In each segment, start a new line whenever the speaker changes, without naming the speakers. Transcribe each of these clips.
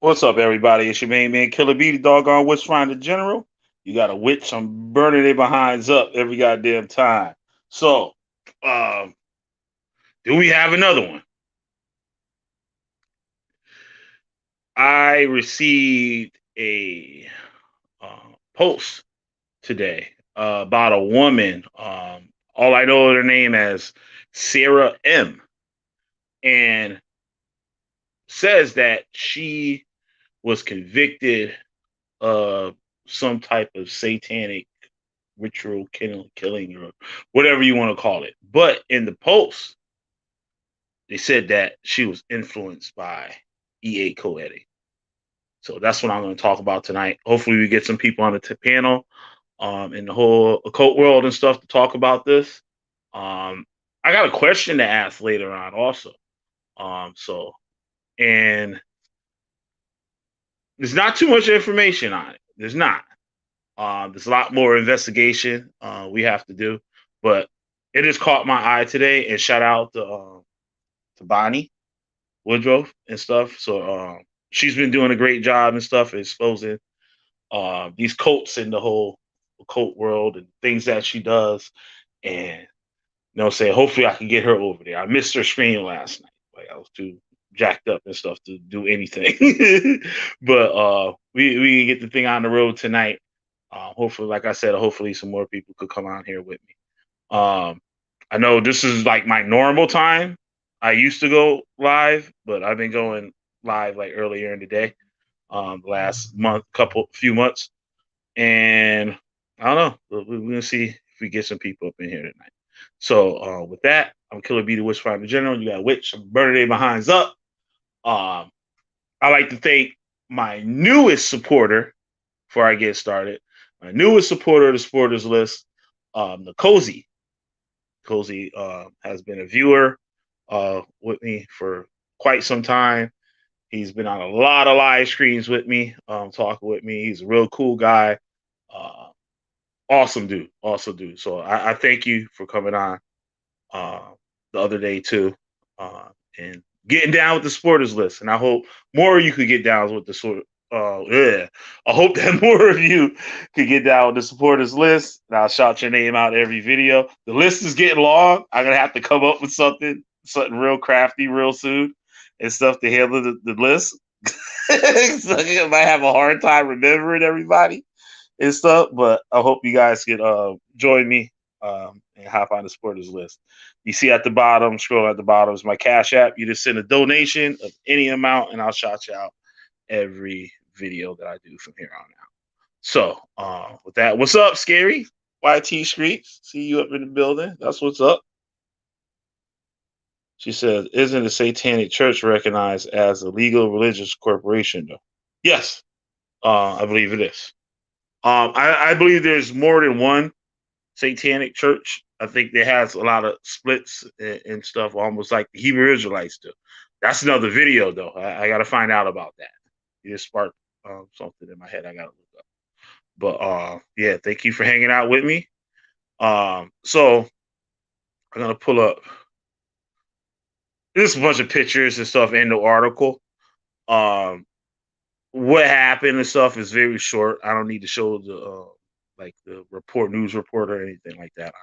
What's up, everybody? It's your main man, Killer B, the doggone witch finder general. You got a witch, I'm burning their behinds up every goddamn time. So, um, do we have another one? I received a post today about a woman. All I know her name as Sarah M. And says that she was convicted of some type of satanic ritual killing or whatever you want to call it. But in the post, they said that she was influenced by E.A. Koetting. So that's what I'm going to talk about tonight. Hopefully, we get some people on the panel in the whole occult world and stuff to talk about this. I got a question to ask later on also. And there's not too much information on it. There's not. There's a lot more investigation we have to do, but it just caught my eye today. And shout out to Bonnie Woodruff and stuff. So she's been doing a great job and stuff exposing these cults in the whole occult world and things that she does. And saying hopefully I can get her over there. I missed her screen last night. Like I was too jacked up and stuff to do anything. But we get the thing on the road tonight. Hopefully, like I said, hopefully some more people could come on here with me. I know this is like my normal time. I used to go live, but I've been going live like earlier in the day, last few months, and I don't know. We're gonna see if we get some people up in here tonight. So with that, I'm Killer B, the Witch Finder General. You got Witch, I'm burning their behinds up. I like to thank my newest supporter before I get started. My newest supporter of the supporters list, the Cozy. Cozy has been a viewer with me for quite some time. He's been on a lot of live streams with me, talking with me. He's a real cool guy. Awesome dude. Awesome dude. So I thank you for coming on the other day too. And getting down with the supporters list. And I hope more of you could get down with the sort. Yeah, I hope that more of you could get down with the supporters list. And I'll shout your name out every video. The list is getting long. I'm gonna have to come up with something real crafty real soon and stuff to handle the list. So I might have a hard time remembering everybody and stuff, but I hope you guys can join me and hop on the supporters list. You see at the bottom, scroll at the bottom is my Cash App. You just send a donation of any amount, and I'll shout you out every video that I do from here on out. So with that, what's up, Scary? YT Streets, see you up in the building. That's what's up. She said, isn't the Satanic Church recognized as a legal religious corporation, though? Yes, I believe it is. I believe there's more than one Satanic Church. I think there has a lot of splits and stuff, almost like the Hebrew Israelites do. That's another video, though. I got to find out about that. You just sparked something in my head. I got to look up. But yeah, thank you for hanging out with me. So I'm gonna pull up. There's a bunch of pictures and stuff in the article. What happened and stuff is very short. I don't need to show the like the news report or anything like that on it.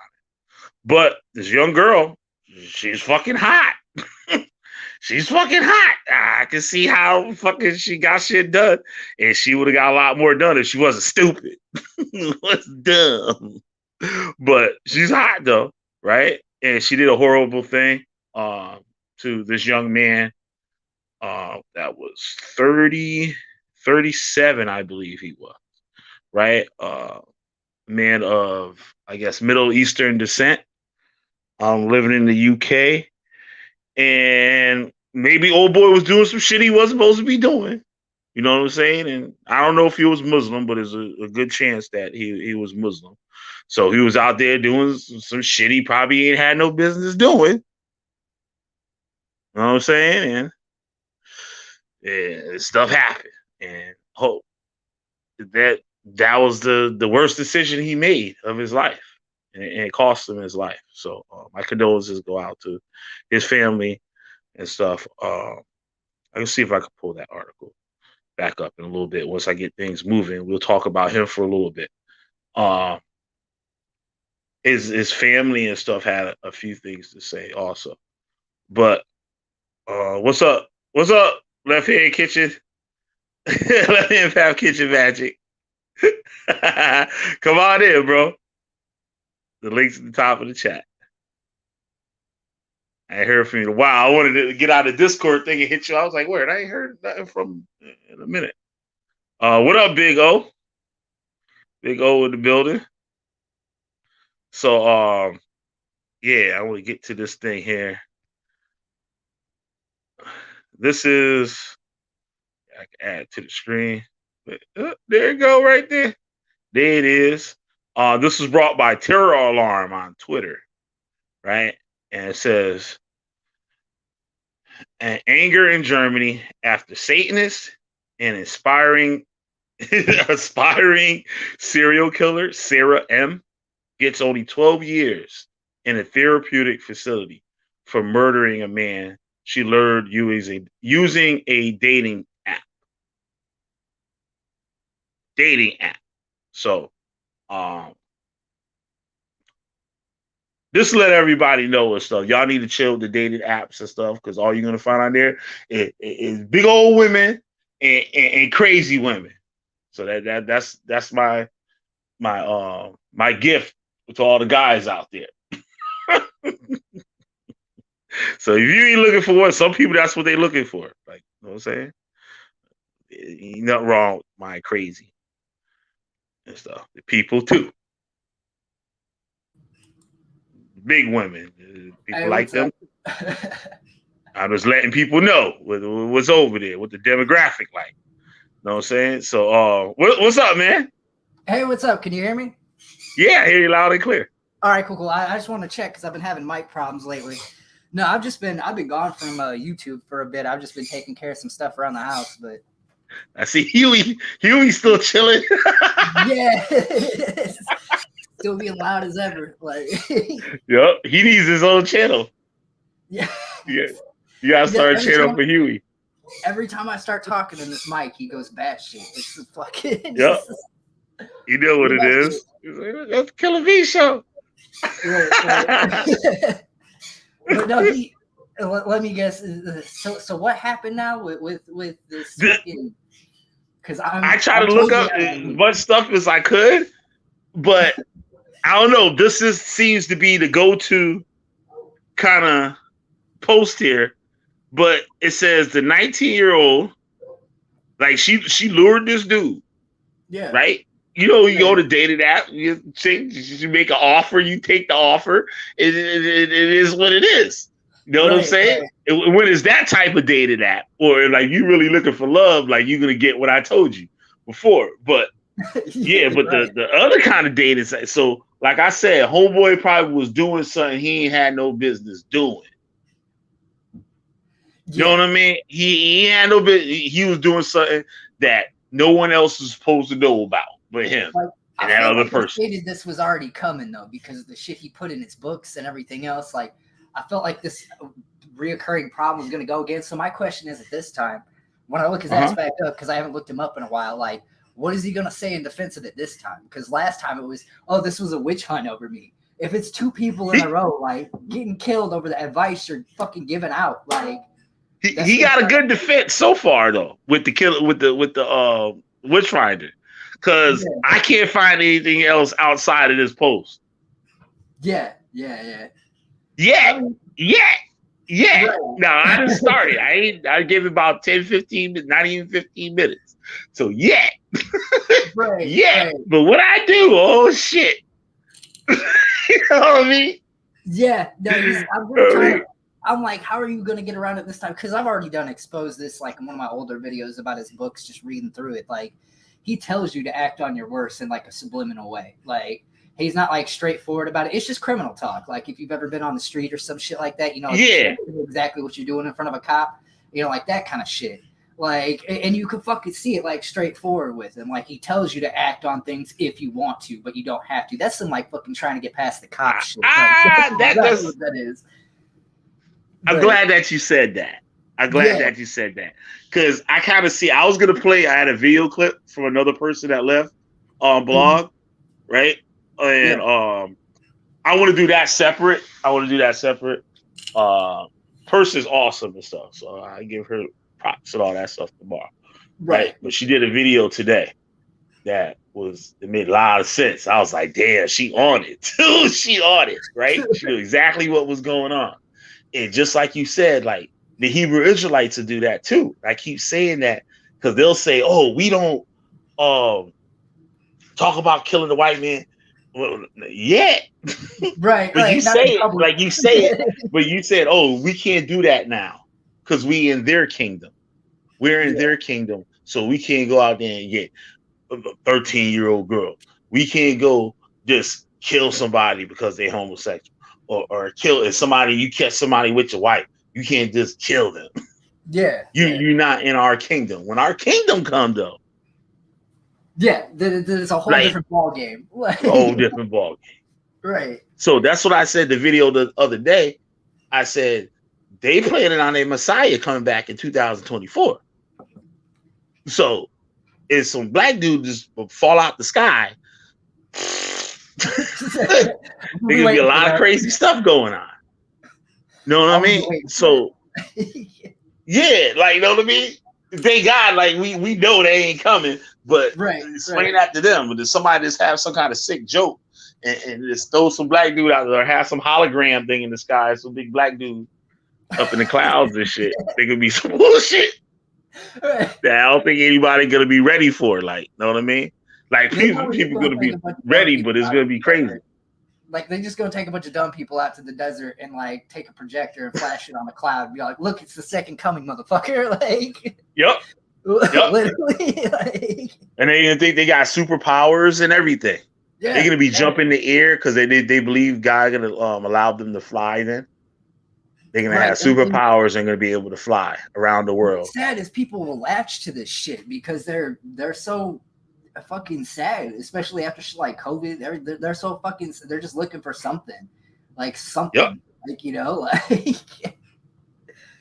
But this young girl, she's fucking hot. She's fucking hot. I can see how fucking she got shit done, and she would have got a lot more done if she wasn't stupid. Was dumb, but she's hot though, right? And she did a horrible thing to this young man that was 37, I believe he was, right? Man of, I guess, Middle Eastern descent, living in the UK. And maybe old boy was doing some shit he wasn't supposed to be doing. You know what I'm saying? And I don't know if he was Muslim, but there's a good chance that he was Muslim. So he was out there doing some shit he probably ain't had no business doing. You know what I'm saying? And yeah, stuff happened. And hope that was the worst decision he made of his life. And it cost him his life. So my condolences go out to his family and stuff. I can see if I can pull that article. back up in a little bit. Once I get things moving, we'll talk about him for a little bit. His family and stuff had a few things to say also. But what's up? What's up, Left Hand Kitchen? Left Hand Pal Kitchen Magic. Come on in, bro. The link's at the top of the chat. I ain't heard from you in a while. I wanted to get out of the Discord thing and hit you. I was like, word, I ain't heard nothing from in a minute. What up, Big O? Big O in the building. So, yeah, I want to get to this thing here. This is, I can add to the screen. But, there you go, right there. There it is. This was brought by Terror Alarm on Twitter, right? And it says, an anger in Germany after Satanists and aspiring serial killer Sarah M. gets only 12 years in a therapeutic facility for murdering a man she lured using a dating app. So, just to let everybody know and stuff. Y'all need to chill with the dating apps and stuff, because all you're gonna find on there is big old women and crazy women. So that's my gift to all the guys out there. So if you ain't looking for one, some people that's what they're looking for. Like, you know what I'm saying? Ain't nothing wrong with my crazy and stuff. The people too. Big women. People hey, like them. I'm just letting people know what's over there, what the demographic like. You know what I'm saying? So what's up, man?
Hey, what's up? Can you hear me?
Yeah, I hear you loud and clear.
All right, cool. I just want to check because I've been having mic problems lately. No, I've been gone from YouTube for a bit. I've just been taking care of some stuff around the house, but
I see Huey's still chilling.
Yeah. Still being loud as ever. Like
yep, he needs his own channel.
Yeah.
Yeah. You gotta start a channel for Huey.
Every time I start talking in this mic, he goes batshit. It's fucking
yep. You know what it is. That's Killer V show.
Right. But no, let me guess. So what happened now with this? Because I
try to look up as much stuff as I could, but I don't know. This seems to be the go-to kind of post here. But it says the 19-year-old, like she lured this dude.
Yeah.
Right. You go to dating app, you make an offer, you take the offer. It is what it is. You know what I'm saying? Right. When it's that type of dating app, or like you really looking for love, like you're gonna get what I told you before. But yeah, but right. the other kind of dating, so like I said, homeboy probably was doing something he ain't had no business doing. You know what I mean? He had no business. He was doing something that no one else is supposed to know about but him and that other person.
I stated this was already coming though, because of the shit he put in his books and everything else. Like, I felt like this reoccurring problem was going to go again. So my question is, at this time, when I look his ass back up, because I haven't looked him up in a while, like, what is he going to say in defense of it this time? Because last time it was, oh, this was a witch hunt over me. If it's two people in a row, like getting killed over the advice you're fucking giving out, like.
He got a good defense so far though with the killer with the witch finder, because I can't find anything else outside of this post.
Yeah.
Right. No, I didn't start it. I gave it about 10, 15 minutes, not even 15 minutes. So right. But what I do, oh shit. You know what I mean?
Yeah. No, I'm really trying to. I'm like, how are you going to get around it this time? Because I've already done expose this, like in one of my older videos about his books, just reading through it. Like, he tells you to act on your worst in like a subliminal way. Like, he's not like straightforward about it. It's just criminal talk. Like, if you've ever been on the street or some shit like that, exactly what you're doing in front of a cop, like that kind of shit. Like, and you can fucking see it like straightforward with him. Like, he tells you to act on things if you want to, but you don't have to. That's some like fucking trying to get past the cop shit. Like,
that's
what that is.
I'm glad that you said that. I'm glad that you said that, because I kind of see. I was gonna play. I had a video clip from another person that left on blog, right? And I want to do that separate. Person's awesome and stuff, so I give her props and all that stuff tomorrow, right? But she did a video today that it made a lot of sense. I was like, damn, she on it too. She on it, right? She knew exactly what was going on, and just like you said, like the Hebrew Israelites will do that too. I keep saying that because they'll say, "Oh, we don't talk about killing the white man." Well, yeah,
right.
But you say it like you say it, but you said, "Oh, we can't do that now because we in their kingdom. We're in their kingdom, so we can't go out there and get a 13-year-old girl. We can't go just kill somebody because they're homosexual, or kill if you catch somebody with your wife. You can't just kill them. You're not in our kingdom. When our kingdom comes, though."
Yeah, there's a whole different ball game.
Whole different ball game.
Right.
So that's what I said the video the other day. I said they planning on a Messiah coming back in 2024. So if some black dude just fall out the sky, there's gonna be a lot of crazy stuff going on. You know what I mean? So yeah, like you know what I mean? Thank God, like we know they ain't coming, but explain that to them. But if somebody just have some kind of sick joke and just throw some black dude out there, or have some hologram thing in the sky, some big black dude up in the clouds and shit, they could be some bullshit that I don't think anybody gonna be ready for. Like, know what I mean? Like people gonna be ready, but it's gonna be crazy.
Like they just gonna take a bunch of dumb people out to the desert and like take a projector and flash it on a cloud and be like, "Look, it's the second coming, motherfucker!" Like,
yep.
Literally. Like,
and they think they got superpowers and everything. Yeah, they're gonna be jumping in the air because they believe God gonna allow them to fly. Then they're gonna have superpowers and gonna be able to fly around the world.
What's sad is people will latch to this shit because they're so fucking sad, especially after shit like COVID. They're so fucking. They're just looking for something, like something, like you know, like.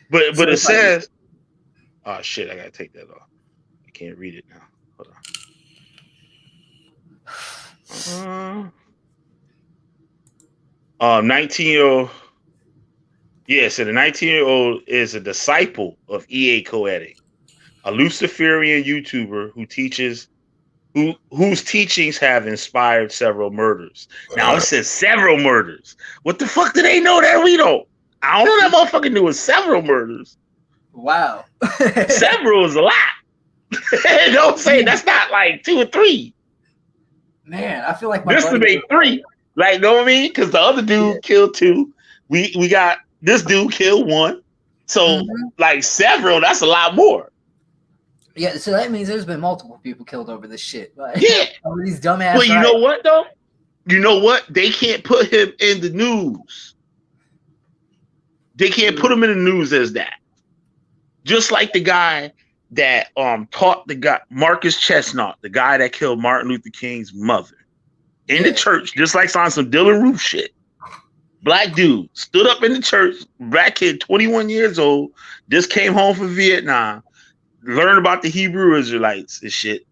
But so it says, oh shit! I gotta take that off. I can't read it now. Hold on. 19-year-old. Yeah, so the 19-year-old is a disciple of E.A. Koetting, a Luciferian YouTuber whose teachings have inspired several murders. Now it says several murders. What the fuck do they know that we don't? I don't know that motherfucker knew it several murders.
Wow.
Several is a lot. Don't say that's not like 2 or 3.
Man, I feel like
this to make 3. Like, know what I mean? Because the other dude killed 2. We got this dude killed 1. So like several, that's a lot more.
Yeah, so that means there's been multiple people killed over this shit. Like, over these dumbass.
Well, you know what though? You know what? They can't put him in the news. They can't put him in the news as that. Just like the guy that taught the guy Marcus Chestnut, the guy that killed Martin Luther King's mother in the church, just like on some Dylan Roof shit. Black dude stood up in the church, black kid, 21 years old, just came home from Vietnam, learned about the Hebrew Israelites and shit,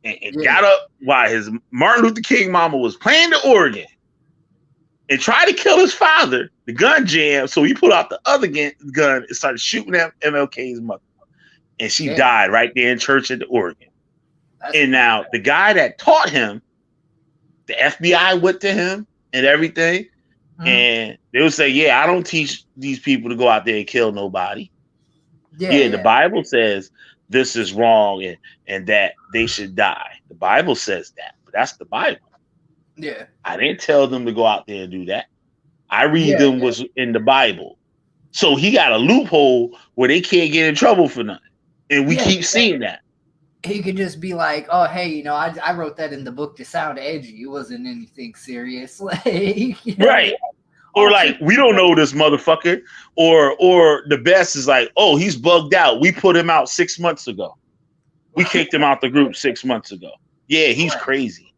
and got up while his Martin Luther King mama was playing the organ and tried to kill his father. The gun jammed, so he pulled out the other gun and started shooting at MLK's mother. And she died right there in church at the organ. And now the guy that taught him, the FBI went to him and everything. And they would say, yeah, I don't teach these people to go out there and kill nobody. The Bible says this is wrong and that they should die. The Bible says that, but that's the Bible.
Yeah.
I didn't tell them to go out there and do that. I read them what's in the Bible. So he got a loophole where they can't get in trouble for nothing. And we keep seeing that.
He could just be like, oh, hey, you know, I wrote that in the book to sound edgy. It wasn't anything serious. Like, you know?
Right. Or like, we don't know this motherfucker. Or the best is like, oh, he's bugged out. We put him out 6 months ago. We kicked him out the group 6 months ago. Yeah, he's crazy.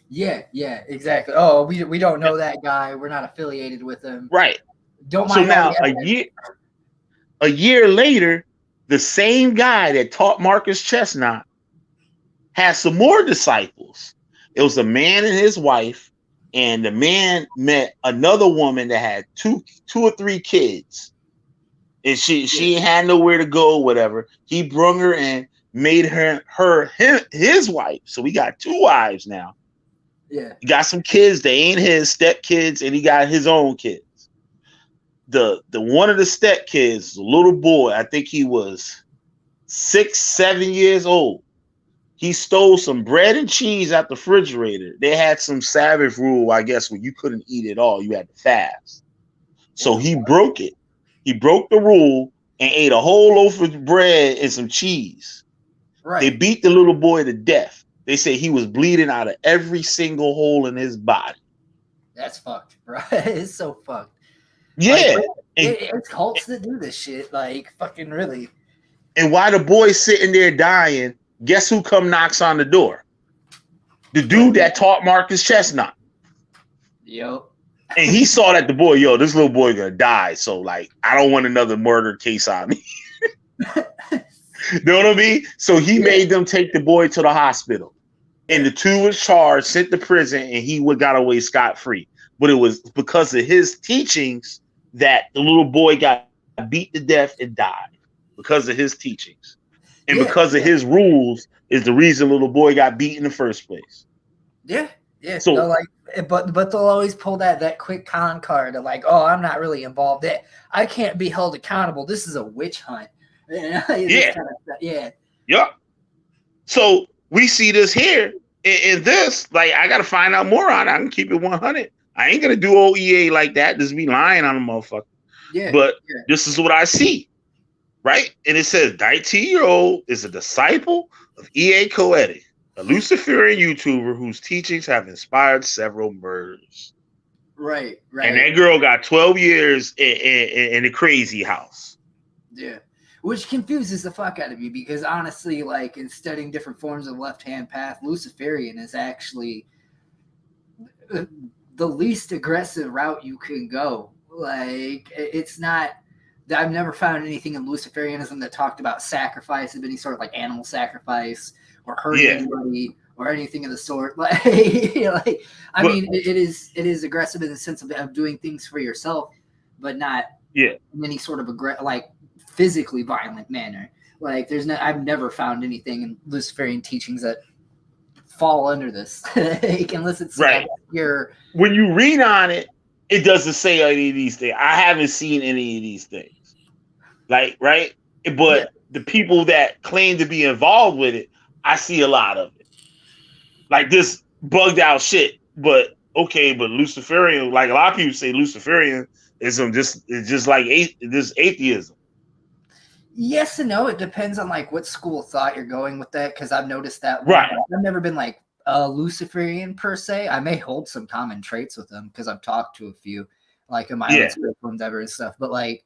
Yeah, exactly. Oh, we don't know that guy. We're not affiliated with him.
Right.
Don't
mind. So now a year later, the same guy that taught Marcus Chestnut had some more disciples. It was a man and his wife, and the man met another woman that had two or three kids, and she ain't had nowhere to go, whatever. He brung her in, made his wife. So we got two wives now.
Yeah,
he got some kids. They ain't his step kids, and he got his own kids. The one of the step kids, a little boy, I think he was 6, 7 years old. He stole some bread and cheese out the refrigerator. They had some savage rule, I guess, where you couldn't eat it all. You had to fast. So he broke it. He broke the rule and ate a whole loaf of bread and some cheese.
right.
They beat the little boy to death. They say he was bleeding out of every single hole in his body.
That's fucked, bro. It's so fucked.
Yeah.
Like, it's cults that do this shit. Like, fucking really.
And while the boy's sitting there dying, guess who come knocks on the door? The dude that taught Marcus Chestnut.
Yo.
And he saw that the boy, this little boy gonna die. So, like, I don't want another murder case on me. Know what I mean? So he made them take the boy to the hospital. And the two was charged, sent to prison, and he got away scot-free. But it was because of his teachings that the little boy got beat to death and died. Because of his teachings. And because of his rules is the reason little boy got beat in the first place.
Yeah. Yeah.
So
but they'll always pull that quick con card of like, oh, I'm not really involved. I can't be held accountable. This is a witch hunt.
Yeah.
Yeah.
Yep. So we see this here in this. Like, I gotta find out more on it. I can keep it 100. I ain't gonna do OEA like that. Just be lying on a motherfucker.
Yeah.
But this is what I see. Right? And it says 19-year-old is a disciple of E.A. Koetting, a Luciferian YouTuber whose teachings have inspired several murders.
Right.
And that girl got 12 years in the crazy house.
Yeah. Which confuses the fuck out of me because honestly, like in studying different forms of left-hand path, Luciferian is actually the least aggressive route you can go. Like, it's not... I've never found anything in Luciferianism that talked about sacrifice of any sort, like animal sacrifice or hurting anybody or anything of the sort. Like, I mean, it is aggressive in the sense of doing things for yourself, but not in any sort of like physically violent manner. Like, I've never found anything in Luciferian teachings that fall under this, unless it's
when you read on it, it doesn't say any of these things. I haven't seen any of these things. Like, right? But the people that claim to be involved with it, I see a lot of it. Like this bugged out shit. But okay, but Luciferian, like a lot of people say Luciferianism is just like this atheism.
Yes and no. It depends on like what school of thought you're going with that, because I've noticed that.
Right.
I've never been like a Luciferian per se. I may hold some common traits with them because I've talked to a few, like in my own spiritual endeavor and stuff. But like,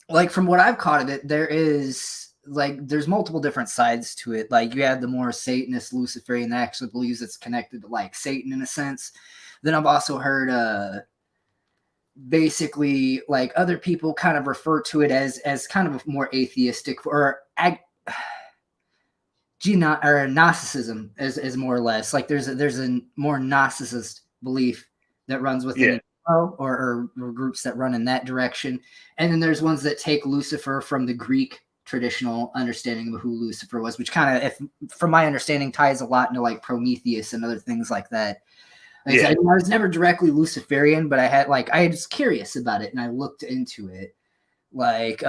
like from what I've caught of it, there's multiple different sides to it. Like you have the more Satanist Luciferian that actually believes it's connected to like Satan in a sense. Then I've also heard basically like other people kind of refer to it as kind of a more atheistic or Gnosticism is more or less like there's a more Gnosticist belief that runs within or groups that run in that direction. And then there's ones that take Lucifer from the Greek traditional understanding of who Lucifer was, which kind of, from my understanding, ties a lot into like Prometheus and other things like that. Like I was never directly Luciferian, but I was curious about it and I looked into it. Like,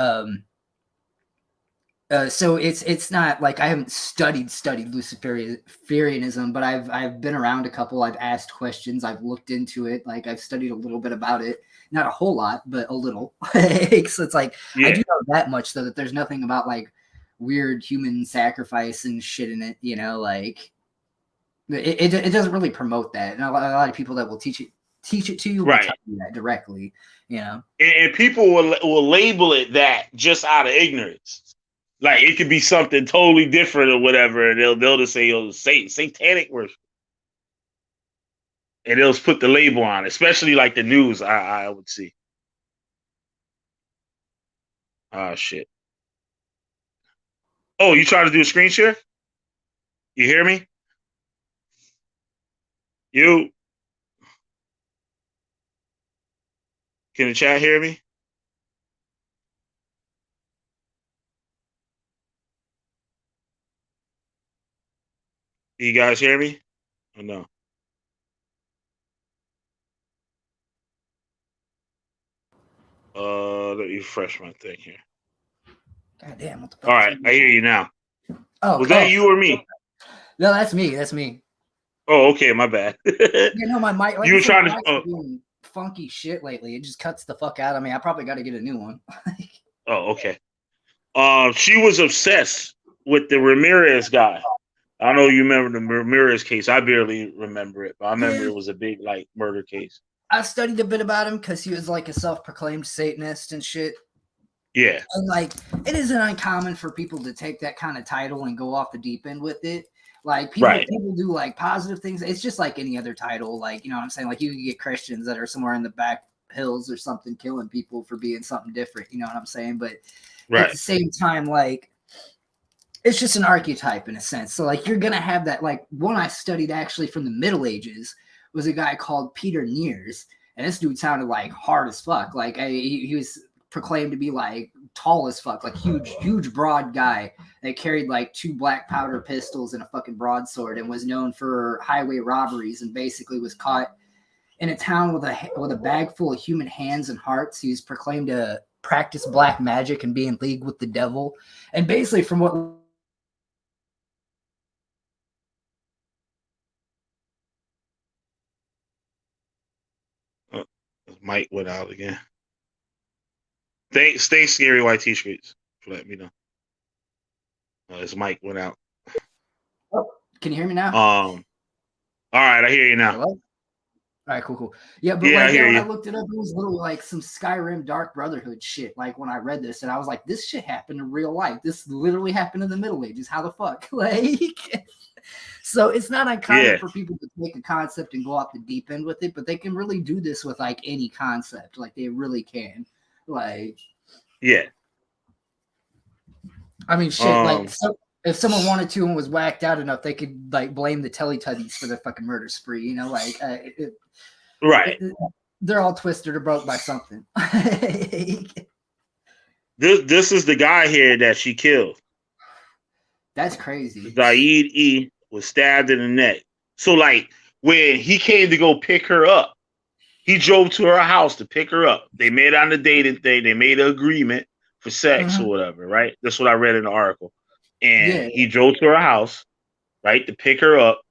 so it's not like I haven't studied Luciferianism, but I've been around a couple. I've asked questions. I've looked into it. Like I've studied a little bit about it, not a whole lot, but a little. So it's like I do know that much though, that there's nothing about like weird human sacrifice and shit in it. You know, like it doesn't really promote that. And a lot of people that will teach it to you will tell you that directly. You know,
and people will label it that just out of ignorance. Like it could be something totally different or whatever, and they'll just say, "Oh, satanic worship," and they'll put the label on, especially like the news. I would see. Ah, shit. Oh, you trying to do a screen share? You hear me? You? Can the chat hear me? You guys hear me? Or no? Let me refresh my thing here.
God damn, what the fuck?
All right, I hear you now.
Oh,
was that you or me?
No, that's me. That's me.
Oh, okay, my bad.
You know, my mic. Like
you were trying to
doing funky shit lately. It just cuts the fuck out of me. I probably got to get a new one.
Oh, okay. She was obsessed with the Ramirez guy. I know you remember the Ramirez case. I barely remember it, but I remember it was a big like murder case.
I studied a bit about him because he was like a self-proclaimed Satanist and shit.
Yeah.
And like, it isn't uncommon for people to take that kind of title and go off the deep end with it. Like people do like positive things. It's just like any other title. Like, you know what I'm saying? Like you can get Christians that are somewhere in the back hills or something killing people for being something different. You know what I'm saying? But at the same time, like, it's just an archetype in a sense. So like you're going to have that. Like one I studied actually from the Middle Ages was a guy called Peter Nears. And this dude sounded like hard as fuck. Like he was proclaimed to be like tall as fuck, like huge broad guy that carried like 2 black powder pistols and a fucking broadsword and was known for highway robberies and basically was caught in a town with a bag full of human hands and hearts. He was proclaimed to practice black magic and be in league with the devil. And basically from what
Mike went out again. Stay scary white t-shirts for letting me know. His mic went out.
Oh, can you hear me now?
All right, I hear you now.
Hello? All right, cool. Yeah, but
yeah,
when I looked it up, it was little like some Skyrim Dark Brotherhood shit. Like when I read this, and I was like, this shit happened in real life. This literally happened in the Middle Ages. How the fuck? Like, so it's not uncommon for people to take a concept and go off the deep end with it, but they can really do this with like any concept. Like they really can. Like,
yeah.
I mean, shit. Like, so if someone wanted to and was whacked out enough, they could like blame the Teletubbies for their fucking murder spree. You know, like, they're all twisted or broke by something.
This is the guy here that she killed.
That's crazy.
Zaid E was stabbed in the neck. So, like, when he came to go pick her up, he drove to her house to pick her up. They made on the dating thing. They made an agreement for sex or whatever, right? That's what I read in the article. And he drove to her house, right, to pick her up.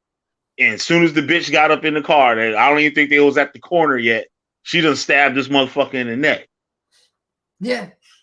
And as soon as the bitch got up in the car, I don't even think they was at the corner yet, she done stabbed this motherfucker in the neck.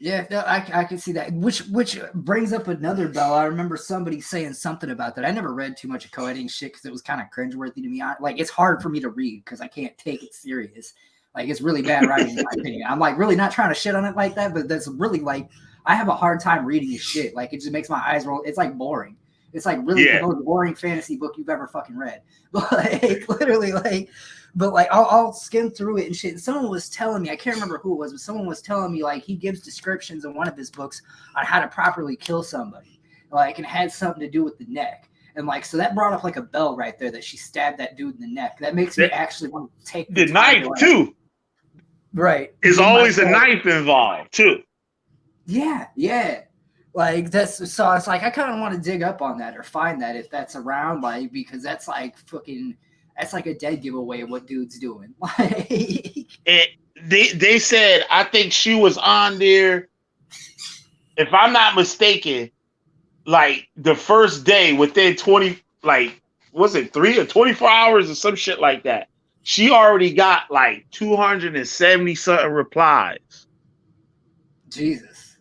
Yeah, no, I can see that. Which brings up another bell. I remember somebody saying something about that. I never read too much of Koetting shit because it was kind of cringeworthy to me. Like, it's hard for me to read because I can't take it serious. Like, it's really bad writing in my opinion. I'm like really not trying to shit on it like that, but that's really like I have a hard time reading his shit. Like, it just makes my eyes roll. It's like boring. It's like really the most boring fantasy book you've ever fucking read. Like literally, like, but like I'll skim through it and shit. And someone was telling me, I can't remember who it was, but someone was telling me like he gives descriptions in one of his books on how to properly kill somebody, like, and had something to do with the neck. And like, so that brought up like a bell right there that she stabbed that dude in the neck. That makes me actually want to take
the knife too.
Right.
There's always a knife involved too.
Yeah. Like that's so it's like I kind of want to dig up on that or find that if that's around, like, because that's like fucking that's like a dead giveaway of what dude's doing. Like,
they said, I think she was on there, if I'm not mistaken, like the first day within 20, like, was it 3 or 24 hours or some shit like that? She already got like 270 something replies.
Jesus.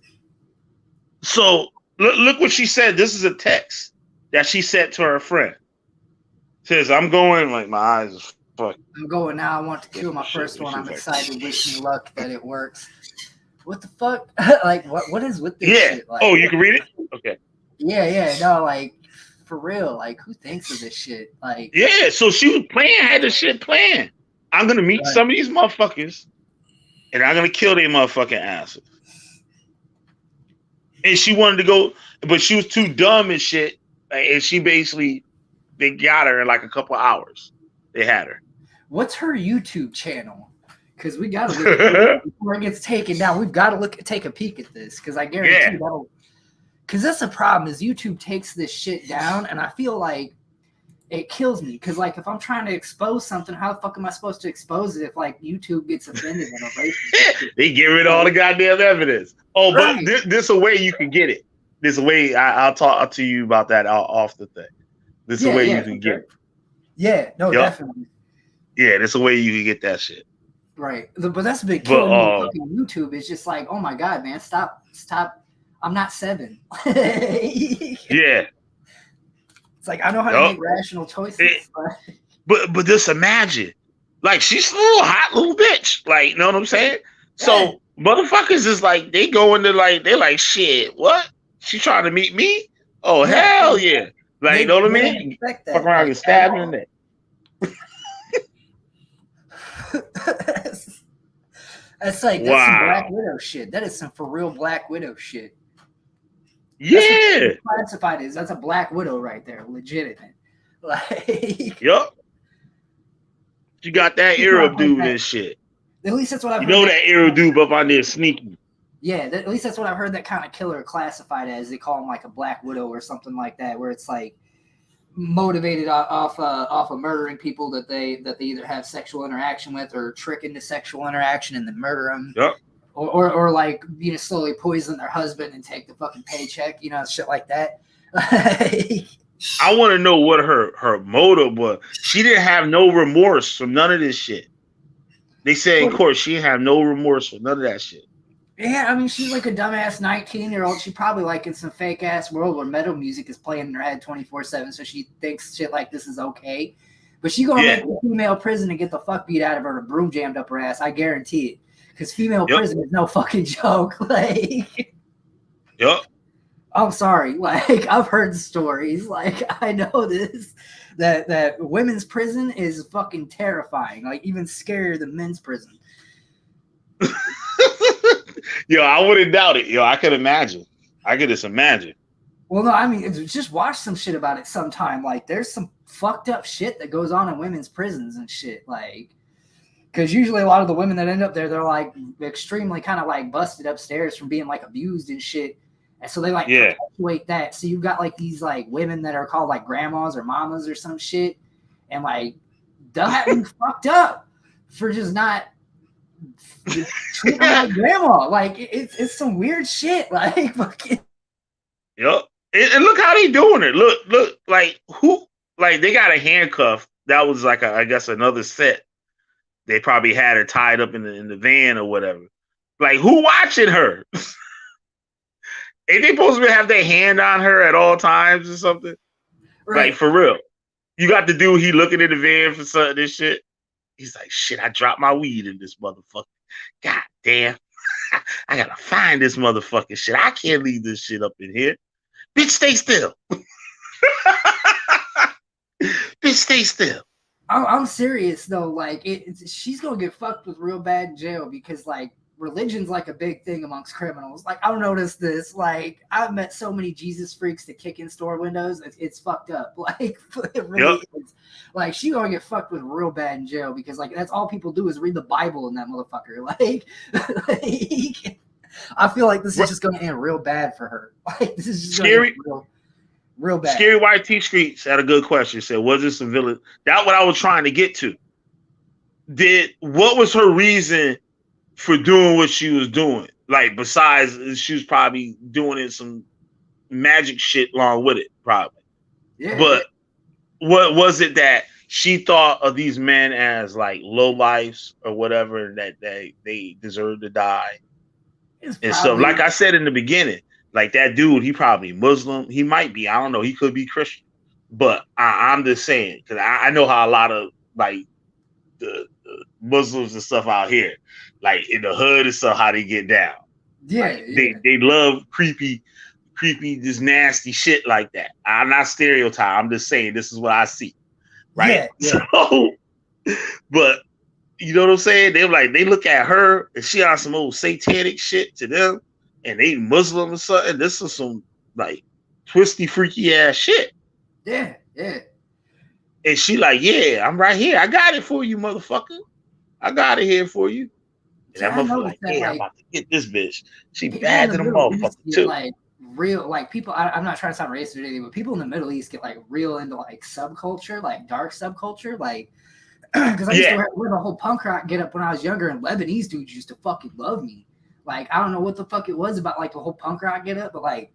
So look what she said. This is a text that she sent to her friend. Says, I'm going, like, my eyes are fucked.
I'm going now. I want to kill my first one. I'm excited. Wish me luck that it works. What the fuck? Like, what is with this shit? Like,
oh, you can read it? Okay.
Yeah. No, like, for real. Like, who thinks of this shit? Like,
yeah, so she was had the shit planned. I'm going to meet some of these motherfuckers, and I'm going to kill their motherfucking asses. and she wanted to go, but she was too dumb and shit. And she basically, they got her in like a couple hours. They had her.
What's her YouTube channel? Because we got to look at it before it gets taken down. We've got to take a peek at this because I guarantee that'll. Because that's the problem is YouTube takes this shit down, and I feel like it kills me. Because like if I'm trying to expose something, how the fuck am I supposed to expose it if like YouTube gets offended and erases?
They get rid of all the goddamn evidence. Oh, right. But this a way you can get it. This a way I'll talk to you about that off the thing. This is a way you can get it.
Yeah, no, definitely.
Yeah, that's a way you can get that shit.
Right, but that's a big killing me. Fucking YouTube is just like, oh my god, man, stop. I'm not 7.
Yeah.
It's like I know how to make rational choices.
But just imagine, like she's a little hot little bitch. Like, you know what I'm saying? So motherfuckers is like they go into like they're like shit. What? She trying to meet me? Oh hell yeah! Like, you know what I mean? Fuck around and stab her in there.
That's like that's some Black Widow shit. That is some for real Black Widow shit.
Yeah,
classified as that's a Black Widow right there, legitimate. Like,
yup. You got that Arab dude and shit.
At least that's what I've
heard. You know that Arab dude up on there sneaky.
Yeah, at least that's what I've heard that kind of killer classified as. They call him like a Black Widow or something like that, where it's like motivated off of murdering people that they either have sexual interaction with or trick into sexual interaction and then murder them.
Yep.
Or like, you know, slowly poison their husband and take the fucking paycheck, you know, shit like that.
I want to know what her motive was. She didn't have no remorse from none of this shit. They said in court she didn't have no remorse for none of that shit.
Yeah, I mean, she's like a dumbass 19-year-old. She probably like in some fake ass world where metal music is playing in her head 24/7, so she thinks shit like this is okay. But she gonna make a female prison and get the fuck beat out of her, a broom jammed up her ass. I guarantee it. Because female prison is no fucking joke. Like, I'm sorry. Like, I've heard stories. Like, I know this. That women's prison is fucking terrifying. Like, even scarier than men's prison.
Yo, I wouldn't doubt it. Yo, I could imagine. I could just imagine.
Well, no, I mean, just watch some shit about it sometime. Like, there's some fucked up shit that goes on in women's prisons and shit. Like, because usually a lot of the women that end up there, they're like extremely kind of like busted upstairs from being like abused and shit. And so they like perpetuate that. So you've got like these like women that are called like grandmas or mamas or some shit. And like, they'll have you fucked up for just not treating like grandma. Like, it's some weird shit. Like, fucking.
Yep. And look how they doing it. Look, like who, like they got a handcuff. That was like I guess another set. They probably had her tied up in the van or whatever. Like, who watching her? Ain't they supposed to have their hand on her at all times or something? Right. Like, for real. You got the dude, he looking in the van for something, this shit. He's like, shit, I dropped my weed in this motherfucker. God damn. I gotta find this motherfucking shit. I can't leave this shit up in here. Bitch, stay still. Bitch, stay still.
I'm serious though. Like, she's gonna get fucked with real bad in jail because like religion's like a big thing amongst criminals. Like, I've noticed this. Like, I've met so many Jesus freaks that kick in store windows. It's fucked up. Like, it really is. Like, she's gonna get fucked with real bad in jail because like that's all people do is read the Bible in that motherfucker. Like I feel like this is just gonna end real bad for her. Like, this is just
scary.
Real bad.
Scary White T Streets had a good question. Said, was this a villain? That's what I was trying to get to. What was her reason for doing what she was doing? Like, besides, she was probably doing it some magic shit along with it, probably. Yeah. But what was it that she thought of these men as like low lives or whatever, that they deserve to die? And so, like I said in the beginning, like that dude, he probably Muslim. He might be. I don't know. He could be Christian. But I'm just saying, because I know how a lot of like the Muslims and stuff out here, like in the hood and stuff, how they get down.
Yeah,
like, they love creepy, just nasty shit like that. I'm not stereotyping. I'm just saying this is what I see. Right. Yeah. So, but you know what I'm saying? They look at her and she on some old satanic shit to them. and they Muslim or something. This is some like twisty, freaky ass shit.
Yeah, yeah.
And she like, yeah, I'm right here. I got it for you, motherfucker. I got it here for you. And
See,
that
I
motherfucker
noticed
like,
that
yeah, I'm
like
about to get this bitch. She
people in
bad
the
to the
Middle
motherfucker
East get
too.
like real, like people. I'm not trying to sound racist or anything, but people in the Middle East get like real into like subculture, like dark subculture, like because I used to wear the whole punk rock get up when I was younger, and Lebanese dudes used to fucking love me. Like I don't know what the fuck it was about like the whole punk rock get up, but like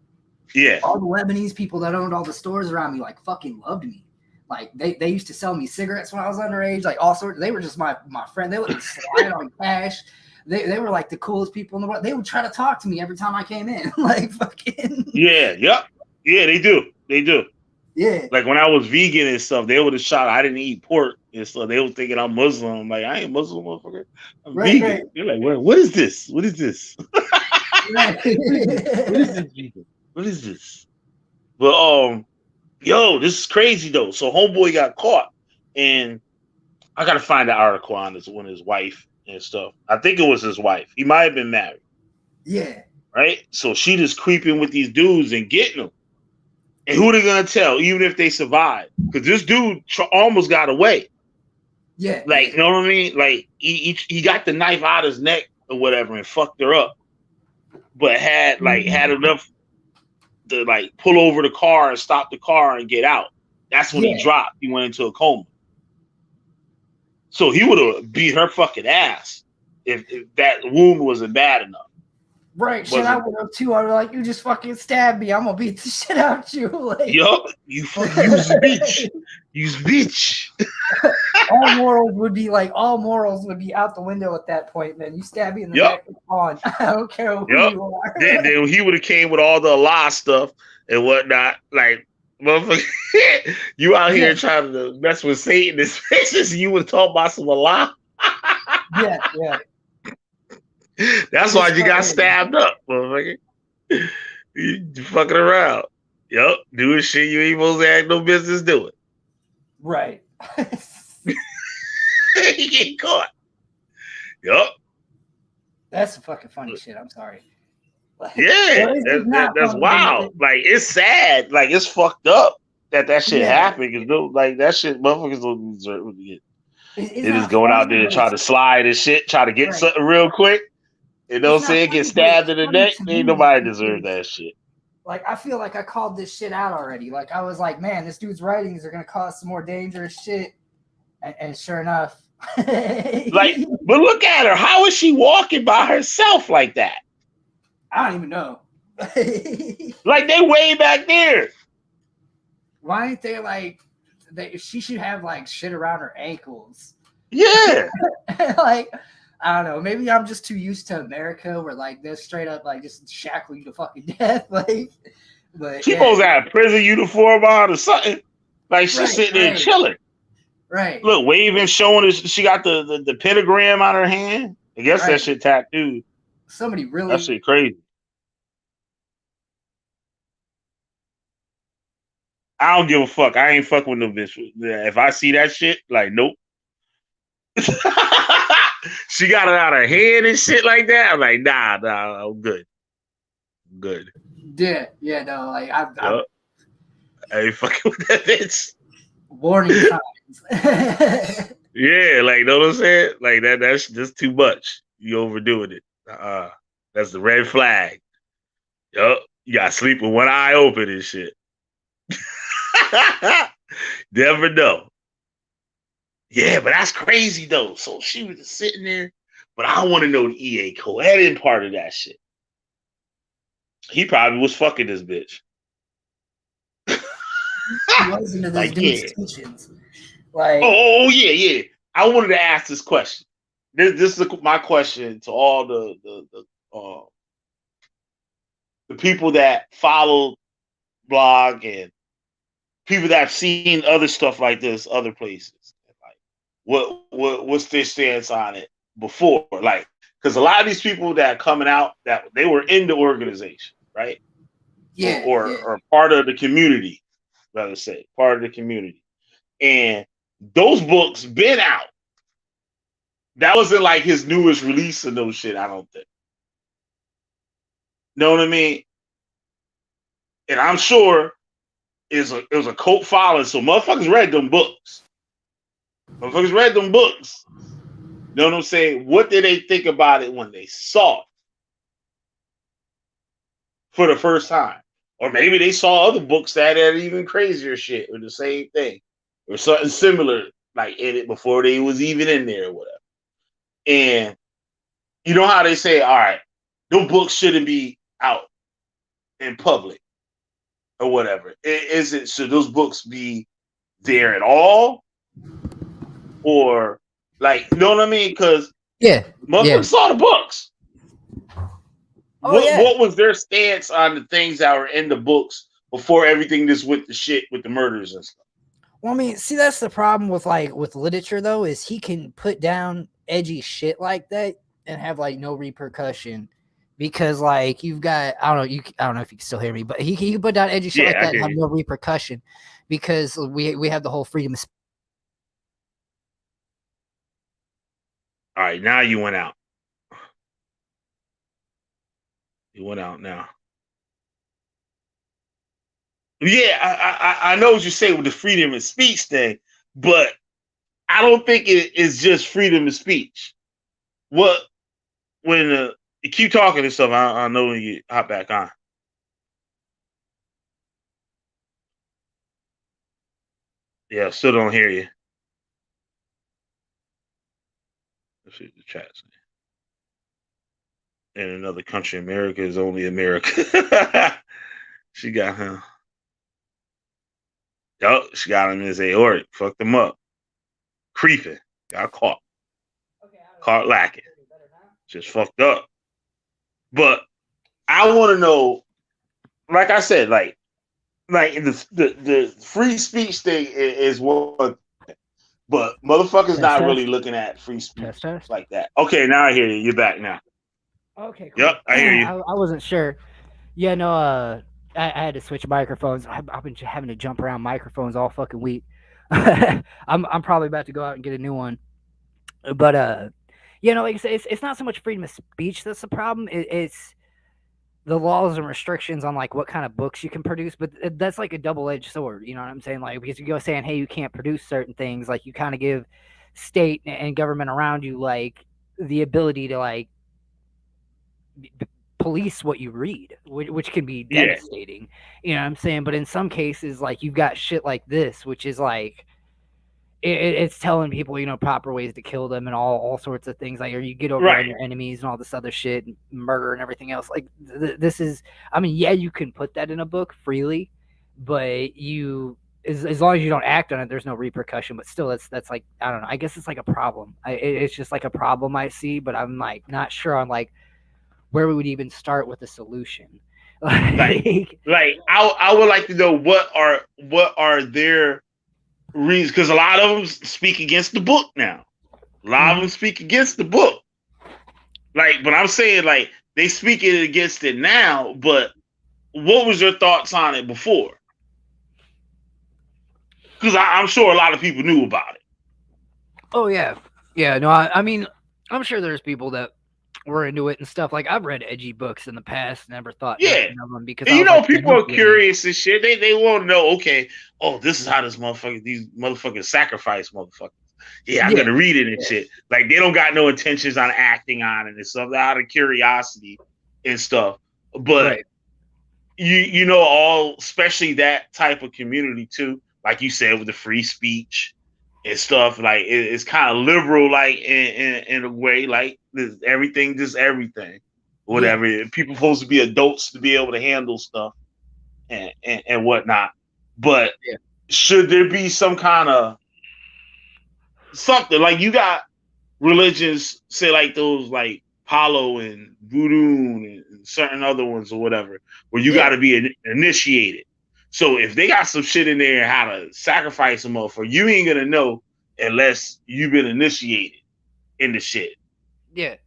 all the Lebanese people that owned all the stores around me like fucking loved me. Like they used to sell me cigarettes when I was underage, like all sorts. They were just my friend. They let me slide on cash. They were like the coolest people in the world. They would try to talk to me every time I came in. Like fucking
Yeah, yep. Yeah, they do. They do.
yeah.
Like when I was vegan and stuff, they would have shot. I didn't eat pork and stuff. They were thinking I'm Muslim. I'm like, I ain't Muslim, motherfucker. I'm
Right,
vegan.
right.
They're like, what is this? What is this?
Right.
What is this vegan? What is this? But yo, this is crazy though. So homeboy got caught, and I gotta find the article on this when his wife and stuff. I think it was his wife. He might have been married.
Yeah.
Right? So she just creeping with these dudes and getting them. And who they gonna tell, even if they survive? Because this dude almost got away.
Yeah.
Like, you know what I mean? Like he got the knife out his neck or whatever and fucked her up, but had enough to like pull over the car and stop the car and get out. That's when he dropped. He went into a coma. So he would have beat her fucking ass if that wound wasn't bad enough.
Right, shit, I would have too. I was like, you just fucking stabbed me. I'm gonna beat the shit out you. Like,
yup, you fucking use the bitch. Use bitch.
all morals would be out the window at that point, man. You stab me in the neck, on. I don't care who you are.
Then he would have came with all the Allah stuff and whatnot. Like, motherfucker, you out here trying to mess with Satan. This faces you would talk about some Allah.
Yeah.
That's why you got stabbed up, motherfucker. You fucking around. Yup, doing shit you ain't supposed to have no business doing.
Right.
You get caught. Yup.
That's some fucking funny shit. I'm sorry.
Yeah, that's wild. Like, it's sad. Like, it's fucked up that shit happened. Cause like that shit, motherfuckers don't deserve it. They just going out there and try to slide and shit, try to get something real quick. You know what I'm saying? Get stabbed in the neck. Ain't nobody deserve that shit.
Like, I feel like I called this shit out already. Like, I was like, man, this dude's writings are gonna cause some more dangerous shit. And sure enough,
like, but look at her. How is she walking by herself like that?
I don't even know.
Like, they way back there.
Why ain't they like? She should have like shit around her ankles.
Yeah.
Like, I don't know. Maybe I'm just too used to America, where like they're straight up like just shackle you to fucking death. Like, but
she supposed to have a prison uniform on or something. Like, she's sitting there chilling.
Right.
Look, waving, showing us. She got the pentagram on her hand. I guess that shit tattooed.
Somebody really.
That shit crazy. I don't give a fuck. I ain't fucking with no bitch. If I see that shit, like, nope. She got it out of her head and shit like that. I'm like, nah, I'm good. I'm good.
Yeah, no, like I
ain't fucking with that bitch.
Warning signs.
Yeah, like, know what I'm saying? Like, that's just too much. You overdoing it. That's the red flag. Yup. You gotta sleep with one eye open and shit. Never know. Yeah, but that's crazy though. So she was just sitting there, but I want to know the E.A. Koetting part of that shit. He probably was fucking this bitch.
He was into those dude's teachings. Like,
oh yeah. I wanted to ask this question. This is my question to all the people that follow blog and people that have seen other stuff like this other places. Like, what's their stance on it before? Like, because a lot of these people that are coming out, that they were in the organization, right?
Yeah,
or part of the community, rather say, part of the community. And those books been out. That wasn't like his newest release of those shit, I don't think. Know what I mean? And I'm sure it was a cult following, so motherfuckers read them books. Motherfuckers read them books. Know what I'm saying? What did they think about it when they saw it for the first time? Or maybe they saw other books that had even crazier shit or the same thing or something similar like in it before they was even in there or whatever. And you know how they say, all right, no books shouldn't be out in public or whatever. Is it, should those books be there at all? Or like, you know what I mean? Because motherfuckers saw the books. What was their stance on the things that were in the books before everything just went to shit with the murders and stuff?
Well, I mean, see, that's the problem with literature though, is he can put down edgy shit like that and have like no repercussion, because like you've got, I don't know if you can still hear me, but he can put down edgy shit like that and have no repercussion, because we have the whole freedom of speech.
All right, now you went out. You went out now. Yeah, I know what you say with the freedom of speech thing, but I don't think it is just freedom of speech. When you keep talking and stuff, I know when you hop back on. Yeah, still don't hear you. Let's see the chat. In another country, America is only America. She got him. Yup, she got him in his aortic. Fucked him up. Creeping. Got caught. Caught lacking. Just fucked up. But I want to know, like I said, like the free speech thing is one, but motherfuckers not really looking at free speech like that. Okay, now I hear you. You're back now.
Okay, cool.
Yep, I hear you.
I wasn't sure. Yeah, no, I had to switch microphones. I've been having to jump around microphones all fucking week. I'm probably about to go out and get a new one. But you know, like I said, it's not so much freedom of speech that's the problem. It's the laws and restrictions on like what kind of books you can produce. But that's like a double-edged sword. You know what I'm saying? Like, because you go saying, hey, you can't produce certain things, like you kind of give state and government around you like the ability to like police what you read, which can be devastating. You know what I'm saying? But in some cases, like you've got shit like this, which is like it's telling people, you know, proper ways to kill them and all sorts of things, like, or you get over on your enemies and all this other shit and murder and everything else. Like this is, I mean, yeah, you can put that in a book freely, but you as long as you don't act on it, there's no repercussion. But still, that's like, I don't know, I guess it's like a problem. It's just like a problem I see, but I'm like not sure on like where we would even start with a solution.
like I would like to know what are their reasons, because a lot of them speak against the book now. A lot of them speak against the book. Like, but I'm saying like they speak it against it now, but what was your thoughts on it before? Because I'm sure a lot of people knew about it.
Oh yeah, yeah. No, I mean, I'm sure there's people that were into it and stuff. Like I've read edgy books in the past, never thought nothing of them, because
you know, like, people are curious and shit. They want to know, okay, oh, this is how these motherfuckers sacrifice motherfuckers. Yeah, I'm gonna read it and shit. Like they don't got no intentions on acting on it and stuff, out of curiosity and stuff. But you know, all, especially that type of community too, like you said, with the free speech and stuff, like it's kind of liberal, like in a way, like everything, whatever. People supposed to be adults to be able to handle stuff and whatnot. But should there be some kind of something, like you got religions, say like those like Palo and Voodoo and certain other ones or whatever, where you got to be initiated. So if they got some shit in there how to sacrifice a motherfucker, you ain't gonna know unless you've been initiated in the shit.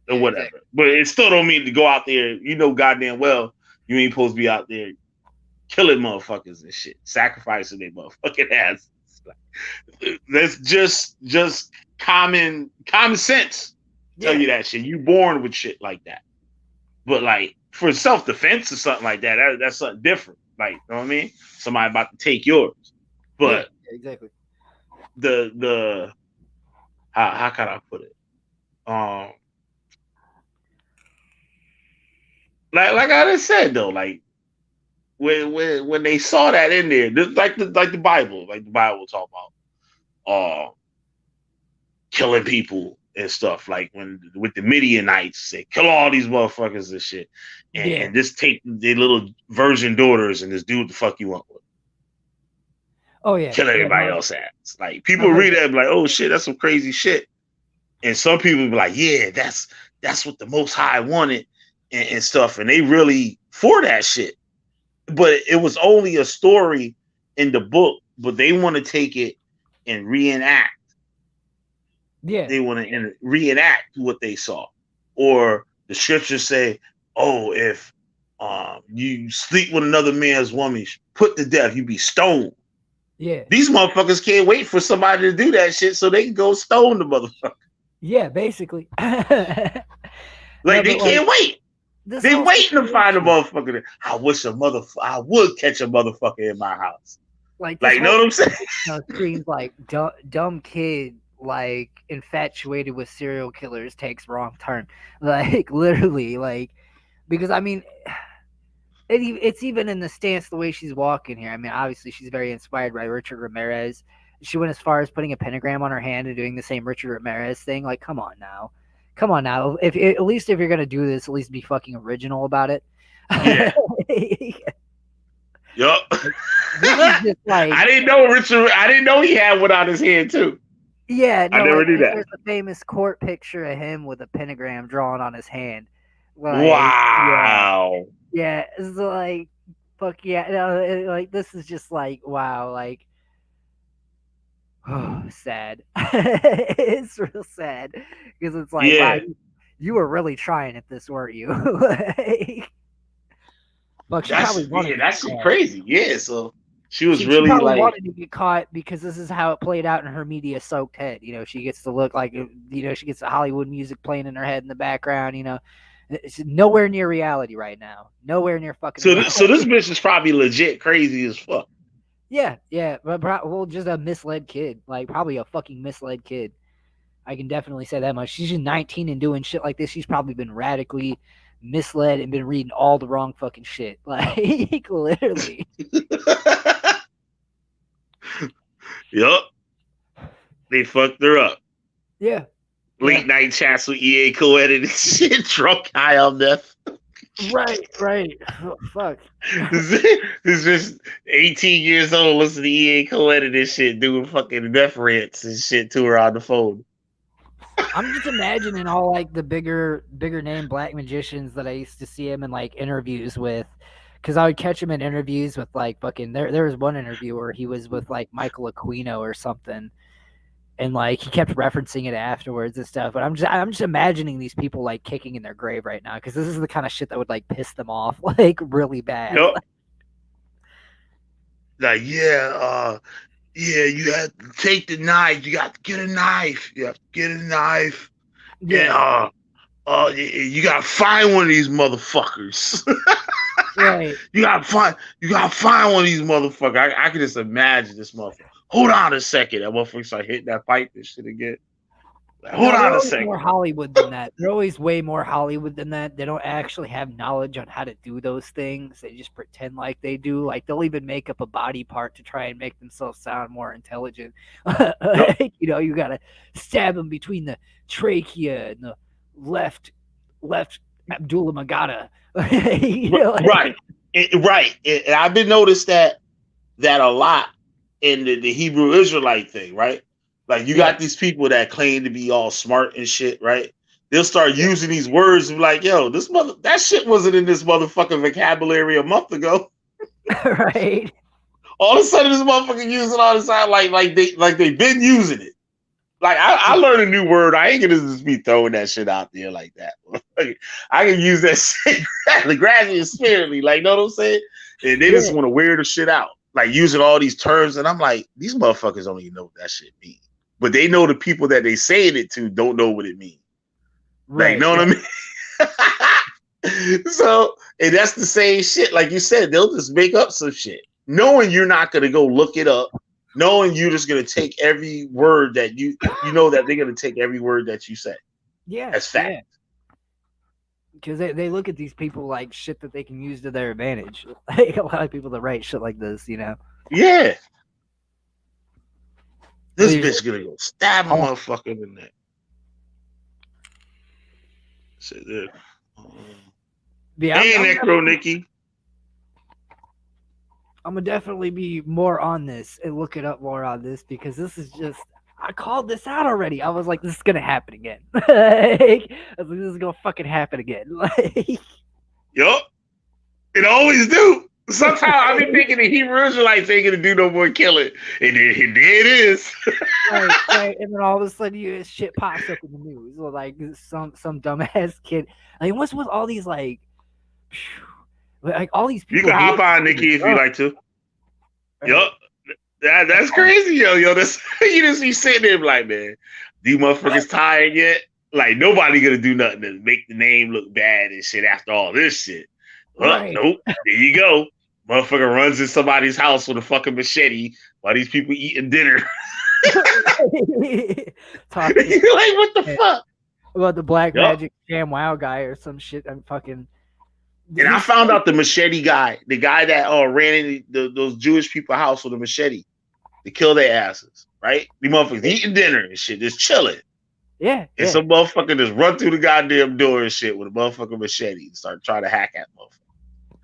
Or whatever. Exactly. But it still don't mean to go out there, you know, goddamn well you ain't supposed to be out there killing motherfuckers and shit, sacrificing their motherfucking ass. That's just common sense. Tell you that shit. You born with shit like that. But like for self-defense or something like that, that's something different. Like, you know what I mean? Somebody about to take yours. But
yeah, exactly.
The how can I put it? Like I just said though, like when they saw that in there, like the Bible talk about killing people and stuff. Like when with the Midianites, they kill all these motherfuckers and shit, and just take their little virgin daughters and just do what the fuck you want with.
Oh yeah,
kill everybody else ass. Like people read that and be like, oh shit, that's some crazy shit. And some people be like, yeah, that's what the Most High wanted and stuff, and they really for that shit. But it was only a story in the book, but they want to take it and reenact.
Yeah,
they want to reenact what they saw, or the scriptures say, "Oh, if you sleep with another man's woman, put to death, you be stoned."
Yeah,
these motherfuckers can't wait for somebody to do that shit so they can go stone the motherfucker.
Yeah, basically.
Like they can't wait. They waiting to find a motherfucker. I wish I would catch a motherfucker in my house. Like you know what I'm saying?
Screams like dumb kid, like infatuated with serial killers takes wrong turn. Like literally, like because I mean, it's even in the stance the way she's walking here. I mean, obviously she's very inspired by Richard Ramirez. She went as far as putting a pentagram on her hand and doing the same Richard Ramirez thing. Like, come on now. If at least if you're gonna do this, at least be fucking original about it.
Yeah. Yup.
Like,
I didn't know Richard. I didn't know he had one on his hand too.
Yeah, no,
I never knew that.
There's a famous court picture of him with a pentagram drawn on his hand. Like,
wow.
Yeah, it's like, fuck yeah. No, like this is just like, wow, like. Oh, sad. It's real sad because it's like, wow, you were really trying at this, weren't you? Like, fuck,
that's crazy. Yeah, so she was really
probably
like
wanted to get caught because this is how it played out in her media-soaked head. You know, she gets to look like, you know, she gets the Hollywood music playing in her head in the background. You know, it's nowhere near reality right now. Nowhere near fucking.
So this bitch is probably legit crazy as fuck.
Yeah, but just a misled kid, like probably a fucking misled kid. I can definitely say that much. She's just 19 and doing shit like this. She's probably been radically misled and been reading all the wrong fucking shit. Like literally.
Yup. They fucked her up.
Yeah.
Late night chats with EA Koetting and shit, drunk high on meth.
Right. Oh, fuck.
This just 18 years old, listen to EA Koetting this shit, doing fucking meth rants and shit to her on the phone.
I'm just imagining all like the bigger name black magicians that I used to see him in like interviews with, because I would catch him in interviews with like fucking there was one interview where he was with like Michael Aquino or something, and like he kept referencing it afterwards and stuff. But I'm just imagining these people like kicking in their grave right now because this is the kind of shit that would like piss them off like really bad.
Yep. Like yeah, you have to take the knife. You got to get a knife. You have to get a knife. Yeah. And you got to find one of these motherfuckers.
Right.
You got to find one of these motherfuckers. I can just imagine this motherfucker. Hold on a second. That motherfucker start hitting that pipe and shit again. Like, hold on a second.
More Hollywood than that. They're always way more Hollywood than that. They don't actually have knowledge on how to do those things. They just pretend like they do. Like they'll even make up a body part to try and make themselves sound more intelligent. Yep. You know, you gotta stab them between the trachea and the left Abdullah Magada. You know, like,
right. And I've been noticed that a lot in the Hebrew Israelite thing, right? Like you got these people that claim to be all smart and shit, right? They'll start using these words and be like, yo, that shit wasn't in this motherfucking vocabulary a month ago.
Right.
All of a sudden this motherfucker using all the time like they've been using it. Like I learned a new word. I ain't gonna just be throwing that shit out there like that. I can use that shit gradually and sparingly, like, know what I'm saying? And they just want to wear the shit out, like using all these terms. And I'm like, these motherfuckers don't even know what that shit means. But they know the people that they saying it to don't know what it means. Right, like, know what I mean? So, and that's the same shit. Like you said, they'll just make up some shit, knowing you're not gonna go look it up, knowing you're just gonna take every word that you know that they're gonna take every word that you say.
Yeah,
as fact.
yeah. Because they look at these people like shit that they can use to their advantage. Like a lot of people that write shit like this, you know.
Yeah. This bitch gonna go stab a motherfucker in the neck. Shit,
yeah,
hey, Necro Nikki.
I'm gonna definitely be more on this and look it up more on this because this is just. I called this out already. I was like, this is gonna happen again. Like, I was like, this is gonna fucking happen again. Like,
yup, it always do. Sometimes I be thinking the Hebrew Israelites ain't gonna do no more killing, and there it is.
right. And then all of a sudden, shit pops up in the news, or like some dumbass kid. Like, what's with all these like all these people?
You can hop on, Nikki, if you like to. Right. Yup. That's crazy, yo. That's you just be sitting there like, man, these motherfuckers tired yet? Like nobody gonna do nothing to make the name look bad and shit after all this shit. Well, nope. There you go. Motherfucker runs in somebody's house with a fucking machete while these people eating dinner. You're like, what the fuck?
About the black magic jam wow guy or some shit. I'm fucking.
And I found out the machete guy, the guy that ran in those Jewish people house with a machete to kill their asses, right? The motherfuckers eating dinner and shit, just chilling.
Yeah.
And some motherfucker just run through the goddamn door and shit with a motherfucking machete and start trying to hack at motherfucker.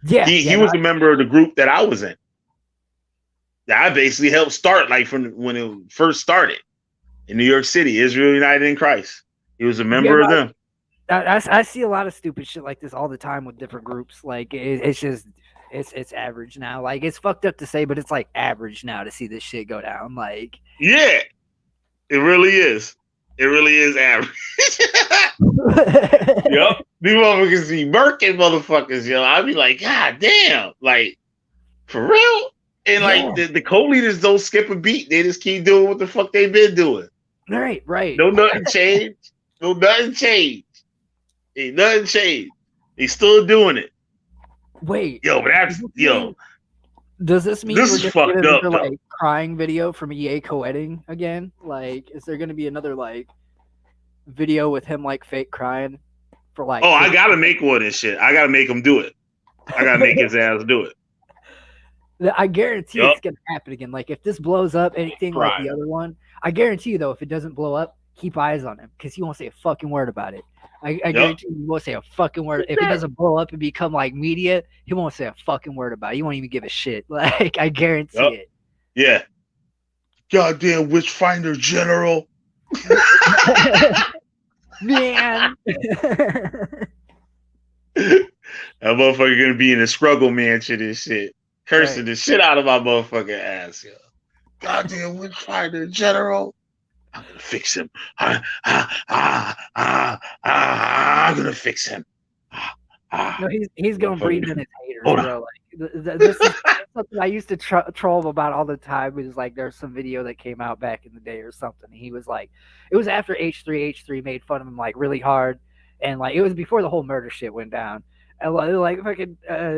Yeah.
He was a member of the group that I was in. That I basically helped start, like from when it first started in New York City, Israel United in Christ. He was a member of them.
I see a lot of stupid shit like this all the time with different groups. Like it's just it's average now. Like it's fucked up to say, but it's like average now to see this shit go down. Like
yeah, it really is. It really is average. Yep, these motherfuckers be murking motherfuckers. Yo, I'd be like, God damn, like for real. And like the co-leaders don't skip a beat. They just keep doing what the fuck they been doing.
Right.
No nothing changed. No nothing changed. Ain't nothing changed. They still doing it.
Wait.
Yo, but that's
Does this mean
this
we're
is
just
fucked up?
Another, like crying video from EA Koetting again? Like, is there gonna be another like video with him like fake crying for like?
Oh, I gotta make one and shit. I gotta make him do it. I gotta make his ass do it.
I guarantee it's gonna happen again. Like if this blows up anything like the other one, I guarantee you though, if it doesn't blow up, keep eyes on him because he won't say a fucking word about it. I guarantee you won't say a fucking word. If it doesn't blow up and become like media, he won't say a fucking word about it. He won't even give a shit. Like I guarantee it.
Yeah. Goddamn witch finder general.
Man.
That motherfucker gonna be in a struggle mansion and shit. Cursing the shit out of my motherfucking ass, yo. Goddamn witch finder general. I'm gonna fix him. I'm gonna fix him.
No, he's gonna breathe in his haters, bro. Like this is something I used to troll him about all the time. It was like there's some video that came out back in the day or something. He was like, it was after H3 made fun of him like really hard, and like it was before the whole murder shit went down. And like fucking,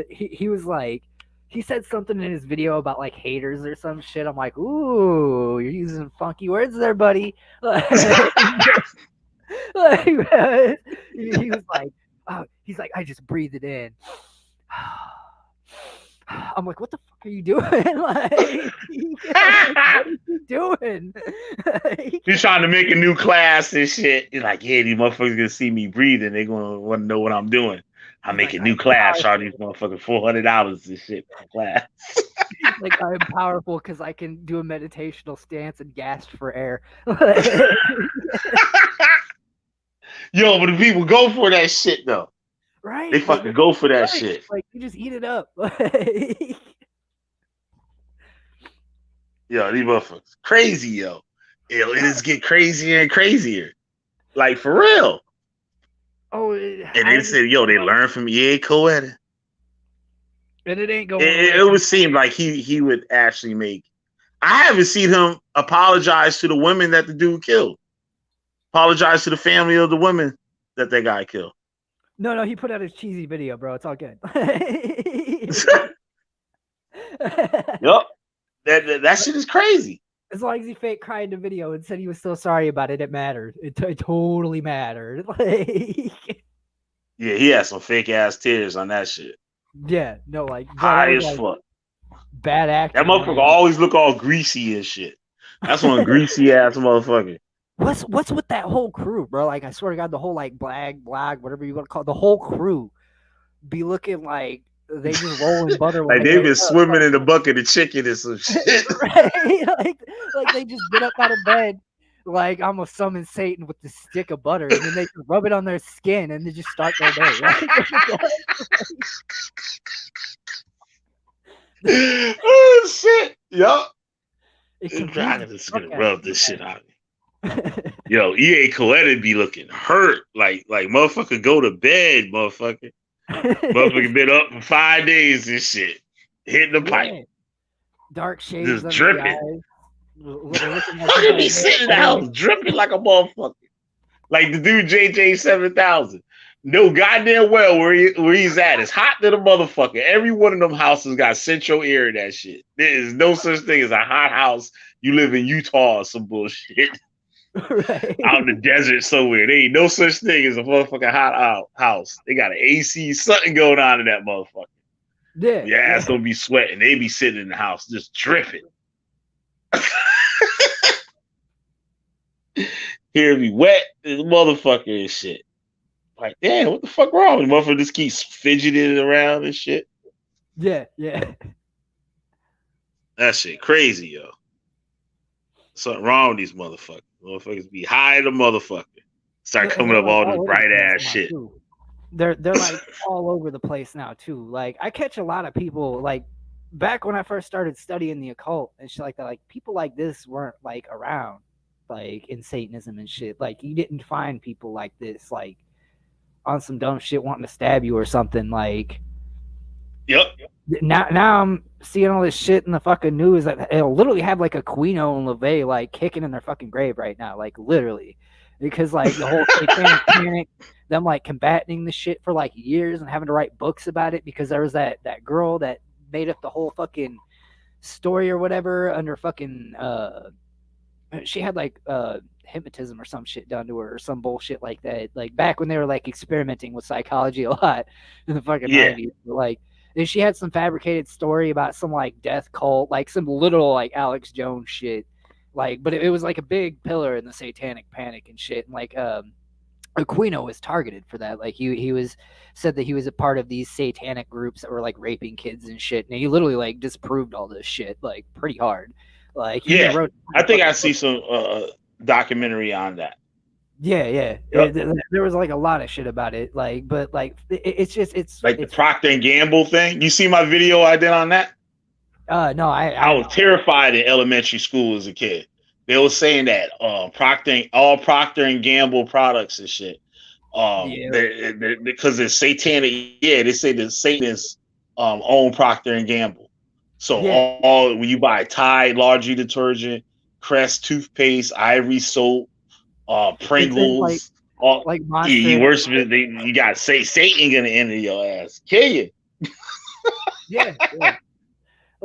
he was like. He said something in his video about like haters or some shit. I'm like, ooh, you're using funky words there, buddy. Like, he was like, oh, he's like, I just breathed it in. I'm like, what the fuck are you doing? Like, what are you doing?
He's trying to make a new class and shit. He's like, yeah, these motherfuckers gonna see me breathing. They're gonna want to know what I'm doing. I make a new class, charge these motherfuckers $400 and shit for class.
Like I'm powerful because I can do a meditational stance and gasp for air.
Yo, but the people go for that shit though.
Right?
They fucking go for that shit.
Like you just eat it up.
Yo, these motherfuckers crazy, yo. It just get crazier and crazier. Like for real.
Oh,
and they said, "Yo, they learned from EA Koetting."
And it ain't going.
It would seem like he would actually make. I haven't seen him apologize to the women that the dude killed. Apologize to the family of the women that guy killed.
No, he put out his cheesy video, bro. It's all good.
Yup. That shit is crazy.
As long as he fake cried in the video and said he was still sorry about it, it mattered. It totally mattered. Like,
Yeah, he had some fake ass tears on that shit.
yeah, no, like
high as fuck.
Bad acting.
That motherfucker always look all greasy and shit. That's one greasy ass motherfucker.
What's with that whole crew, bro? Like, I swear to God, the whole like black, whatever you want to call it, the whole crew be looking like they just roll in butter.
Like they've been swimming in the bucket of chicken and some shit.
Right? Like they just get up out of bed, like I'm gonna summon Satan with the stick of butter, and then they rub it on their skin and they just start their day.
Oh shit! Yup. I'm just gonna rub this shit out. Yo, EA Koetting be looking hurt. Like motherfucker go to bed, motherfucker. Motherfucker been up for 5 days and shit. Hitting the pipe.
Dark shades.
Just dripping. Look at me sitting in the house dripping like a motherfucker. Like the dude JJ 7000. No goddamn well where he's at. It's hot to the motherfucker. Every one of them houses got central air in that shit. There is no such thing as a hot house. You live in Utah or some bullshit. Right. Out in the desert somewhere. There ain't no such thing as a motherfucking hot house. They got an AC, something going on in that motherfucker. Yeah. Your ass don't be sweating. They be sitting in the house just dripping. Here be wet as motherfucker and shit. Like, damn, what the fuck wrong? The motherfucker just keeps fidgeting around and shit.
Yeah.
That shit crazy, yo. Something wrong with these motherfuckers. Motherfuckers be high the motherfucker. Start coming up all this bright ass shit.
They're like all over the place now too. Like I catch a lot of people like back when I first started studying the occult and shit like that. Like people like this weren't like around, like in Satanism and shit. Like you didn't find people like this, like on some dumb shit wanting to stab you or something. Like,
yep.
Now I'm seeing all this shit in the fucking news that it'll literally have like Aquino and LaVey like kicking in their fucking grave right now, like literally, because like the whole satanic panic, them like combating the shit for like years and having to write books about it because there was that girl that made up the whole fucking story or whatever under fucking she had like hypnotism or some shit done to her or some bullshit like that, like back when they were like experimenting with psychology a lot in the fucking 90s, like. And she had some fabricated story about some like death cult, like some little like Alex Jones shit, like. But it was like a big pillar in the satanic panic and shit. And like Aquino was targeted for that. Like he was said that he was a part of these satanic groups that were like raping kids and shit. And he literally like disproved all this shit like pretty hard. Like
yeah, I think I see some documentary on that.
Yeah. Yep. There was like a lot of shit about it, like, but like it's
like the Procter and Gamble thing. You see my video I did on that?
No, I
was terrified in elementary school as a kid. They were saying that all Procter and Gamble products and shit, because it's satanic. Yeah, they say that Satanists own Procter and Gamble. So all when you buy Tide laundry detergent, Crest toothpaste, Ivory soap. Pringles,
like
you worship it. You got to say Satan gonna enter your ass, kill you.
Yeah.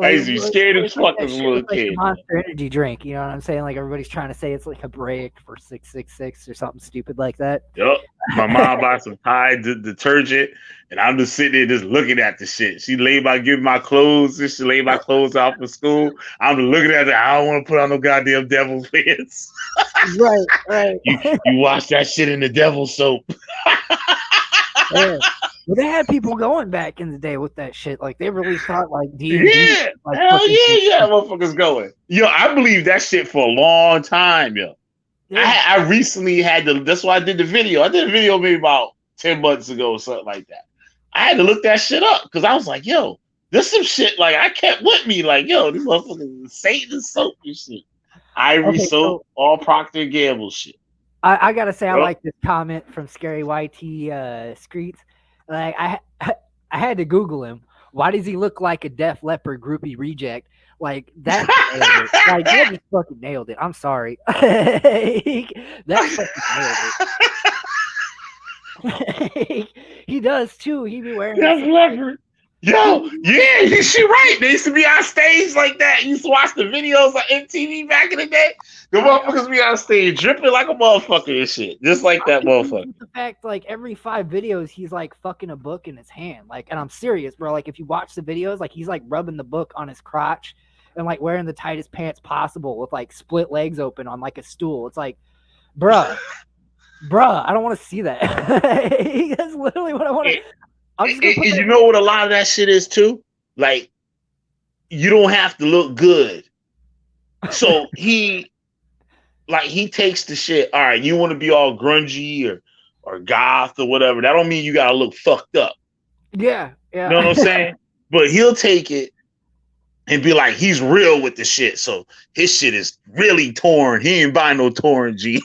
I used to be scared as fuck as a little kid.
Monster energy drink, you know what I'm saying? Like everybody's trying to say it's like Hebraic for 666 or something stupid like that.
Yep. My mom bought some Tide detergent, and I'm just sitting there just looking at the shit. She laid by giving my clothes, and she laid my clothes out for school. I'm just looking at it. I don't want to put on no goddamn devil pants.
Right.
You wash that shit in the devil soap.
Yeah. Well, they had people going back in the day with that shit. Like they really thought like D&D. Like,
hell yeah, motherfuckers going. Yo, I believe that shit for a long time, yo. Yeah. I recently had to. That's why I did the video. I did a video maybe about 10 months ago or something like that. I had to look that shit up because I was like, yo, this some shit like I kept with me. Like, yo, this motherfucking Satan soap and shit. Ivory soap, all Procter & Gamble shit.
I gotta say, I like this comment from Scary YT Screets. Like I had to Google him. Why does he look like a Def Leppard groupie reject? Like that, like that just fucking nailed it. I'm sorry, that fucking nailed it. He does too. He be wearing
That's leopard. Yo, yeah, she right. They used to be on stage like that. You used to watch the videos on MTV back in the day. The motherfuckers be on stage dripping like a motherfucker and shit. Just like that motherfucker.
With the fact, like, every 5 videos, he's like fucking a book in his hand. Like, and I'm serious, bro. Like, if you watch the videos, like, he's like rubbing the book on his crotch and like wearing the tightest pants possible with like split legs open on like a stool. It's like, bruh, I don't want to see that. That's literally what I want to.
And you know what a lot of that shit is too? Like, you don't have to look good. So he takes the shit. All right, you want to be all grungy or goth or whatever. That don't mean you gotta look fucked up.
Yeah.
You know what I'm saying? But he'll take it and be like, he's real with the shit. So his shit is really torn. He ain't buying no torn jeans.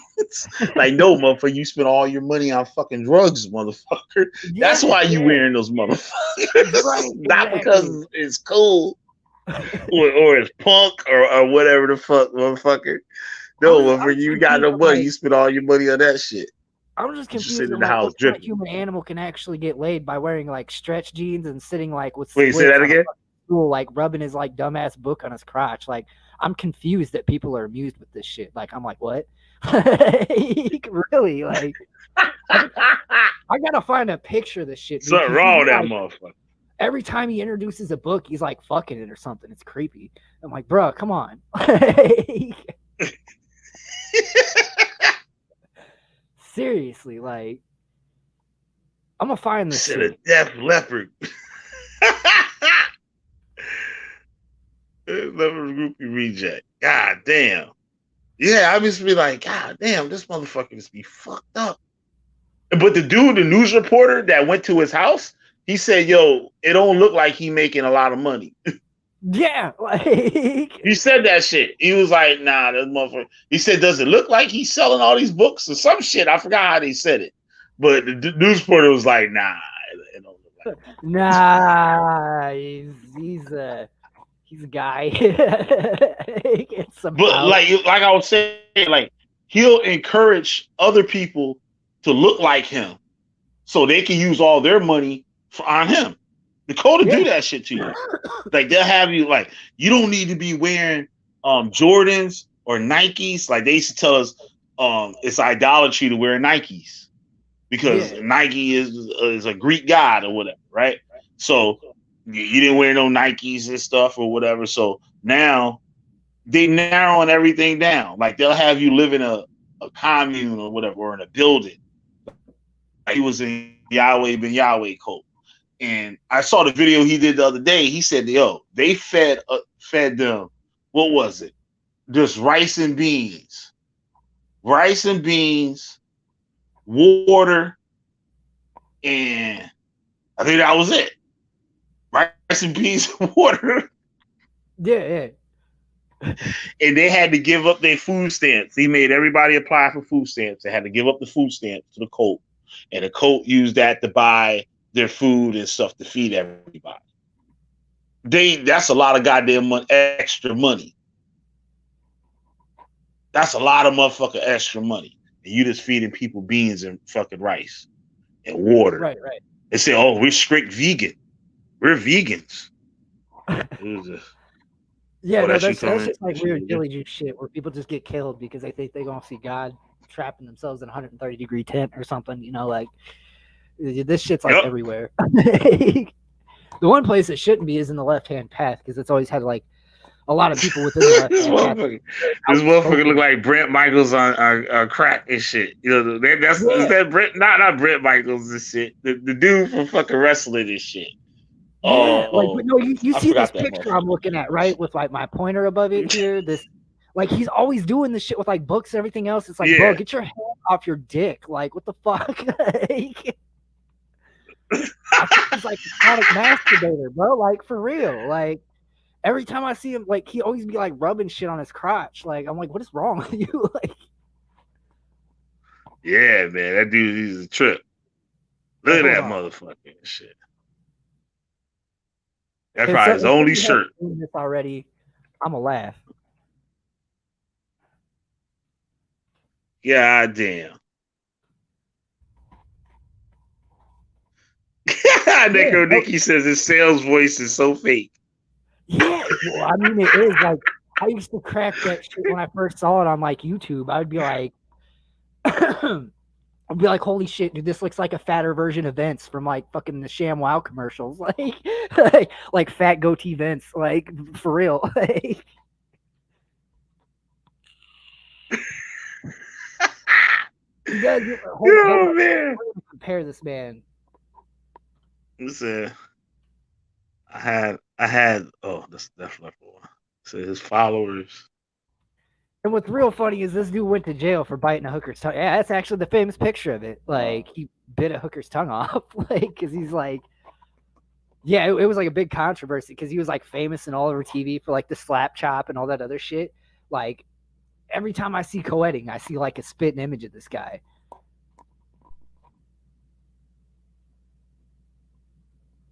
Like, no, motherfucker, you spent all your money on fucking drugs, motherfucker.
Yeah,
that's why you wearing those motherfuckers. Right, not because it's cool or it's punk or whatever the fuck, motherfucker. No, motherfucker, you got no money. You spent all your money on that shit.
I'm just confused. In the house, what human animal can actually get laid by wearing like stretch jeans and sitting like with.
Wait, say that again.
School, like rubbing his like dumbass book on his crotch. Like, I'm confused that people are amused with this shit. Like, I'm like, what? Really? Like, I gotta find a picture of this shit.
Something wrong with that motherfucker.
Every time he introduces a book, he's like fucking it or something. It's creepy. I'm like, bro, come on. Seriously, like, I'm gonna find this shit.
A deaf leopard. Leopard groupie reject. God damn. Yeah, I just be like, God damn, this motherfucker just be fucked up. But the dude, the news reporter that went to his house, he said, yo, it don't look like he making a lot of money.
Yeah, like,
he said that shit. He was like, nah, this motherfucker. He said, does it look like he's selling all these books or some shit? I forgot how they said it. But the news reporter was like, nah, it don't look like that.
Nah, he's a guy.
But like I was saying, like, he'll encourage other people to look like him so they can use all their money on him. Dakota do that shit to you. Like, they'll have you like, you don't need to be wearing Jordans or Nikes. Like, they used to tell us it's idolatry to wear Nikes because Nike is a Greek god or whatever, right? So you didn't wear no Nikes and stuff or whatever. So now they narrowing everything down. Like, they'll have you live in a commune or whatever, or in a building. Like, he was in Yahweh Ben Yahweh cult. And I saw the video he did the other day. He said, yo, they fed them, what was it? Just rice and beans, water, and I think that was it. Rice and beans and water.
Yeah.
And they had to give up their food stamps. He made everybody apply for food stamps. They had to give up the food stamps to the cult. And the cult used that to buy their food and stuff to feed everybody. That's a lot of goddamn extra money. That's a lot of motherfucking extra money. And you just feeding people beans and fucking rice and water.
Right.
They say, oh, we're strict vegan. We're vegans.
That's just like weird Billy Juice shit where people just get killed because they think they're gonna see God trapping themselves in a 130-degree tent or something. You know, like, this shit's like everywhere. The one place it shouldn't be is in the left-hand path because it's always had like a lot of people within the left-hand path.
This motherfucker look like Brent Michaels on crack and shit. You know, is that Brent? Not Brent Michaels and shit. The dude from fucking wrestling and shit.
Yeah, like, no, you see this picture I'm looking at, right, with like my pointer above it here. This, like, he's always doing this shit with like books and everything else. It's like, bro, get your hand off your dick. Like, what the fuck? He's like a chronic masturbator, bro. Like, for real. Like, every time I see him, like, he always be like rubbing shit on his crotch. Like, I'm like, what is wrong with you? Like,
yeah, man, that dude, he's a trip. Look at that motherfucker and shit. That's probably his only shirt.
This already, I'm gonna laugh.
God damn. Necro Nicky says his sales voice is so fake.
Yeah, well, I mean, it is like I used to crack that shit when I first saw it on like YouTube. I would be like, I'd be like, holy shit, dude, this looks like a fatter version of Vince from like fucking the ShamWow commercials, like fat goatee Vince, like for real. You guys,
Man,
compare this man.
Listen, I had. Oh, that's definitely one. So his followers.
And what's real funny is this dude went to jail for biting a hooker's tongue. Yeah, that's actually the famous picture of it. Like he bit a hooker's tongue off, like because he's like, yeah, it was like a big controversy because he was like famous and all over TV for like the slap chop and all that other shit. Like every time I see Koetting, I see like a spitting image of this guy.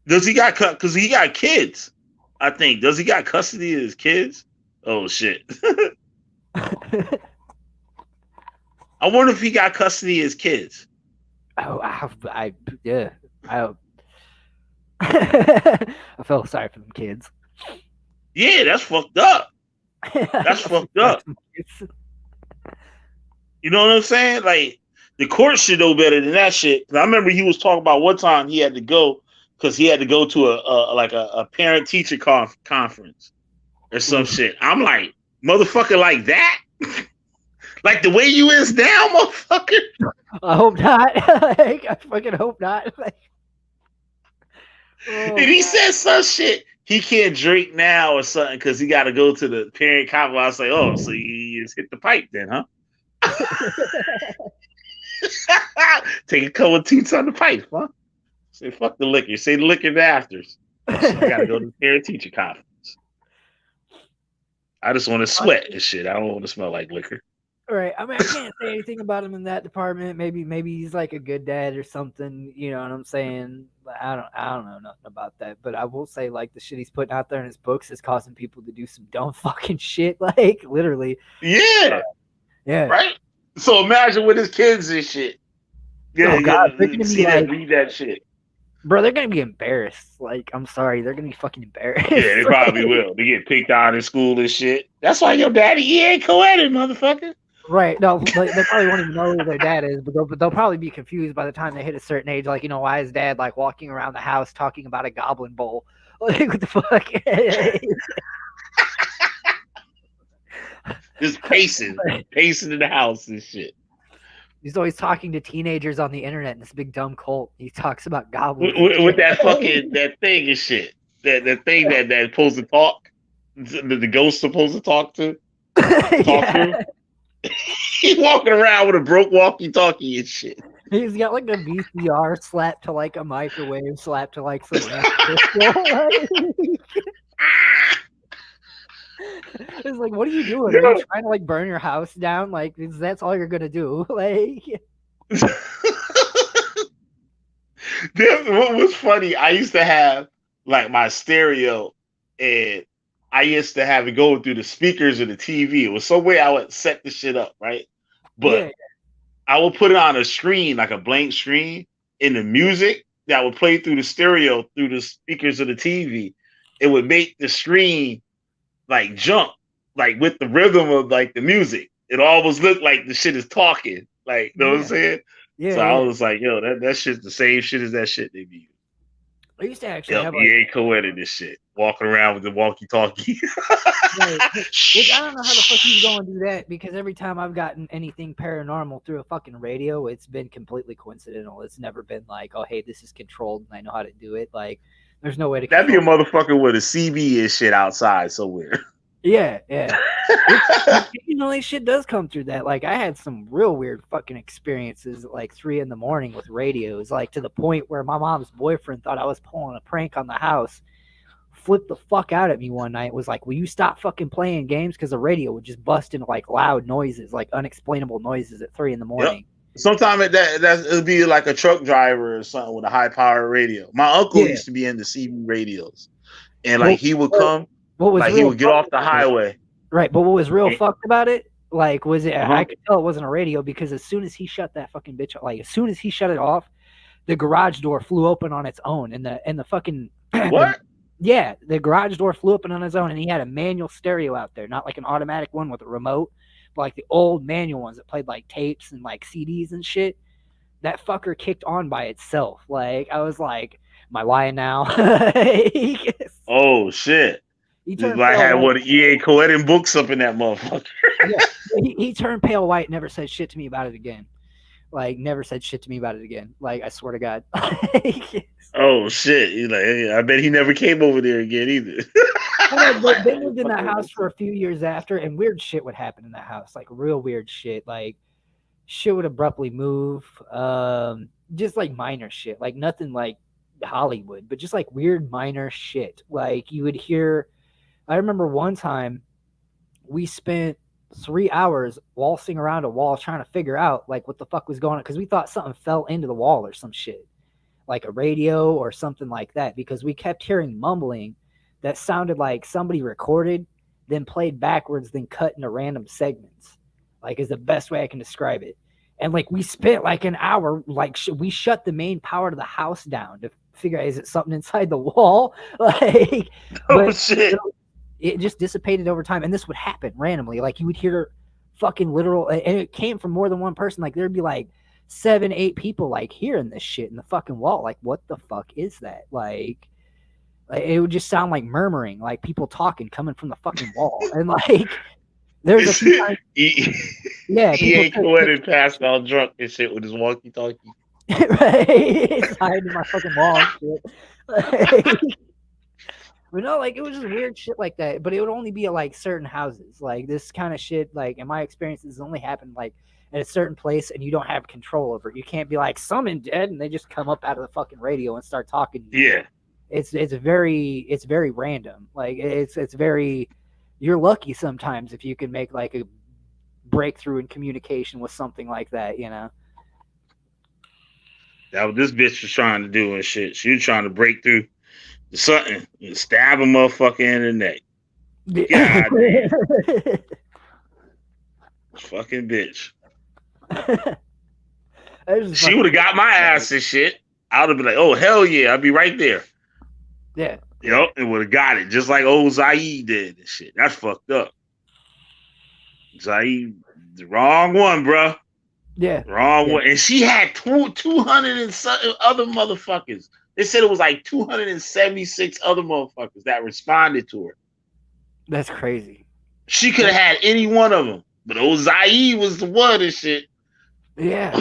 Does he got cut? Because he got kids, I think. Does he got custody of his kids? Oh shit. I wonder if he got custody of his kids.
Oh, I felt sorry for them kids.
Yeah, that's fucked up. That's fucked up. You know what I'm saying? Like the court should know better than that shit. I remember he was talking about one time he had to go because he had to go to a parent teacher conference or some shit. I'm like, motherfucker, like that? Like the way you is now, motherfucker?
I hope not. I fucking hope not.
And he said some shit. He can't drink now or something because he got to go to the parent conference. I was like, oh, so you just hit the pipe then, huh? Take a couple of toots on the pipe, huh? Say fuck the liquor. Say the liquor afters. I gotta go to the parent teacher conference. I just want to sweat and shit. I don't want to smell like liquor.
Right. I mean, I can't say anything about him in that department. Maybe he's like a good dad or something. You know what I'm saying? I don't know nothing about that. But I will say, like, the shit he's putting out there in his books is causing people to do some dumb fucking shit. Like, literally.
Yeah.
Yeah.
Right. So imagine with his kids and shit. Yeah.
Oh God, they're gonna
see
be
that,
like,
read that shit.
Bro, they're gonna be embarrassed. Like, I'm sorry, they're gonna be fucking embarrassed.
Yeah, they probably will. They get picked on in school and shit. That's why your daddy, he ain't co-edit, motherfucker.
Right. No, like, they probably won't even know who their dad is, but they'll probably be confused by the time they hit a certain age. Like, you know, why is dad like walking around the house talking about a goblin bowl? Like, what the fuck?
Just pacing in the house and shit.
He's always talking to teenagers on the internet in this big dumb cult. He talks about goblins
with that fucking that thing and shit. That thing that supposed to talk. The ghost supposed to talk to. Through. He's walking around with a broke walkie-talkie and shit.
He's got like a VCR slapped to like a microwave, slapped to like some crystal. It's like, what are you doing? Are you trying to like burn your house down? Like, that's all you're gonna do? Like,
what was funny? I used to have like my stereo, and I used to have it go through the speakers of the TV. It was some way I would set the shit up, right? But I would put it on a screen, like a blank screen, and the music that would play through the stereo, through the speakers of the TV, it would make the screen like jump, like with the rhythm of like the music. It always looked like the shit is talking. Like, you know what I'm saying? Yeah. So I was like, yo, that shit's the same shit as that shit they be using.
I used to actually have
he ain't co-edit this shit. Walking around with the walkie-talkie.
Right. Which I don't know how the fuck he's going to do that, because every time I've gotten anything paranormal through a fucking radio, it's been completely coincidental. It's never been like, oh, hey, this is controlled and I know how to do it. Like, there's no way to.
That'd be a motherfucker with a CB and shit outside somewhere.
Yeah. Occasionally shit does come through that. Like, I had some real weird fucking experiences at like 3 a.m. with radios, like to the point where my mom's boyfriend thought I was pulling a prank on the house, flipped the fuck out at me one night, was like, will you stop fucking playing games? Because the radio would just bust into like loud noises, like unexplainable noises at 3 a.m.
Yep. Sometimes it'd be like a truck driver or something with a high power radio. My uncle used to be into CB radios, and like he would come. He would get off the highway.
Right, but what was real fucked about it, like, was it, I could tell it wasn't a radio, because as soon as he shut that fucking bitch, like, as soon as he shut it off, the garage door flew open on its own, and the fucking
What?
the garage door flew open on its own, and he had a manual stereo out there, not like an automatic one with a remote, but like the old manual ones that played like tapes and like CDs and shit. That fucker kicked on by itself. Like, I was like, am I lying now?
Oh shit! I had one of E.A. Koetting books up in that motherfucker.
Yeah, he turned pale white. Never said shit to me about it again. Like, never said shit to me about it again. Like, I swear to God.
Oh shit! He's like, hey, I bet he never came over there again either.
They lived in that house for a few years after, and weird shit would happen in that house. Like, real weird shit. Like, shit would abruptly move. Just like minor shit. Like, nothing like Hollywood, but just like weird minor shit. Like, you would hear. I remember one time we spent 3 hours waltzing around a wall trying to figure out like what the fuck was going on, because we thought something fell into the wall or some shit, like a radio or something like that, because we kept hearing mumbling that sounded like somebody recorded, then played backwards, then cut into random segments, like, is the best way I can describe it. And like, we spent like an hour, like we shut the main power to the house down to figure out, is it something inside the wall? Like,
Shit.
It just dissipated over time, and this would happen randomly. Like, you would hear fucking literal, and it came from more than one person. Like, there'd be like 7, 8 people like hearing this shit in the fucking wall. Like, what the fuck is that? Like it would just sound like murmuring, like people talking coming from the fucking wall. And like, there's a few times,
E.A. Koetting passed out drunk and shit with his walkie-talkie.
Right, it's hiding in my fucking wall and shit. Like, but no, like, it was just weird shit like that. But it would only be at like certain houses. Like, this kind of shit, like, in my experiences, only happened like at a certain place, and you don't have control over it. You can't be like, summon dead, and they just come up out of the fucking radio and start talking.
Yeah,
it's very random. Like, it's very, you're lucky sometimes if you can make like a breakthrough in communication with something like that, you know.
That what this bitch was trying to do and shit. She was trying to break through something and stab a motherfucker in the neck. God damn. Fucking bitch. She would have got my ass and shit. I would have been like, oh, hell yeah. I'd be right there.
Yeah.
Yep, and would have got it just like old Zaid did and shit. That's fucked up. Zaid, the wrong one, bruh.
Yeah.
Wrong one. And she had 200 and something other motherfuckers. They said it was like 276 other motherfuckers that responded to her.
That's crazy.
She could have had any one of them, but old Zaid was the one and shit.
Yeah.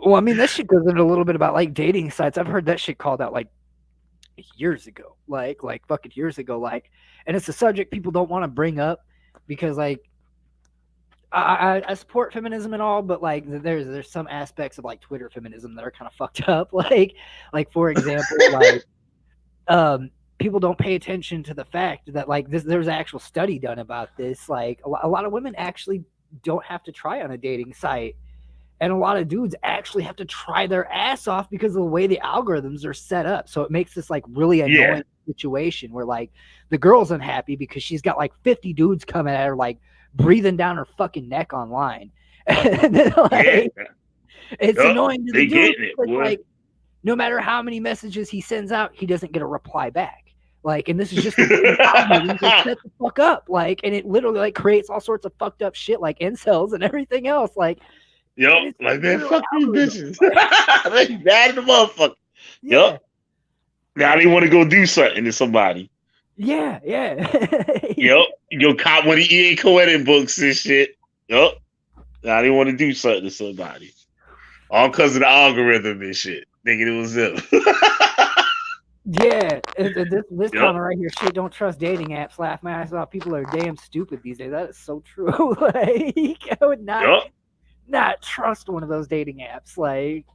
Well, I mean, that shit goes into a little bit about like dating sites. I've heard that shit called out like years ago, like fucking years ago, like, and it's a subject people don't want to bring up because like I support feminism and all, but like there's some aspects of like Twitter feminism that are kind of fucked up. Like for example, like people don't pay attention to the fact that like there's an actual study done about this. Like a lot of women actually don't have to try on a dating site, and a lot of dudes actually have to try their ass off because of the way the algorithms are set up. So it makes this like really annoying situation where like the girl's unhappy because she's got like 50 dudes coming at her like breathing down her fucking neck online. And then, like, it's annoying to the dude because, like, no matter how many messages he sends out, he doesn't get a reply back. Like, and this is just set the fuck up. Like, and it literally like creates all sorts of fucked up shit like incels and everything else. Like,
like, man, fuck these bitches. They mad at the motherfucker.
Yeah.
Yep. Now they want to go do something to somebody.
Yeah.
Yep. Go cop one of the E.A. Koetting books and shit. Yep. Now they want to do something to somebody. All because of the algorithm and shit. Thinking it was them.
Yeah. This comment right here, shit, don't trust dating apps. Laugh my ass off. People are damn stupid these days. That is so true. Like, I would not trust one of those dating apps. Like,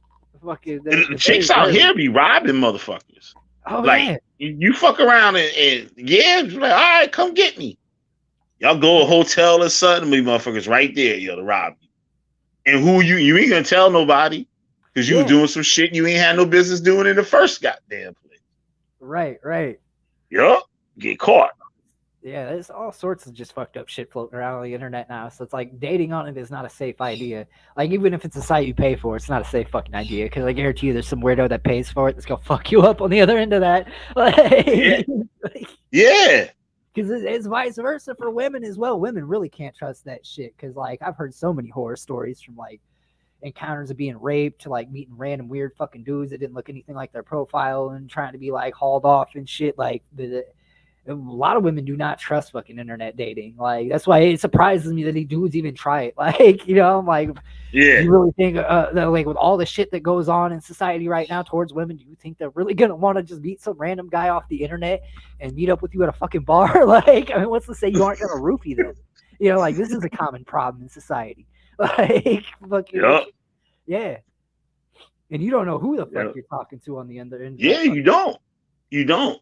fucking
the chicks out here be robbing motherfuckers.
Oh,
like, you fuck around and like, all right, come get me. Y'all go to a hotel or something, me motherfuckers right there, to rob you. And who you ain't gonna tell nobody because you was doing some shit you ain't had no business doing in the first goddamn place.
Right.
Yup, get caught.
Yeah, there's all sorts of just fucked up shit floating around on the internet now. So it's like dating on it is not a safe idea. Like even if it's a site you pay for, it's not a safe fucking idea. Because I guarantee you, there's some weirdo that pays for it that's gonna fuck you up on the other end of that.
Yeah. Yeah.
Because it's vice versa for women as well. Women really can't trust that shit. Because like I've heard so many horror stories from like encounters of being raped to like meeting random weird fucking dudes that didn't look anything like their profile and trying to be like hauled off and shit. Like a lot of women do not trust fucking internet dating. Like that's why it surprises me that these dudes even try it. Like, you know, I'm like,
Yeah.
you really think that like with all the shit that goes on in society right now towards women, do you think they're really gonna want to just meet some random guy off the internet and meet up with you at a fucking bar? Like, I mean, what's to say you aren't gonna roofie them? You know, like this is a common problem in society. Like, fucking,
Yep.
yeah. And you don't know who the fuck
Yep.
you're talking to on the other end.
Yeah, you don't. You don't.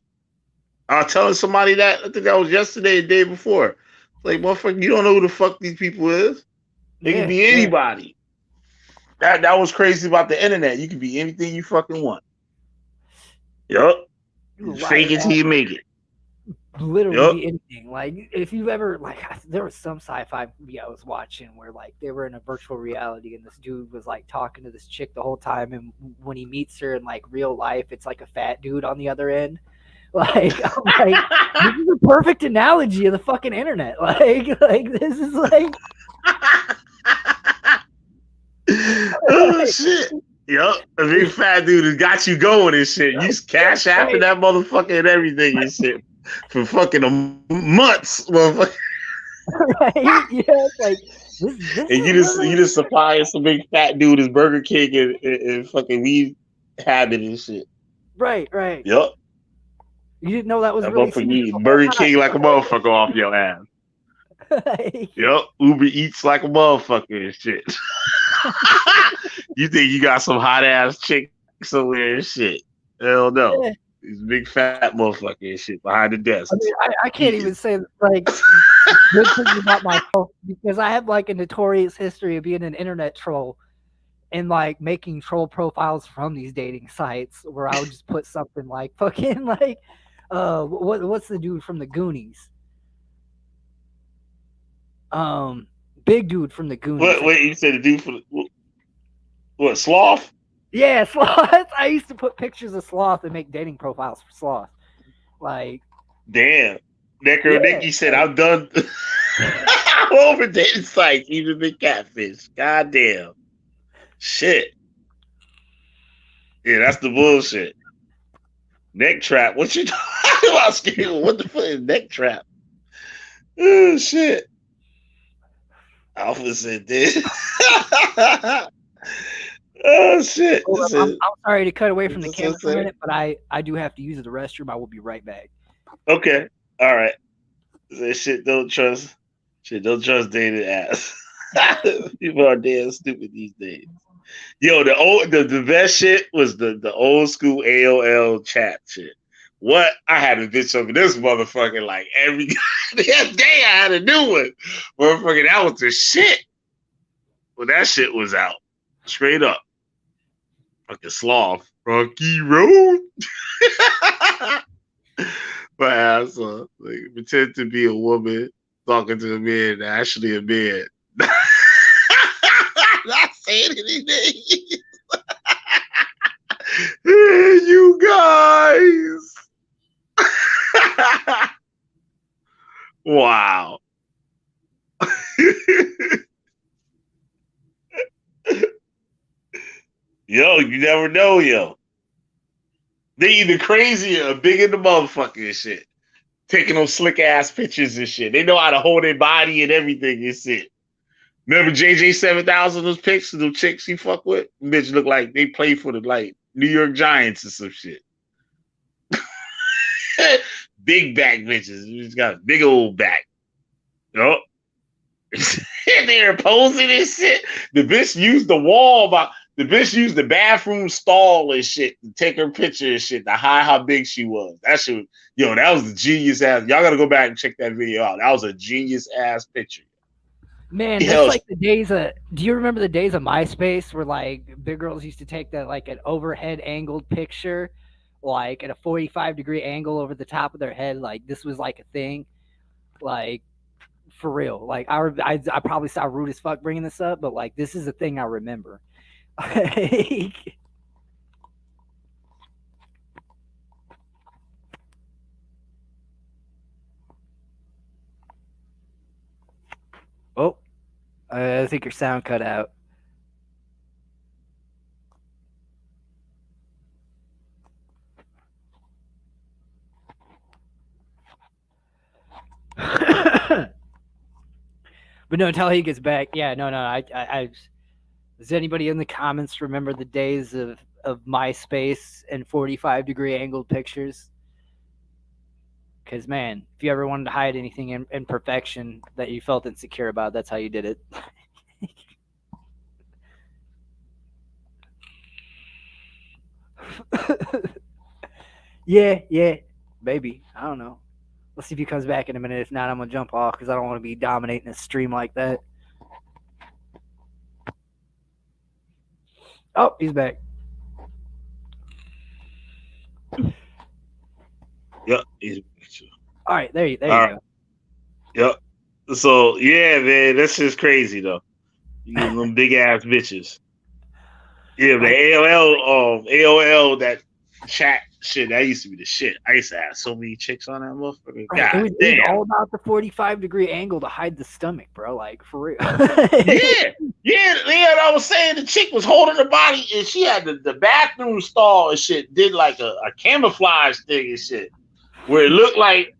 I was telling somebody that, I think that was yesterday, the day before. Like, motherfucker, you don't know who the fuck these people is. It can be anybody. That was crazy about the internet. You can be anything you fucking want. Yup. Fake it till you make it.
Literally be anything. Like if you've ever like there was some sci-fi movie I was watching where like they were in a virtual reality and this dude was like talking to this chick the whole time, and when he meets her in like real life it's like a fat dude on the other end. Like I'm like, this is a perfect analogy of the fucking internet. Like this is like
oh shit. Yup. A big fat dude has got you going and shit. You just cash after that motherfucker and everything and shit. For fucking months, motherfucker.
Right? Yeah, it's like this
and you just supplying some big fat dude his Burger King and fucking weed habit and shit.
Right.
Yup.
You didn't know that was
that
really
motherfucker Burger King like a motherfucker off your ass. Yup. Uber Eats like a motherfucker and shit. You think you got some hot ass chick somewhere and shit? Hell no. Yeah. These big fat motherfucker and shit behind the desk.
I mean, I can't even say like good things about myself because I have like a notorious history of being an internet troll and like making troll profiles from these dating sites where I would just put something like fucking like what's the dude from the Goonies? Big dude from the Goonies.
Wait, you said the dude from what, Sloth?
Yeah, Sloth. I used to put pictures of Sloth and make dating profiles for Sloth. Like,
damn. Nikki said, I'm done. I'm over dating sites, even big catfish. God damn. Shit. Yeah, that's the bullshit. Neck trap. What you talking about, Skittle? What the fuck is neck trap? Oh, shit. Alpha said this. Oh shit!
I'm sorry to cut away from the camera for a minute, but I do have to use the restroom. I will be right back.
Okay, all right. Shit, don't trust dated ass. People are damn stupid these days. Yo, the best shit was the old school AOL chat shit. What? I had a bitch over this motherfucker like every damn day. I had a new one. Motherfucker, that was the shit. Well, that shit was out. Straight up. Fucking Sloth. Rocky Road. My ass up. Like, pretend to be a woman talking to a man, actually a man. Not saying anything. Hey, you guys. Wow. Yo, you never know, yo. They either crazy or big in the motherfucker and shit. Taking those slick ass pictures and shit. They know how to hold their body and everything and shit. Remember JJ 7000, those pics of those chicks he fuck with? Bitch look like they play for the like New York Giants or some shit. Big back bitches. Just got a big old back. Oh. They're posing and shit. The bitch used the wall the bitch used the bathroom stall and shit to take her picture and shit to hide how big she was. That shit, that was the genius ass. Y'all gotta go back and check that video out. That was a genius ass picture.
Man, that's like the days of. Do you remember the days of MySpace where like big girls used to take that like an overhead angled picture, like at a 45-degree angle over the top of their head, like this was like a thing. Like, for real. Like, I probably sound rude as fuck bringing this up, but like, this is a thing I remember. Oh, I think your sound cut out. But no, until he gets back. Yeah, no. Does anybody in the comments remember the days of MySpace and 45-degree angled pictures? Because, man, if you ever wanted to hide anything in perfection that you felt insecure about, that's how you did it. Yeah, maybe. I don't know. Let's see if he comes back in a minute. If not, I'm going to jump off because I don't want to be dominating a stream like that. Oh, he's back.
Yep.
All right, there you go.
Yep. So yeah, man, that's just crazy though. You get them big ass bitches. Yeah, the AOL, that chat shit, that used to be the shit. I used to have so many chicks on that motherfucker.
Right. It was all about the 45-degree angle to hide the stomach, bro. Like, for real.
yeah. I was saying the chick was holding her body and she had the bathroom stall and shit, did like a camouflage thing and shit. Where it looked like,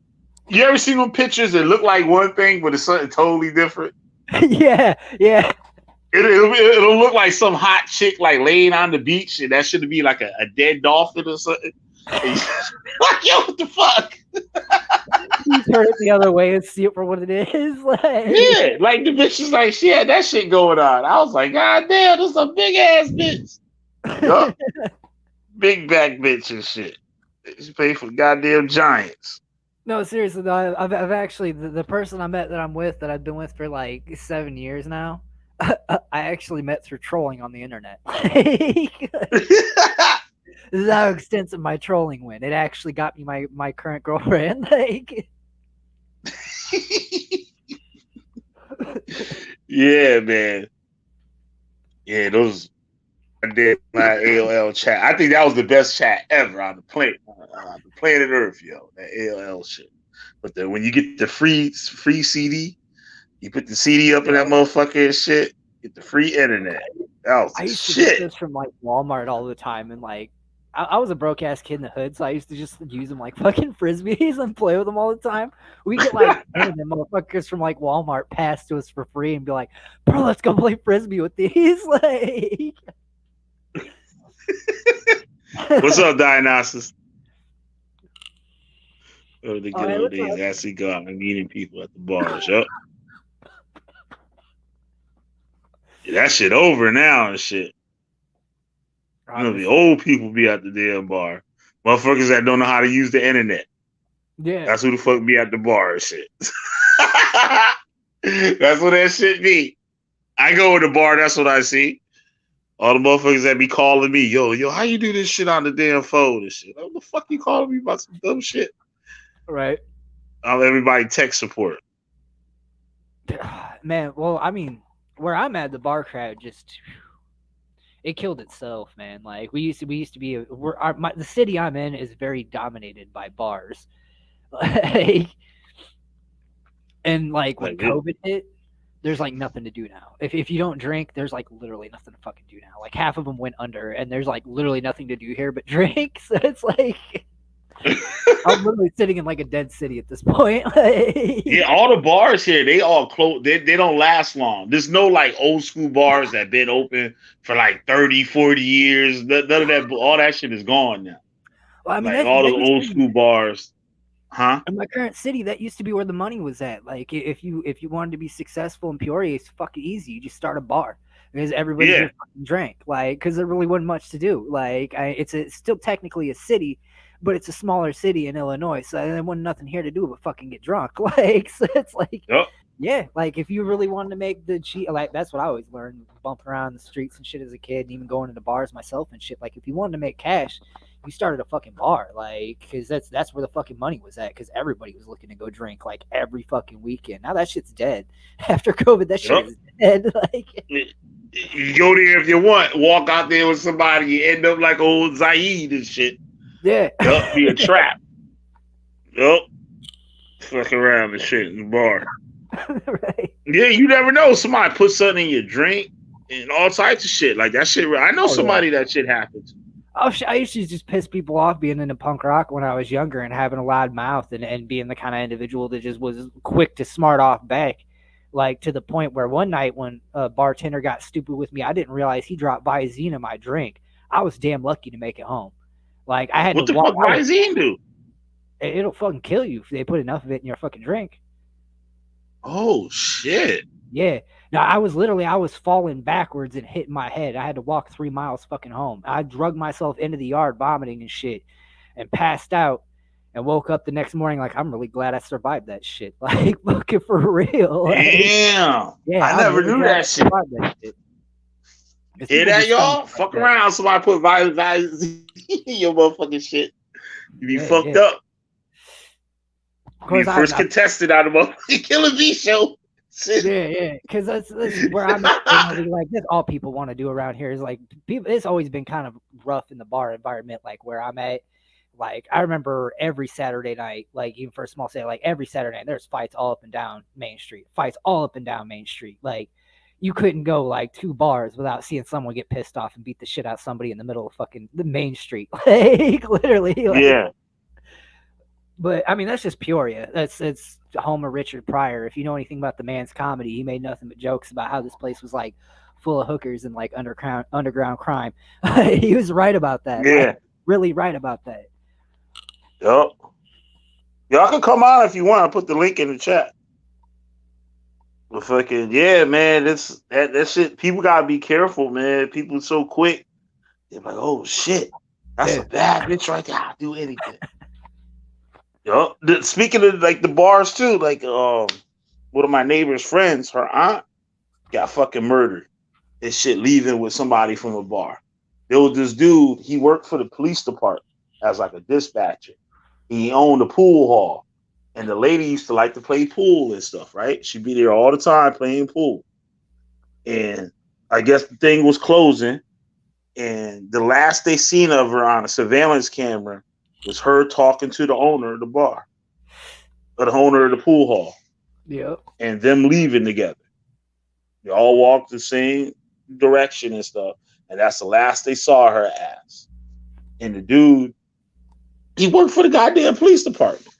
you ever seen them pictures that look like one thing, but it's something totally different?
Yeah.
It'll look like some hot chick like laying on the beach, and that should be like a dead dolphin or something. Like, yo, what the fuck?
You turn it the other way and see it for what it is. Like,
yeah, like the bitch is like, she had that shit going on. I was like, God damn, this is a big ass bitch. Yup. Big back bitch and shit. She paid for goddamn giants.
No, seriously though, I've actually the person I met that I'm with, that I've been with for like 7 years now, I actually met through trolling on the internet. This is how extensive my trolling went. It actually got me my current girlfriend. Like,
yeah, man. Yeah, those. I did my AOL chat. I think that was the best chat ever on the planet Earth, yo. That AOL shit. But then when you get the free CD, you put the CD up in that motherfucker and shit. Get the free internet. That was
I used
shit.
to get this from like Walmart all the time, and like I was a broke ass kid in the hood, so I used to just use them like fucking frisbees and play with them all the time. We get like random motherfuckers from like Walmart pass to us for free and be like, "Bro, let's go play frisbee with these." Like,
what's up, Dionysus? Oh, the good old days. Actually go out and meeting people at the bars. Yep. That shit over now and shit. You know, the old people be at the damn bar. Motherfuckers that don't know how to use the internet.
Yeah.
That's who the fuck be at the bar and shit. That's what that shit be. I go to the bar, that's what I see. All the motherfuckers that be calling me, yo, how you do this shit on the damn phone and shit? What the fuck you calling me about some dumb shit?
Right.
Everybody tech support.
Man, well, I mean, where I'm at, the bar crowd just, it killed itself, man. Like, we used to be the city I'm in is very dominated by bars. Like, and like when COVID hit, there's like nothing to do now. If you don't drink, there's like literally nothing to fucking do now. Like half of them went under, and there's like literally nothing to do here but drink. So it's like I'm literally sitting in like a dead city at this point.
Yeah, all the bars here, they all close. They don't last long. There's no like old school bars that been open for like 30, 40 years. None of that. All that shit is gone now. Well, I mean, like all the old school bars. Huh?
In my current city, that used to be where the money was at. Like, if you wanted to be successful in Peoria, it's fucking easy. You just start a bar because everybody just fucking drank. Like, because there really wasn't much to do. Like, it's still technically a city, but it's a smaller city in Illinois, so there wasn't nothing here to do but fucking get drunk. Like, so it's like, yeah, like if you really wanted to make the cheap, like that's what I always learned, bumping around the streets and shit as a kid, and even going into bars myself and shit. Like, if you wanted to make cash, we started a fucking bar, like, because that's where the fucking money was at, because everybody was looking to go drink like every fucking weekend. Now that shit's dead. After COVID, that shit is dead. Like,
you go there if you want, walk out there with somebody, you end up like old Zaid and shit.
Yeah.
Yup, be a trap. Yup. Fuck around and shit in the bar.
Right.
Yeah, you never know. Somebody put something in your drink and all types of shit. Like that shit. I know somebody that shit happens.
I used to just piss people off being into punk rock when I was younger and having a loud mouth and being the kind of individual that just was quick to smart off back. Like, to the point where one night when a bartender got stupid with me, I didn't realize he dropped Visine in my drink. I was damn lucky to make it home. Like, I had
what
to
the fuck Visine do?
It'll fucking kill you if they put enough of it in your fucking drink.
Oh shit.
Yeah. Now I was falling backwards and hitting my head. I had to walk 3 miles fucking home. I drugged myself into the yard vomiting and shit and passed out and woke up the next morning like, I'm really glad I survived that shit. Like, fucking for real. Like,
damn. Yeah, I never knew that shit. Hear that, y'all? Fuck around. Somebody put Visine in your motherfucking shit. You be fucked up. You first contested out of a Killer Bee show.
Yeah, because that's where I'm at. Like, that's all people want to do around here is like, people. It's always been kind of rough in the bar environment, like where I'm at. Like, I remember every Saturday night, like even for a small city, like every Saturday night, there's fights all up and down Main Street. Like, you couldn't go like 2 bars without seeing someone get pissed off and beat the shit out of somebody in the middle of fucking the Main Street. Like, literally. Like,
yeah.
But I mean, that's just Peoria. It's home of Richard Pryor. If you know anything about the man's comedy, he made nothing but jokes about how this place was like full of hookers and like underground crime. He was right about that.
Yeah,
like, really right about that.
Yup. Y'all can come on if you want. I'll put the link in the chat. But fucking yeah, man, that shit. People gotta be careful, man. People are so quick. They're like, oh shit, that's a bad bitch right there. I'll do anything. Yup. Speaking of like the bars too, like one of my neighbor's friends, her aunt got fucking murdered and shit leaving with somebody from a bar. There was this dude, he worked for the police department as like a dispatcher. He owned a pool hall. And the lady used to like to play pool and stuff, right? She'd be there all the time playing pool. And I guess the thing was closing. And the last they seen of her on a surveillance camera was her talking to the owner of the bar, or the owner of the pool hall.
Yep.
And them leaving together. They all walked the same direction and stuff. And that's the last they saw her ass. And the dude, he worked for the goddamn police department.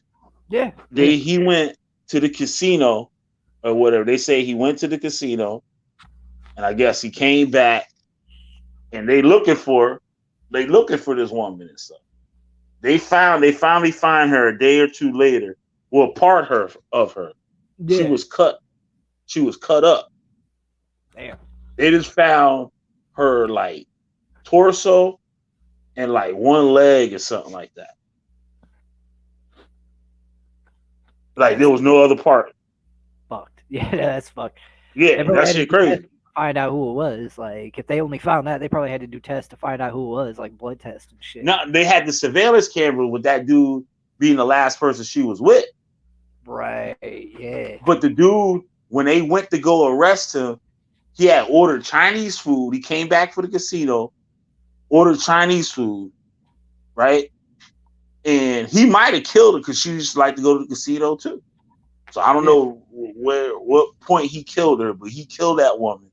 Yeah.
He went to the casino or whatever. They say he went to the casino, and I guess he came back, and they looking for this woman and stuff. They finally find her a day or two later. Well, part of her. Yeah. She was cut up.
Damn.
They just found her like torso and like one leg or something like that. Like there was no other part.
Fucked. Yeah, that's fucked.
Yeah, that shit crazy.
Find out who it was. Like, if they only found that, they probably had to do tests to find out who it was, like blood tests and shit.
No, they had the surveillance camera with that dude being the last person she was with.
Right. Yeah.
But the dude, when they went to go arrest him, he had ordered Chinese food. He came back for the casino, ordered Chinese food, right? And he might have killed her because she used to like to go to the casino too. So I don't know what point he killed her, but he killed that woman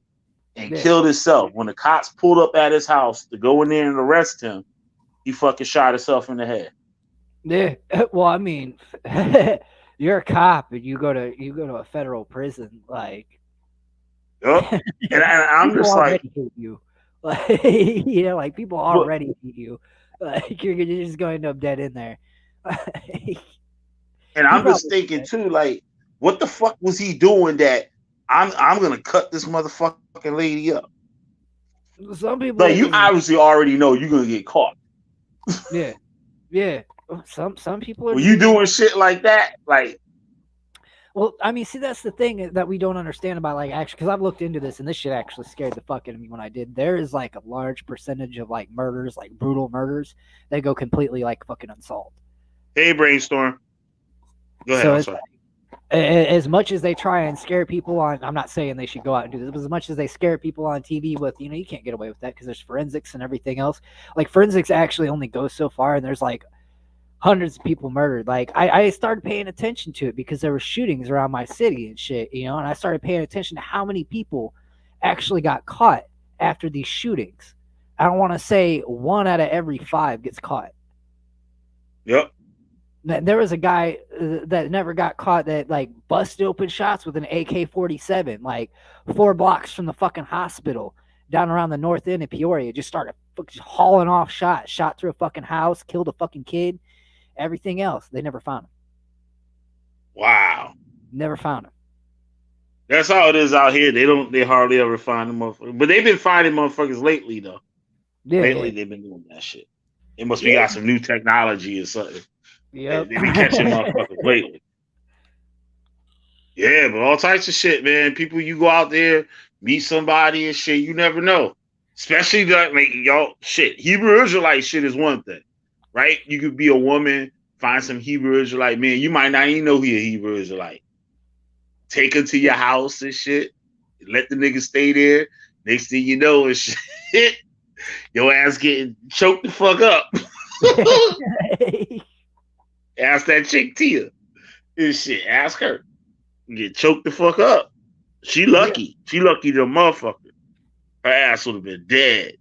and killed himself. When the cops pulled up at his house to go in there and arrest him, he fucking shot himself in the head.
Yeah. Well, I mean, you're a cop and you go to a federal prison, like.
Yep. And I'm just like,
hate you. Like, you know, like people already hate you. Like you're just going to end up dead in there.
And I'm just thinking too, like, what the fuck was he doing that I'm gonna cut this motherfucking lady up?
Some people,
like, you obviously already know you're gonna get caught.
Yeah. Some people are.
When you doing shit like that, like,
Well, I mean, see, that's the thing that we don't understand about, like, actually, because I've looked into this, and this shit actually scared the fuck out of me when I did. There is like a large percentage of like murders, like brutal murders, that go completely like fucking unsolved.
Hey, Brainstorm. Go ahead.
So
I'm
it's
sorry.
as much as they try and scare people on, I'm not saying they should go out and do this, but as much as they scare people on TV with, you know, you can't get away with that because there's forensics and everything else. Like forensics actually only goes so far, and there's like hundreds of people murdered. Like I started paying attention to it because there were shootings around my city and shit, you know, and I started paying attention to how many people actually got caught after these shootings. I don't want to say 1 out of every 5 gets caught.
Yep.
There was a guy that never got caught that like busted open shots with an AK-47, like 4 blocks from the fucking hospital down around the north end of Peoria. Just started hauling off shots, shot through a fucking house, killed a fucking kid, everything else. They never found him.
Wow.
Never found him.
That's how it is out here. They hardly ever find them motherfuckers. But they've been finding motherfuckers lately though.
Yeah,
lately they've been doing that shit. It must be got some new technology or something.
Yep.
They be catching motherfuckers lately. Yeah, but all types of shit, man. People, you go out there, meet somebody and shit, you never know. Especially like y'all shit. Hebrew Israelite shit is one thing, right? You could be a woman, find some Hebrew Israelite man. You might not even know he a Hebrew Israelite. Take him to your house and shit. Let the nigga stay there. Next thing you know is shit. Your ass getting choked the fuck up. Ask that chick Tia. This shit. Ask her. Get choked the fuck up. She lucky. Yeah. She lucky the motherfucker. Her ass would have been dead.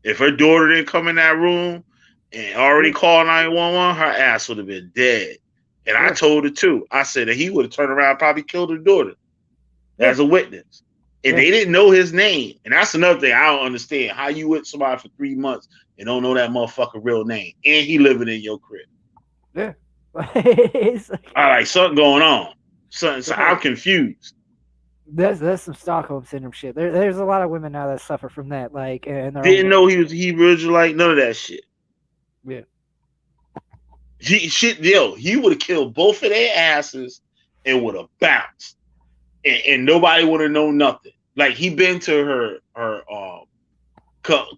If her daughter didn't come in that room and already called 911, her ass would have been dead. And I told her too. I said that he would have turned around and probably killed her daughter as a witness. And they didn't know his name. And that's another thing I don't understand. How you with somebody for 3 months and don't know that motherfucker real name. And he living in your crib.
Yeah.
All right, something going on. So I'm confused.
That's some Stockholm syndrome shit. There's a lot of women now that suffer from that. Like, and
didn't know he was Hebrew Israelite. None of that shit.
Yeah.
He would have killed both of their asses and would have bounced, and nobody would have known nothing. Like he been to her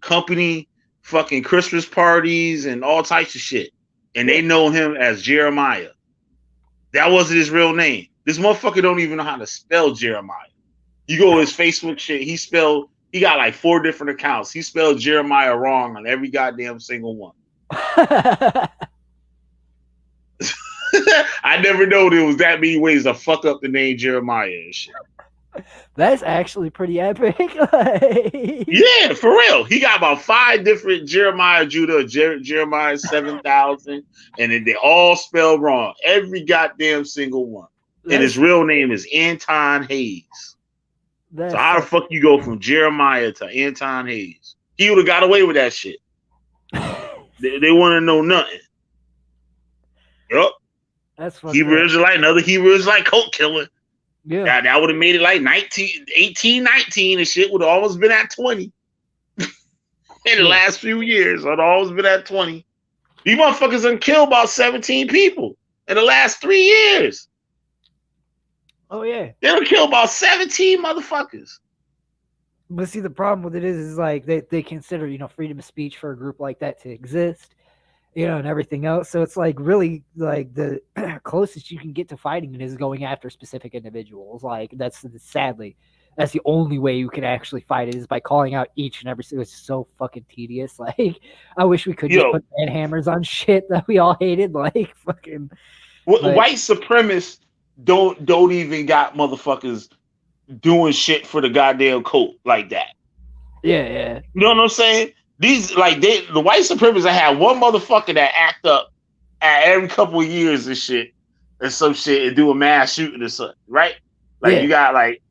company fucking Christmas parties and all types of shit, and they know him as Jeremiah. That wasn't his real name. This motherfucker don't even know how to spell Jeremiah. You go to his Facebook shit, he got like 4 different accounts. He spelled Jeremiah wrong on every goddamn single one. I never know there was that many ways to fuck up the name Jeremiah and shit.
That's actually pretty epic.
Yeah, for real. He got about 5 different Jeremiah Judah, Jeremiah 7,000, and then they all spelled wrong. Every goddamn single one. And his real name is Anton Hayes. So how the fuck you go from Jeremiah to Anton Hayes? He would have got away with that shit. They want to know nothing. Yup.
That's
Hebrew Israelite, another Hebrew Israelite cult killer.
Yeah.
That would have made it like 18, 19, and shit would have almost been at 20. In the last few years, it would always been at 20. These motherfuckers done killed about 17 people in the last 3 years.
Oh, yeah.
They done killed about 17 motherfuckers.
But see, the problem with it is like they consider, you know, freedom of speech for a group like that to exist, you know, and everything else. So it's like really like the closest you can get to fighting it is going after specific individuals. Like sadly, that's the only way you can actually fight it is by calling out each and every single. It's so fucking tedious. Like I wish we could just put man hammers on shit that we all hated. Like fucking
white supremacists don't even got motherfuckers doing shit for the goddamn cult like that.
Yeah.
You know what I'm saying? These the white supremacists, I had one motherfucker that act up at every couple of years and shit and some shit and do a mass shooting or something, right? Like you got like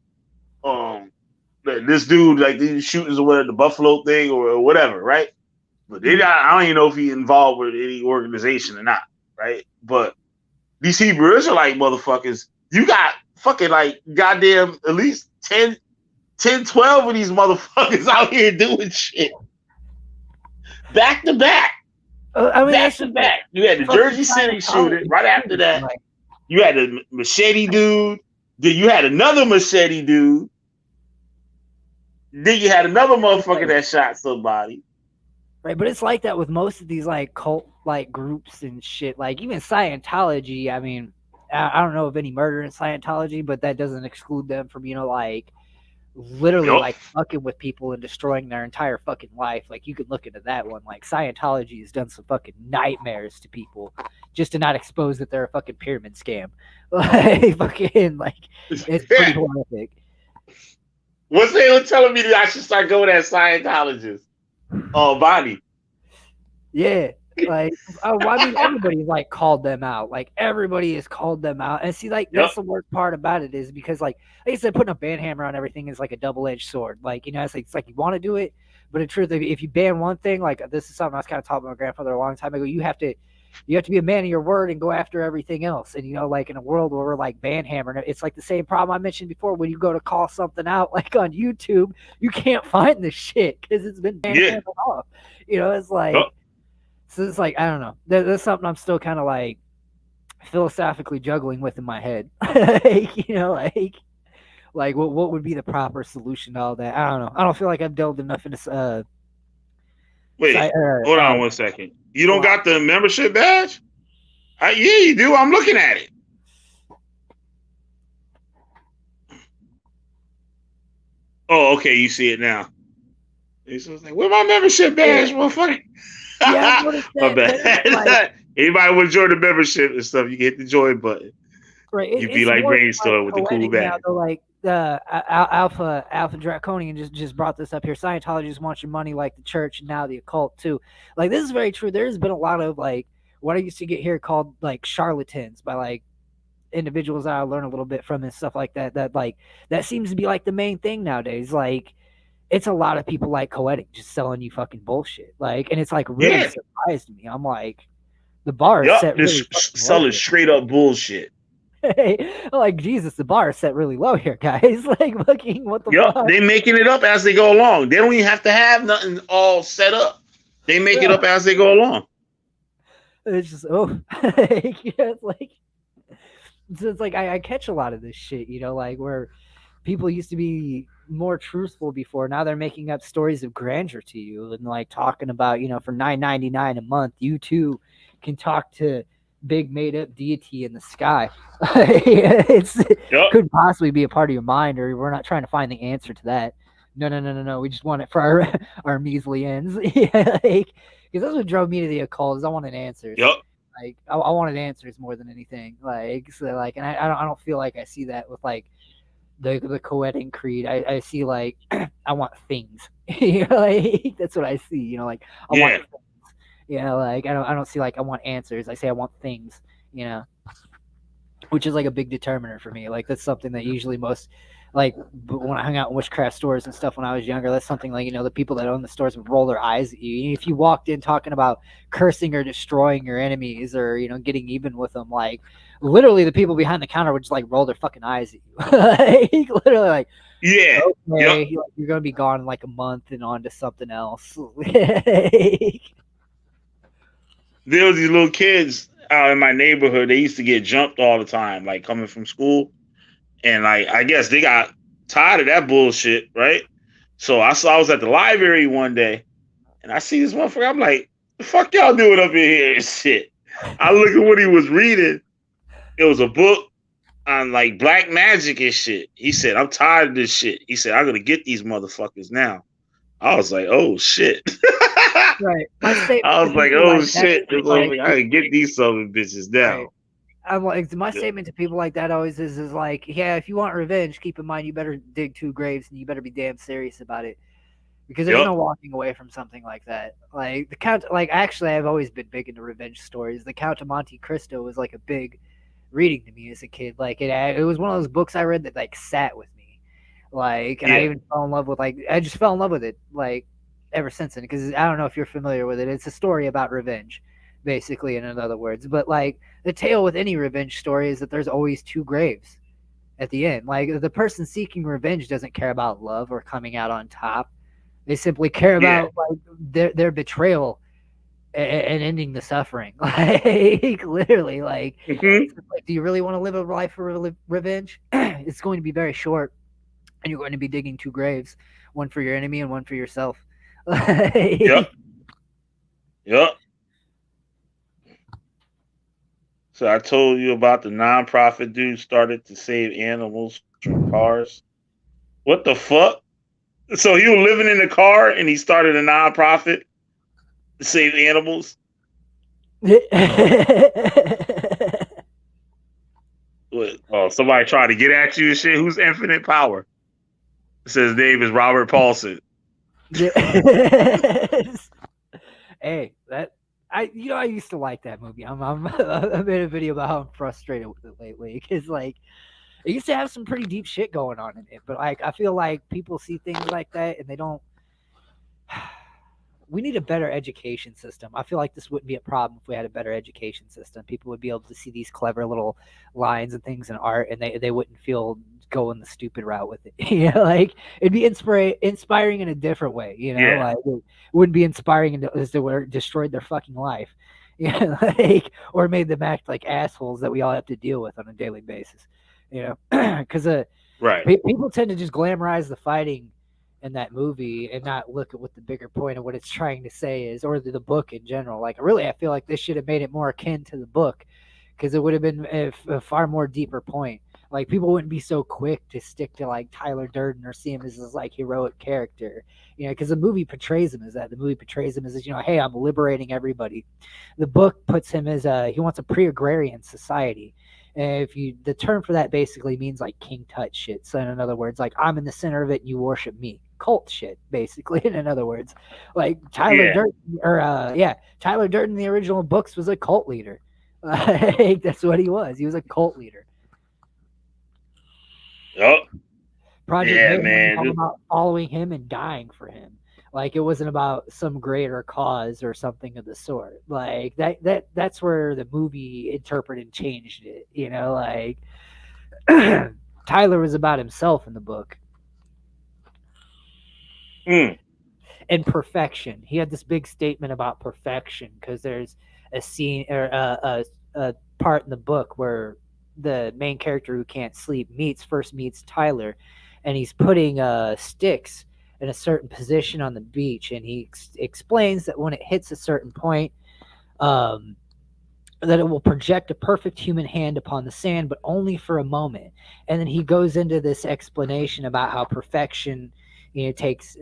this dude like these shootings or whatever, the Buffalo thing or whatever, right? But I don't even know if he involved with any organization or not, right? But these Hebrew Israelite motherfuckers, you got fucking like goddamn at least 10, 12 of these motherfuckers out here doing shit. Back to back.
I mean,
back to back. You had the Jersey City shooting right after that. You had a machete dude. Then you had another machete dude. Then you had another motherfucker that shot somebody.
Right, but it's like that with most of these like cult like groups and shit. Like even Scientology. I mean, I don't know of any murder in Scientology, but that doesn't exclude them from like literally like fucking with people and destroying their entire fucking life. Like you could look into that one. Like Scientology has done some fucking nightmares to people just to not expose that they're a fucking pyramid scam. Like fucking like it's pretty horrific.
What's they telling me that I should start going as Scientologist? Oh, Bonnie.
Yeah. Like, I mean, everybody's like called them out. Like, everybody has called them out. And see, like, that's the worst part about it is because, like I said, putting a ban hammer on everything is like a double-edged sword. Like, it's like you want to do it, but in truth, if you ban one thing, like this is something I was kind of taught by my grandfather a long time ago. You have to be a man of your word and go after everything else. And like in a world where we're like ban hammering, it's like the same problem I mentioned before. When you go to call something out, like on YouTube, you can't find the shit because it's been ban hammered off. It's like. So it's like, I don't know. That's something I'm still kind of like philosophically juggling with in my head. like what would be the proper solution to all that? I don't know. I don't feel like I've delved enough into
Wait, hold on 1 second. You don't got the membership badge? Yeah, you do. I'm looking at it. Oh, okay. You see it now. It's like, where's my membership badge, motherfucker?
Yeah,
my bad. Like, anybody want to join the membership and stuff, you can hit the join button.
Right.
You'd be like Brainstorm with the cool badge.
Like Alpha Draconian just brought this up here. Scientology just wants your money like the church and now the occult too. Like this is very true. There's been a lot of like what I used to get here called like charlatans by like individuals that I learn a little bit from and stuff like that. That seems to be like the main thing nowadays. Like it's a lot of people like Koetting just selling you fucking bullshit. Like, and it's like really surprised me. I'm like, the bar is set really
selling straight up bullshit.
Like Jesus, the bar is set really low here, guys. Like, fucking what the fuck?
They making it up as they go along. They don't even have to have nothing all set up. They make it up as they go along.
It's just it's like so it's like I catch a lot of this shit, like where people used to be more truthful before. Now they're making up stories of grandeur to you and like talking about, for $9.99 a month, you too can talk to big made up deity in the sky. Could possibly be a part of your mind, or we're not trying to find the answer to that. No. We just want it for our measly ends. Because that's what drove me to the occult is I wanted answers. Like I wanted answers more than anything. Like so, like, and I don't feel like I see that with like the Koetting creed. I see like I want things. Like that's what I see. Like I want things. Like I don't see like I want answers. I say I want things. Which is like a big determiner for me. Like that's something that usually most like when I hung out in witchcraft stores and stuff when I was younger, that's something like the people that own the stores would roll their eyes at you. If you walked in talking about cursing or destroying your enemies or getting even with them, like literally the people behind the counter would just like roll their fucking eyes at you. Like literally like okay, you're gonna be gone in like a month and on to something else.
There was these little kids out in my neighborhood. They used to get jumped all the time, like coming from school. And like I guess they got tired of that bullshit, right? So I was at the library one day and I see this motherfucker. I'm like, the fuck y'all doing up in here and shit? I look at what he was reading. It was a book on like black magic and shit. He said, I'm tired of this shit. He said, I'm gonna get these motherfuckers now. I was like, oh shit.
Right.
I was like, oh shit. Like, I can get these southern bitches now.
Right. I'm like, my statement to people like that always is like, yeah, if you want revenge, keep in mind you better dig 2 graves and you better be damn serious about it, because there's no walking away from something like that. Like the Count, like actually, I've always been big into revenge stories. The Count of Monte Cristo was like a big reading to me as a kid. Like it was one of those books I read that like sat with me, like, and I even fell in love with I just fell in love with it like ever since then. Because I don't know if you're familiar with it. It's a story about revenge, basically, in other words. But like the tale with any revenge story is that there's always 2 graves at the end. Like the person seeking revenge doesn't care about love or coming out on top. They simply care about like their betrayal and ending the suffering. Like literally, like, like, do you really want to live a life of revenge? It's going to be very short, and you're going to be digging two graves, one for your enemy and one for yourself.
Yep. Yep. So I told you about the nonprofit dude started to save animals from cars. What the fuck? So he was living in a car and he started a nonprofit to save animals. What? Oh, somebody tried to get at you and shit. Who's Infinite Power? It says name is Robert Paulson.
Hey, that I used to like that movie. I made a video about how I'm frustrated with it lately because like it used to have some pretty deep shit going on in it, but like I feel like people see things like that and they don't. We need a better education system. I feel like this wouldn't be a problem if we had a better education system. People would be able to see these clever little lines and things in art, and they wouldn't feel going the stupid route with it. You know, like it'd be inspiring in a different way. You know, like it wouldn't be inspiring as they were destroyed their fucking life. Yeah, like or made them act like assholes that we all have to deal with on a daily basis. You know, because people tend to just glamorize the fighting in that movie and not look at what the bigger point of what it's trying to say is, or the book in general. Like really, I feel like this should have made it more akin to the book because it would have been a far more deeper point. Like people wouldn't be so quick to stick to like Tyler Durden or see him as this like heroic character, you know, because the movie portrays him as that. The movie portrays him as, you know, hey, I'm liberating everybody. The book puts him as he wants a pre-agrarian society. The term for that basically means like King Tut shit. So in other words, like I'm in the center of it and you worship me. Cult shit, basically. In other words, like Tyler Durden, Tyler Durden in the original books was a cult leader. Like that's what he was. He was a cult leader.
Yep.
Project Mayhem was all about following him and dying for him. Like it wasn't about some greater cause or something of the sort. Like that's where the movie interpreted and changed it. You know, like Tyler was about himself in the book. And perfection. He had this big statement about perfection because there's a scene or a part in the book where the main character who can't sleep first meets Tyler, and he's putting sticks in a certain position on the beach, and he explains that when it hits a certain point, that it will project a perfect human hand upon the sand, but only for a moment. And then he goes into this explanation about how perfection, you know, takes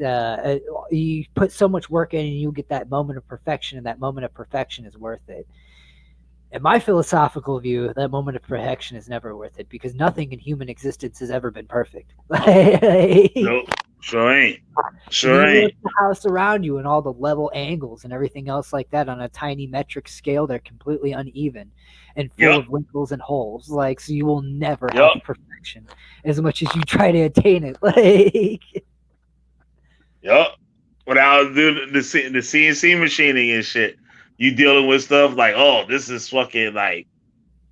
you put so much work in and you get that moment of perfection, and that moment of perfection is worth it. In my philosophical view, that moment of perfection is never worth it because nothing in human existence has ever been perfect.
Nope, sure ain't. Sure ain't.
The house around you and all the level angles and everything else like that on a tiny metric scale, they're completely uneven and full of wrinkles and holes. Like, so you will never have perfection as much as you try to attain it. Like,
when I was doing the CNC machining and shit, you dealing with stuff like, oh, this is fucking like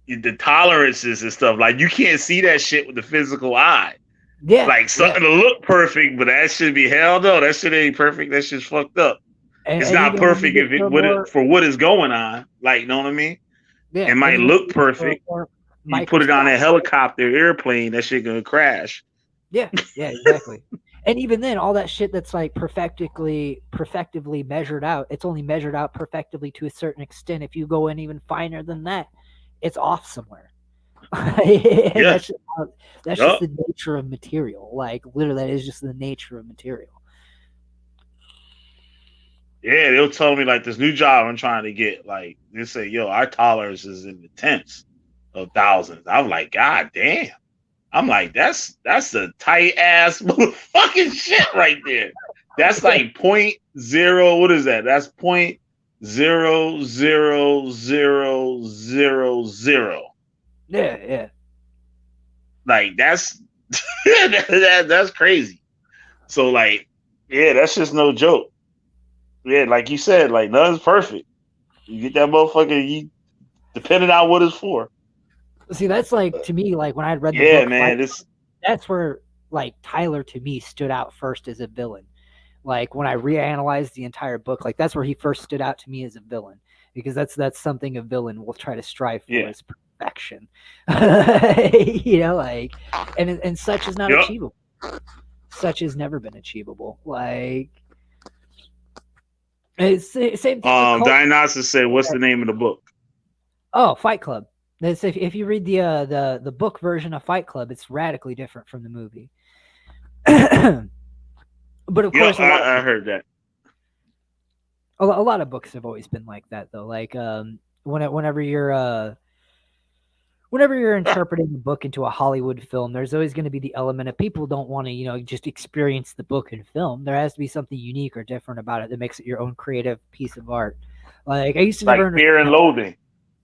the tolerances and stuff. Like you can't see that shit with the physical eye. Yeah. Like something to look perfect, but that should be hell no. That shit ain't perfect. That shit's fucked up. It's not perfect for what is going on. Like, you know what I mean? Yeah. It might look perfect. You put it on a helicopter, airplane, that shit gonna crash.
Yeah, exactly. And even then, all that shit that's like perfectively measured out, it's only measured out perfectively to a certain extent. If you go in even finer than that, it's off somewhere. That's just the nature of material. Like literally, that is just the nature of material.
Yeah, they'll tell me like this new job I'm trying to get. Like they say, yo, our tolerance is in the tens of thousands. I'm like, God damn. I'm like, that's a tight ass motherfucking shit right there. That's like 0.0. What is that? That's 0.00000.
Yeah.
Like that's that's crazy. So like, yeah, that's just no joke. Yeah, like you said, like nothing's perfect. You get that motherfucker, depending on what it's for.
See, that's like to me, like when I read the book,
man,
that's where like Tyler to me stood out first as a villain. Like when I reanalyzed the entire book, like that's where he first stood out to me as a villain, because that's something a villain will try to strive for, is perfection. You know, like, and such is not achievable. Such has never been achievable. Like, it's same thing.
Dionysus said, "What's the name of the book?"
Oh, Fight Club. That's if you read the book version of Fight Club, it's radically different from the movie. But of course,
I heard that.
A lot of books have always been like that, though. Like whenever you're interpreting a book into a Hollywood film, there's always going to be the element of people don't want to, just experience the book in film. There has to be something unique or different about it that makes it your own creative piece of art. Like I used to never
Fear and Loathing.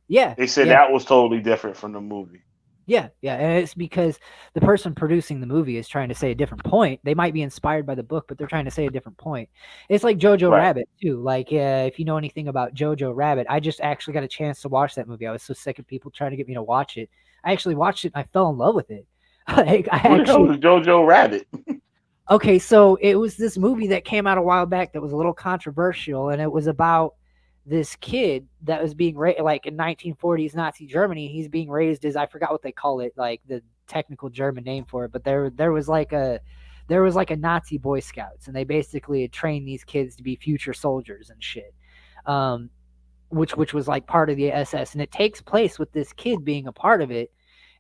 Yeah,
they said that was totally different from the movie.
Yeah, and it's because the person producing the movie is trying to say a different point. They might be inspired by the book, but they're trying to say a different point. It's like Jojo Rabbit too. Like if you know anything about Jojo Rabbit, I just actually got a chance to watch that movie. I was so sick of people trying to get me to watch it. I actually watched it and I fell in love with it. Like
Who the hell is Jojo Rabbit?
Okay, so it was this movie that came out a while back that was a little controversial, and it was about this kid that was being raised, like in 1940s Nazi Germany. He's being raised as, I forgot what they call it, like the technical German name for it, but there was like a Nazi Boy Scouts, and they basically had trained these kids to be future soldiers and shit, which was like part of the SS, and it takes place with this kid being a part of it,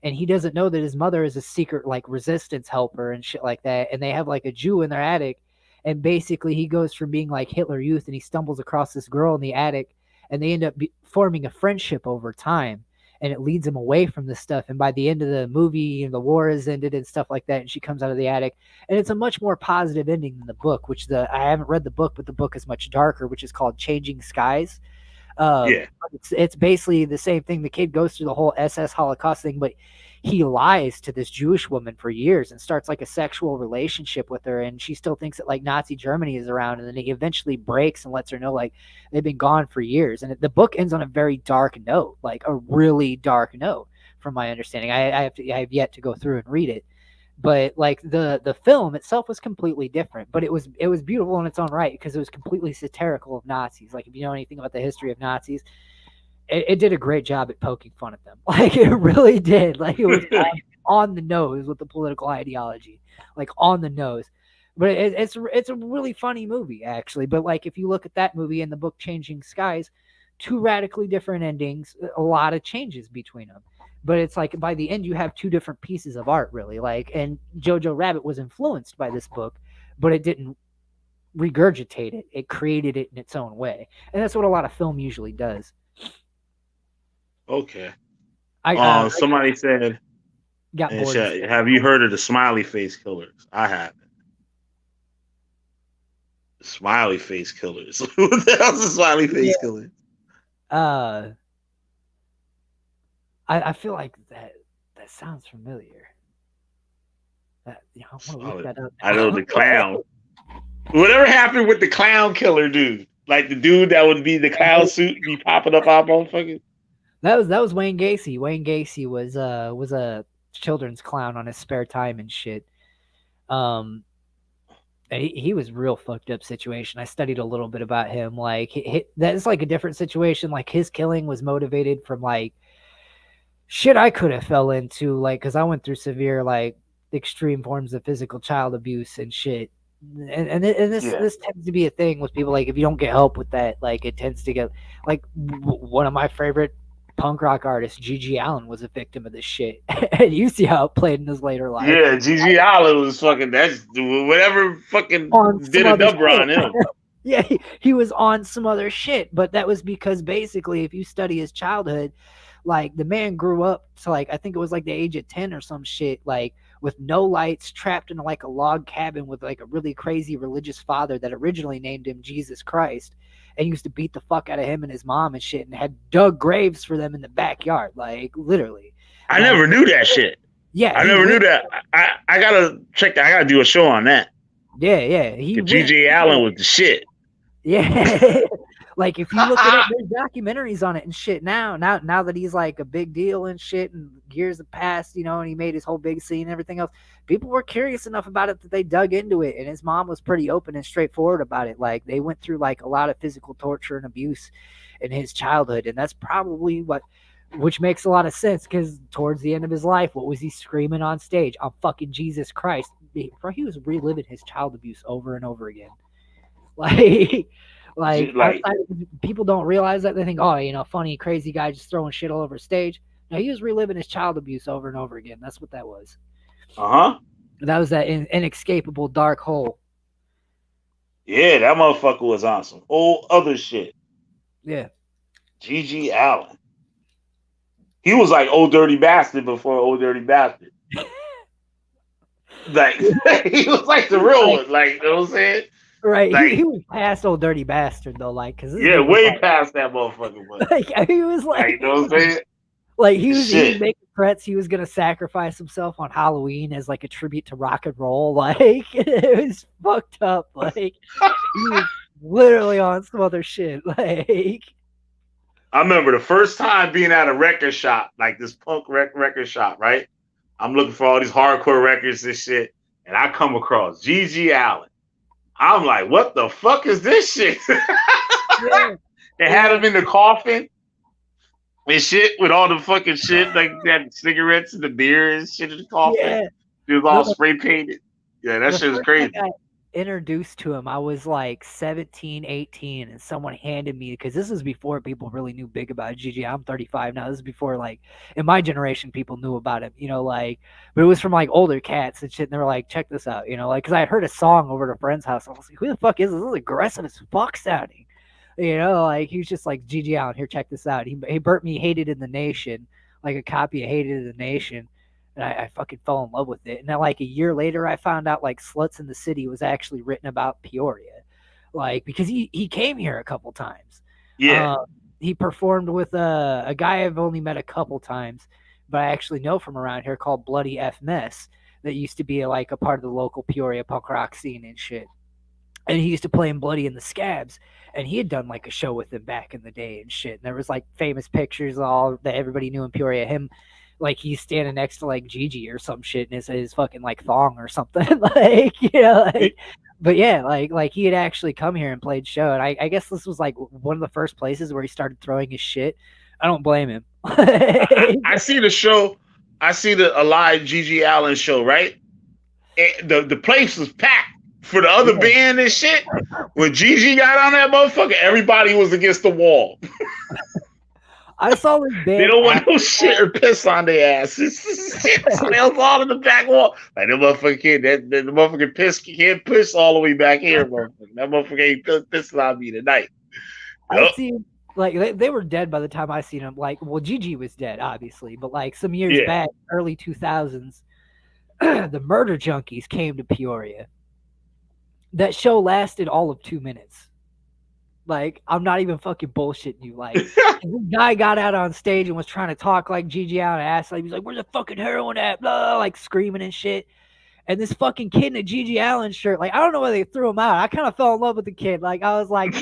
and he doesn't know that his mother is a secret like resistance helper and shit like that, and they have like a Jew in their attic. And basically, he goes from being like Hitler Youth, and he stumbles across this girl in the attic, and they end up forming a friendship over time, and it leads him away from this stuff. And by the end of the movie, the war has ended and stuff like that, and she comes out of the attic, and it's a much more positive ending than the book. I haven't read the book, but the book is much darker, which is called Changing Skies. It's basically the same thing. The kid goes through the whole SS Holocaust thing, but he lies to this Jewish woman for years and starts like a sexual relationship with her, and she still thinks that like Nazi Germany is around, and then he eventually breaks and lets her know like they've been gone for years. And the book ends on a very dark note, like a really dark note from my understanding. I have yet to go through and read it, but like the film itself was completely different, but it was beautiful in its own right, because it was completely satirical of Nazis. Like if you know anything about the history of Nazis, it did a great job at poking fun at them. Like it really did. Like it was on the nose with the political ideology, like on the nose. But it's a really funny movie actually. But like if you look at that movie and the book Changing Skies, two radically different endings, a lot of changes between them. But it's like by the end you have two different pieces of art really. Like, and Jojo Rabbit was influenced by this book, but it didn't regurgitate it. It created it in its own way. And that's what a lot of film usually does.
Okay. Somebody said, have you heard of the smiley face killers? I haven't. Smiley face killers. What the hell's the smiley face killers?
I feel like that sounds familiar. I want to look that up.
I know the clown. Whatever happened with the clown killer dude? Like the dude that would be the clown suit and be popping up our motherfuckers?
That was Wayne Gacy. Wayne Gacy was a children's clown on his spare time and shit. He was real fucked up situation. I studied a little bit about him. Like that's like a different situation. Like his killing was motivated from like shit I could have fell into, like because I went through severe like extreme forms of physical child abuse and shit. And this tends to be a thing with people. Like if you don't get help with that, like it tends to get like one of my favorite punk rock artist, Gigi Allin, was a victim of this shit. And you see how it played in his later life.
Yeah, Gigi Allin was fucking, that's whatever fucking did a number on him.
Yeah, he was on some other shit, but that was because basically if you study his childhood, like the man grew up to like, I think it was like the age of 10 or some shit, like with no lights, trapped in like a log cabin with like a really crazy religious father that originally named him Jesus Christ, and used to beat the fuck out of him and his mom and shit, and had dug graves for them in the backyard, like literally.
I never knew that shit.
Yeah,
I never knew that. I gotta check that. I gotta do a show on that.
Yeah.
Gigi Allin was the shit.
Yeah. Like if you look it up, there's documentaries on it and shit now that he's like a big deal and shit, and years have passed, you know, and he made his whole big scene and everything else. People were curious enough about it that they dug into it, and his mom was pretty open and straightforward about it. Like, they went through like a lot of physical torture and abuse in his childhood, and that's probably which makes a lot of sense, because towards the end of his life, what was he screaming on stage? I'm fucking Jesus Christ. He was reliving his child abuse over and over again. Like people don't realize that. They think, oh, you know, funny, crazy guy just throwing shit all over stage. No, he was reliving his child abuse over and over again. That's what that was. That was that inescapable dark hole.
Yeah, that motherfucker was on some old other shit.
Yeah.
G.G. Allin. He was like Old Dirty Bastard before Old Dirty Bastard. Like, he was like the real one. Like, you know what I'm saying?
Right.
Like,
he was past Old Dirty Bastard, though. Like, cause
way past that motherfucker.
Like, he was like,
you know what I'm saying?
Like, he was making threats. He was going to sacrifice himself on Halloween as like a tribute to rock and roll. Like, it was fucked up. Like, he was literally on some other shit. Like,
I remember the first time being at a record shop, like this punk record shop, right? I'm looking for all these hardcore records and shit, and I come across G.G. Allin. I'm like, what the fuck is this shit?
Yeah.
They had him in the coffin and shit with all the fucking shit, like that cigarettes and the beer and shit in the coffin.
Yeah.
It was all spray painted. Yeah, that shit was crazy.
I got introduced to him, I was like 17, 18, and someone handed me, because this is before people really knew big about Gigi. I'm 35 now. This is before, like, in my generation, people knew about him, you know, like, but it was from like older cats and shit, and they were like, check this out, you know, like, because I had heard a song over at a friend's house. I was like, who the fuck is this? This is aggressive as fuck sounding. You know, like, he was just like, Gigi Allin, here, check this out. He burnt me Hated in the Nation, like a copy of Hated in the Nation. And I fucking fell in love with it. And then, like, a year later, I found out, like, Sluts in the City was actually written about Peoria. Like, because he came here a couple times.
Yeah.
He performed with a guy I've only met a couple times, but I actually know from around here, called Bloody F Mess, that used to be, like, a part of the local Peoria punk rock scene and shit. And he used to play in Bloody and the Scabs. And he had done, like, a show with him back in the day and shit. And there was, like, famous pictures all that everybody knew in Peoria. Him, like, he's standing next to, like, Gigi or some shit in his fucking, like, thong or something. Like, you know, like, but yeah, like he had actually come here and played show. And I guess this was, like, one of the first places where he started throwing his shit. I don't blame him.
I see the show. I see a live G.G. Allin show, right? The place was packed for the other band and shit. When Gigi got on that motherfucker, everybody was against the wall.
I saw this band.
They don't want no shit or piss on their asses. So they was all in the back wall. Like, the motherfucker can't, the motherfucking piss can't piss all the way back here, motherfucker. That motherfucker ain't pissing on me tonight.
I see, like, they were dead by the time I seen them. Like, well, Gigi was dead, obviously, but like some years back, early 2000s, the Murder Junkies came to Peoria. That show lasted all of 2 minutes. Like, I'm not even fucking bullshitting you. Like, this guy got out on stage and was trying to talk like Gigi Allin, ass. Like, he was like, "Where's the fucking heroin at?" Blah, like screaming and shit. And this fucking kid in a Gigi Allin shirt, like, I don't know why they threw him out. I kind of fell in love with the kid. Like, I was like,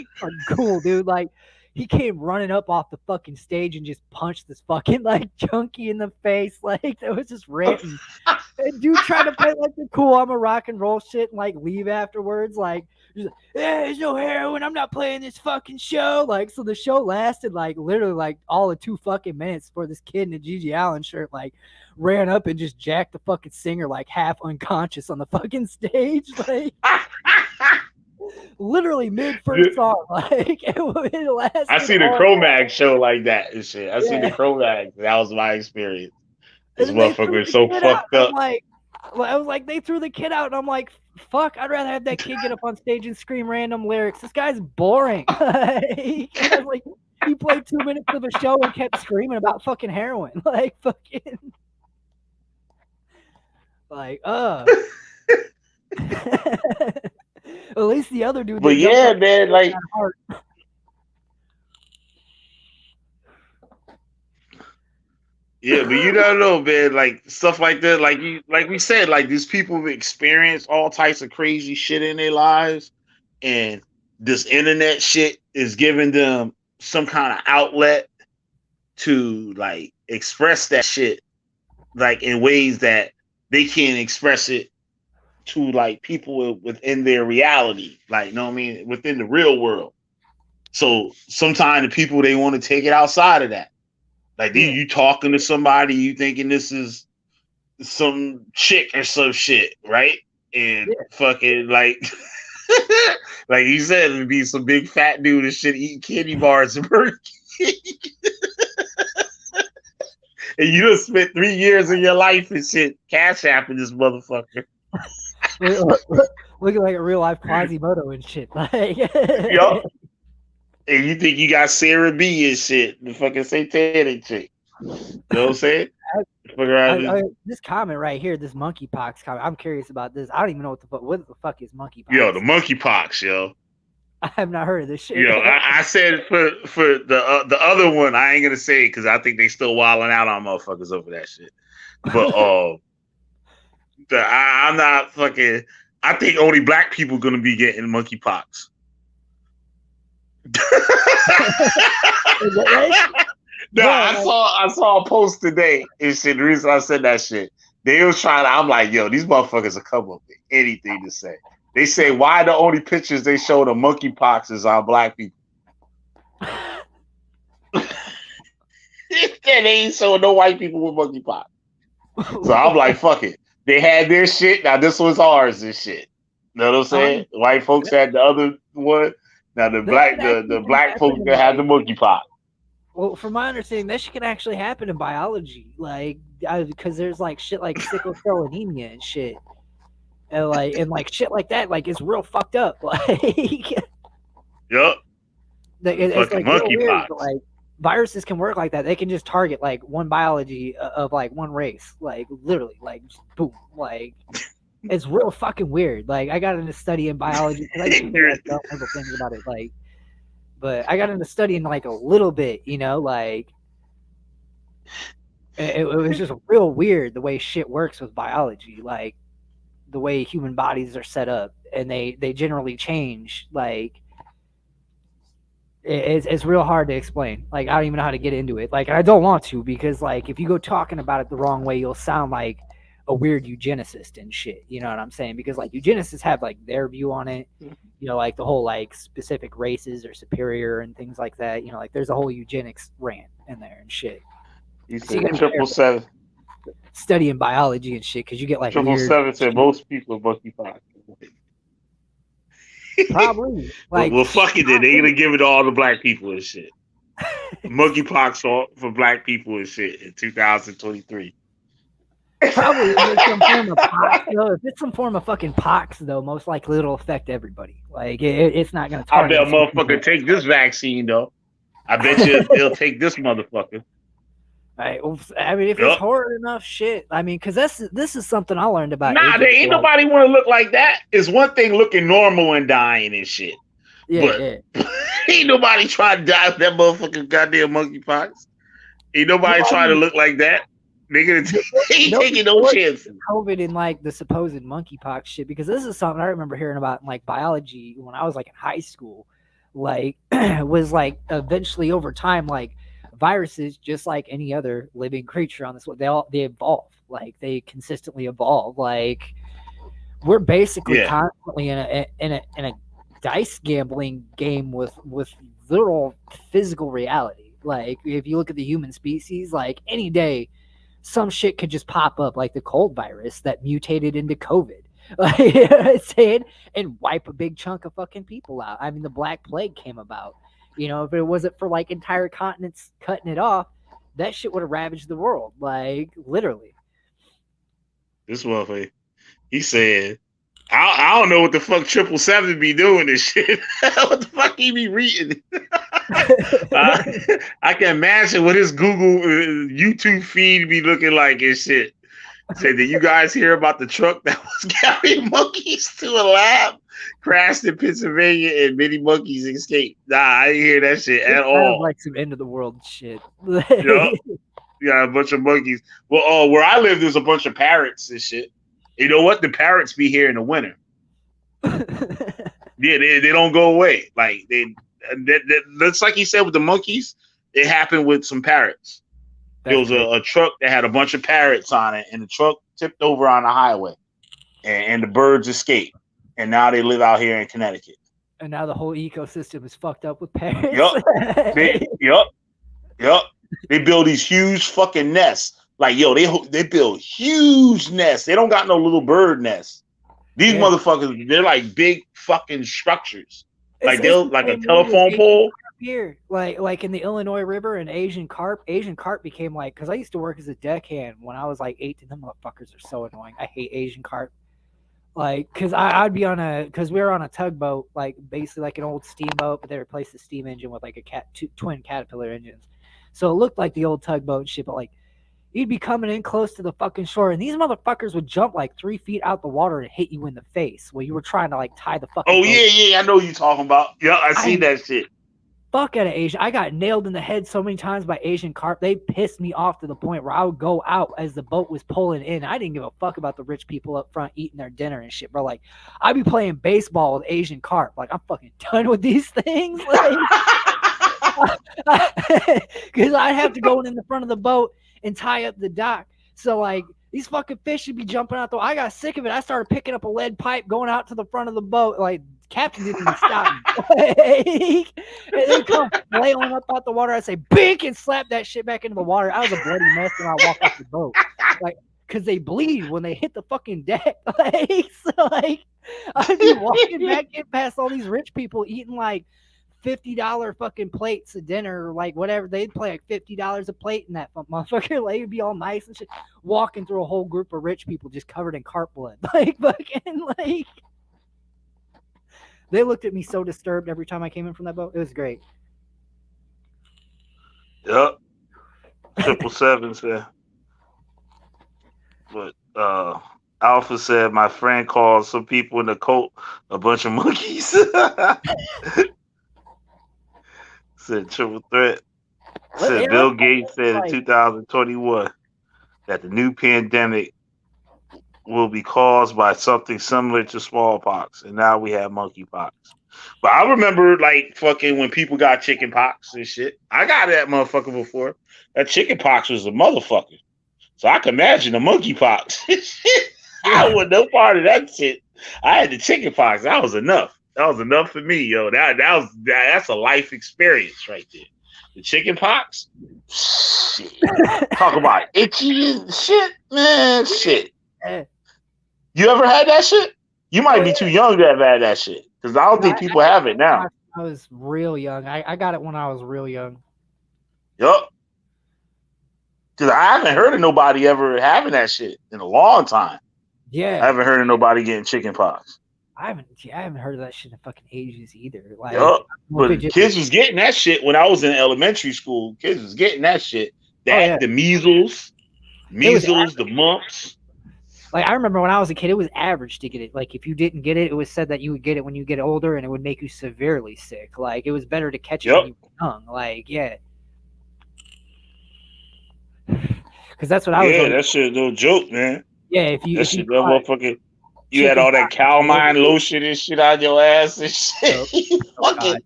cool, dude. Like, he came running up off the fucking stage and just punched this fucking, like, junkie in the face. Like, that was just ranting. And dude tried to play, like, the cool, I'm a rock and roll shit and, like, leave afterwards. Like, yeah, there's no heroin. I'm not playing this fucking show. Like, so the show lasted, like, literally, like, all of 2 fucking minutes before this kid in a Gigi Allin shirt, like, ran up and just jacked the fucking singer, like, half unconscious on the fucking stage. Like, literally mid first song. Like, it lasted.
I see the Cro-Mag show like that and shit. I see the Cro-Mag. That was my experience. This motherfucker is so fucked up.
Like, I was like, they threw the kid out, and I'm like, fuck, I'd rather have that kid get up on stage and scream random lyrics. This guy's boring. Like, he played 2 minutes of a show and kept screaming about fucking heroin. Like, fucking, like, At least the other dude.
But yeah, man, like, yeah, but you don't know, man. Like, stuff like that, like we said, like, these people have experienced all types of crazy shit in their lives, and this internet shit is giving them some kind of outlet to, like, express that shit like in ways that they can't express it to like people within their reality, like, you know what I mean, within the real world. So sometimes the people, they want to take it outside of that. Like you talking to somebody, you thinking this is some chick or some shit, right? And fucking like, like you said, it'd be some big fat dude and shit eating candy bars and Burger King. And you just spent 3 years of your life and shit cash apping this motherfucker.
Looking like a real life Quasimodo and shit. Like,
yup. And you think you got Sarah B and shit, the fucking satanic chick. You know what I'm saying?
This comment right here, this monkeypox comment, I'm curious about this. I don't even know what the fuck is monkeypox.
Yo, the monkeypox, yo.
I have not heard of this shit.
Yo, I said for the other one, I ain't gonna say it because I think they still wilding out on motherfuckers over that shit. But I'm not fucking. I think only black people gonna be getting monkeypox. No, I saw a post today and shit. The reason I said that shit, they was trying to. I'm like, yo, these motherfuckers will come up with anything to say. They say, why the only pictures they show the monkeypox is on black people? They ain't showing no white people with monkeypox. So I'm like, fuck it. They had their shit. Now this one's ours and shit. You know what I'm saying? White folks had the other one. Now the black folks that had the monkeypox.
Well, from my understanding, that shit can actually happen in biology, like because there's like shit like sickle cell anemia and shit, and like shit like that, like it's real fucked up. Like,
yup,
it's like monkeypox. Like viruses can work like that. They can just target like one biology of like one race, like literally, like just boom, like. It's real fucking weird. Like I got into studying biology. I don't know things about it. Like, but I got into studying like a little bit. You know, like it was just real weird the way shit works with biology. Like the way human bodies are set up, and they generally change. Like it's real hard to explain. Like I don't even know how to get into it. Like I don't want to because like if you go talking about it the wrong way, you'll sound like a weird eugenicist and shit, you know what I'm saying? Because like eugenicists have like their view on it, you know, like the whole like specific races are superior and things like that. You know, like there's a whole eugenics rant in there and shit.
You said 777
studying biology and shit because you get like
777 said most people monkeypox.
Probably. Like,
well, fuck it then. They gonna give it to all the black people and shit. Monkeypox for black people and shit in 2023.
Probably some form of pox, though. If it's some form of fucking pox, though, most likely it'll affect everybody. Like it's not gonna.
I bet a motherfucker take this vaccine though. I bet you they'll take this motherfucker.
Right. Well, I mean, if it's horrid enough, shit. I mean, because this is something I learned about.
Nah, there ain't nobody want to look like that. It's one thing looking normal and dying and shit.
Yeah,
but ain't nobody trying to die with that motherfucking goddamn monkeypox. Ain't nobody trying to look like that. Nigga, ain't taking no chances.
COVID and like the supposed monkeypox shit, because this is something I remember hearing about in like biology when I was like in high school. Like, was like eventually over time, like viruses, just like any other living creature on this, they evolve. Like they consistently evolve. Like we're basically constantly in a dice gambling game with literal physical reality. Like if you look at the human species, like any day some shit could just pop up, like the cold virus that mutated into COVID, like, you know what I'm saying, and wipe a big chunk of fucking people out. I mean, the Black Plague came about. You know, if it wasn't for like entire continents cutting it off, that shit would have ravaged the world, like literally.
This motherfucker, he said, I don't know what the fuck 777 be doing this shit. What the fuck he be reading? I can imagine what his Google YouTube feed be looking like and shit. Say, did you guys hear about the truck that was carrying monkeys to a lab? Crashed in Pennsylvania and many monkeys escaped. Nah, I didn't hear that shit at all.
Like some end of the world shit.
Yup. Yeah, a bunch of monkeys. Well, where I live, there's a bunch of parrots and shit. You know what? The parrots be here in the winter. Yeah, they don't go away. Like that's like he said with the monkeys. It happened with some parrots. There was a truck that had a bunch of parrots on it, and the truck tipped over on the highway, and the birds escaped, and now they live out here in Connecticut.
And now the whole ecosystem is fucked up with parrots.
Yup. They build these huge fucking nests. Like, yo, they build huge nests. They don't got no little bird nests. These motherfuckers, they're like big fucking structures. Like they're like a telephone pole.
Here, like in the Illinois River, and Asian carp became like, because I used to work as a deckhand when I was like 18. Them motherfuckers are so annoying. I hate Asian carp. Like, because I'd be because we were on a tugboat, like basically like an old steamboat, but they replaced the steam engine with like twin Caterpillar engines. So it looked like the old tugboat and shit, but like you'd be coming in close to the fucking shore, and these motherfuckers would jump like 3 feet out the water and hit you in the face while you were trying to like tie the fucking boat.
Yeah, I know what you're talking about. Yeah, I see that shit.
Fuck out of Asian. I got nailed in the head so many times by Asian carp. They pissed me off to the point where I would go out as the boat was pulling in. I didn't give a fuck about the rich people up front eating their dinner and shit, bro. Like, I'd be playing baseball with Asian carp. Like, I'm fucking done with these things. Like, because I'd have to go in the front of the boat and tie up the dock. So, like, these fucking fish would be jumping out the. I got sick of it. I started picking up a lead pipe, going out to the front of the boat. Like, captain didn't even stop me. And they come flailing up out the water. I say, bink, and slap that shit back into the water. I was a bloody mess when I walked off the boat. Like, because they bleed when they hit the fucking deck. Like, so, like, I'd be walking back, getting past all these rich people eating, like, $50 fucking plates of dinner, or like whatever. They'd play like $50 a plate in that motherfucker. Like, it'd be all nice and shit. Walking through a whole group of rich people just covered in carp blood. Like, fucking, like, they looked at me so disturbed every time I came in from that boat. It was great.
Yep. 777 said. But Alpha said, my friend called some people in the cult a bunch of monkeys. Said triple threat. Said Bill Gates said in 2021 that the new pandemic will be caused by something similar to smallpox, and now we have monkeypox. But I remember, like, fucking when people got chicken pox and shit. I got that motherfucker before. That chicken pox was a motherfucker. So I can imagine the monkeypox. I was no part of that shit. I had the chicken pox. That was enough. That was enough for me, yo. That's a life experience right there. The chicken pox, shit. Talk about itchy and shit, man. Shit. You ever had that shit? You might be too young to have had that shit, because I don't think people have it now.
I was real young. I got it when I was real young.
Yup. Because I haven't heard of nobody ever having that shit in a long time.
Yeah.
I haven't heard of nobody getting chicken pox.
I haven't heard of that shit in fucking ages either. Like,
yup. But kids was getting that shit when I was in elementary school. Kids was getting that shit. The measles, the mumps.
Like, I remember when I was a kid, it was average to get it. Like, if you didn't get it, it was said that you would get it when you get older, and it would make you severely sick. Like, it was better to catch it when you were young. Like, yeah. Because that's what I was.
Yeah, that shit no joke, man.
Yeah, if you
motherfucker, you had all that calamine lotion and shit on your ass and shit. Fucking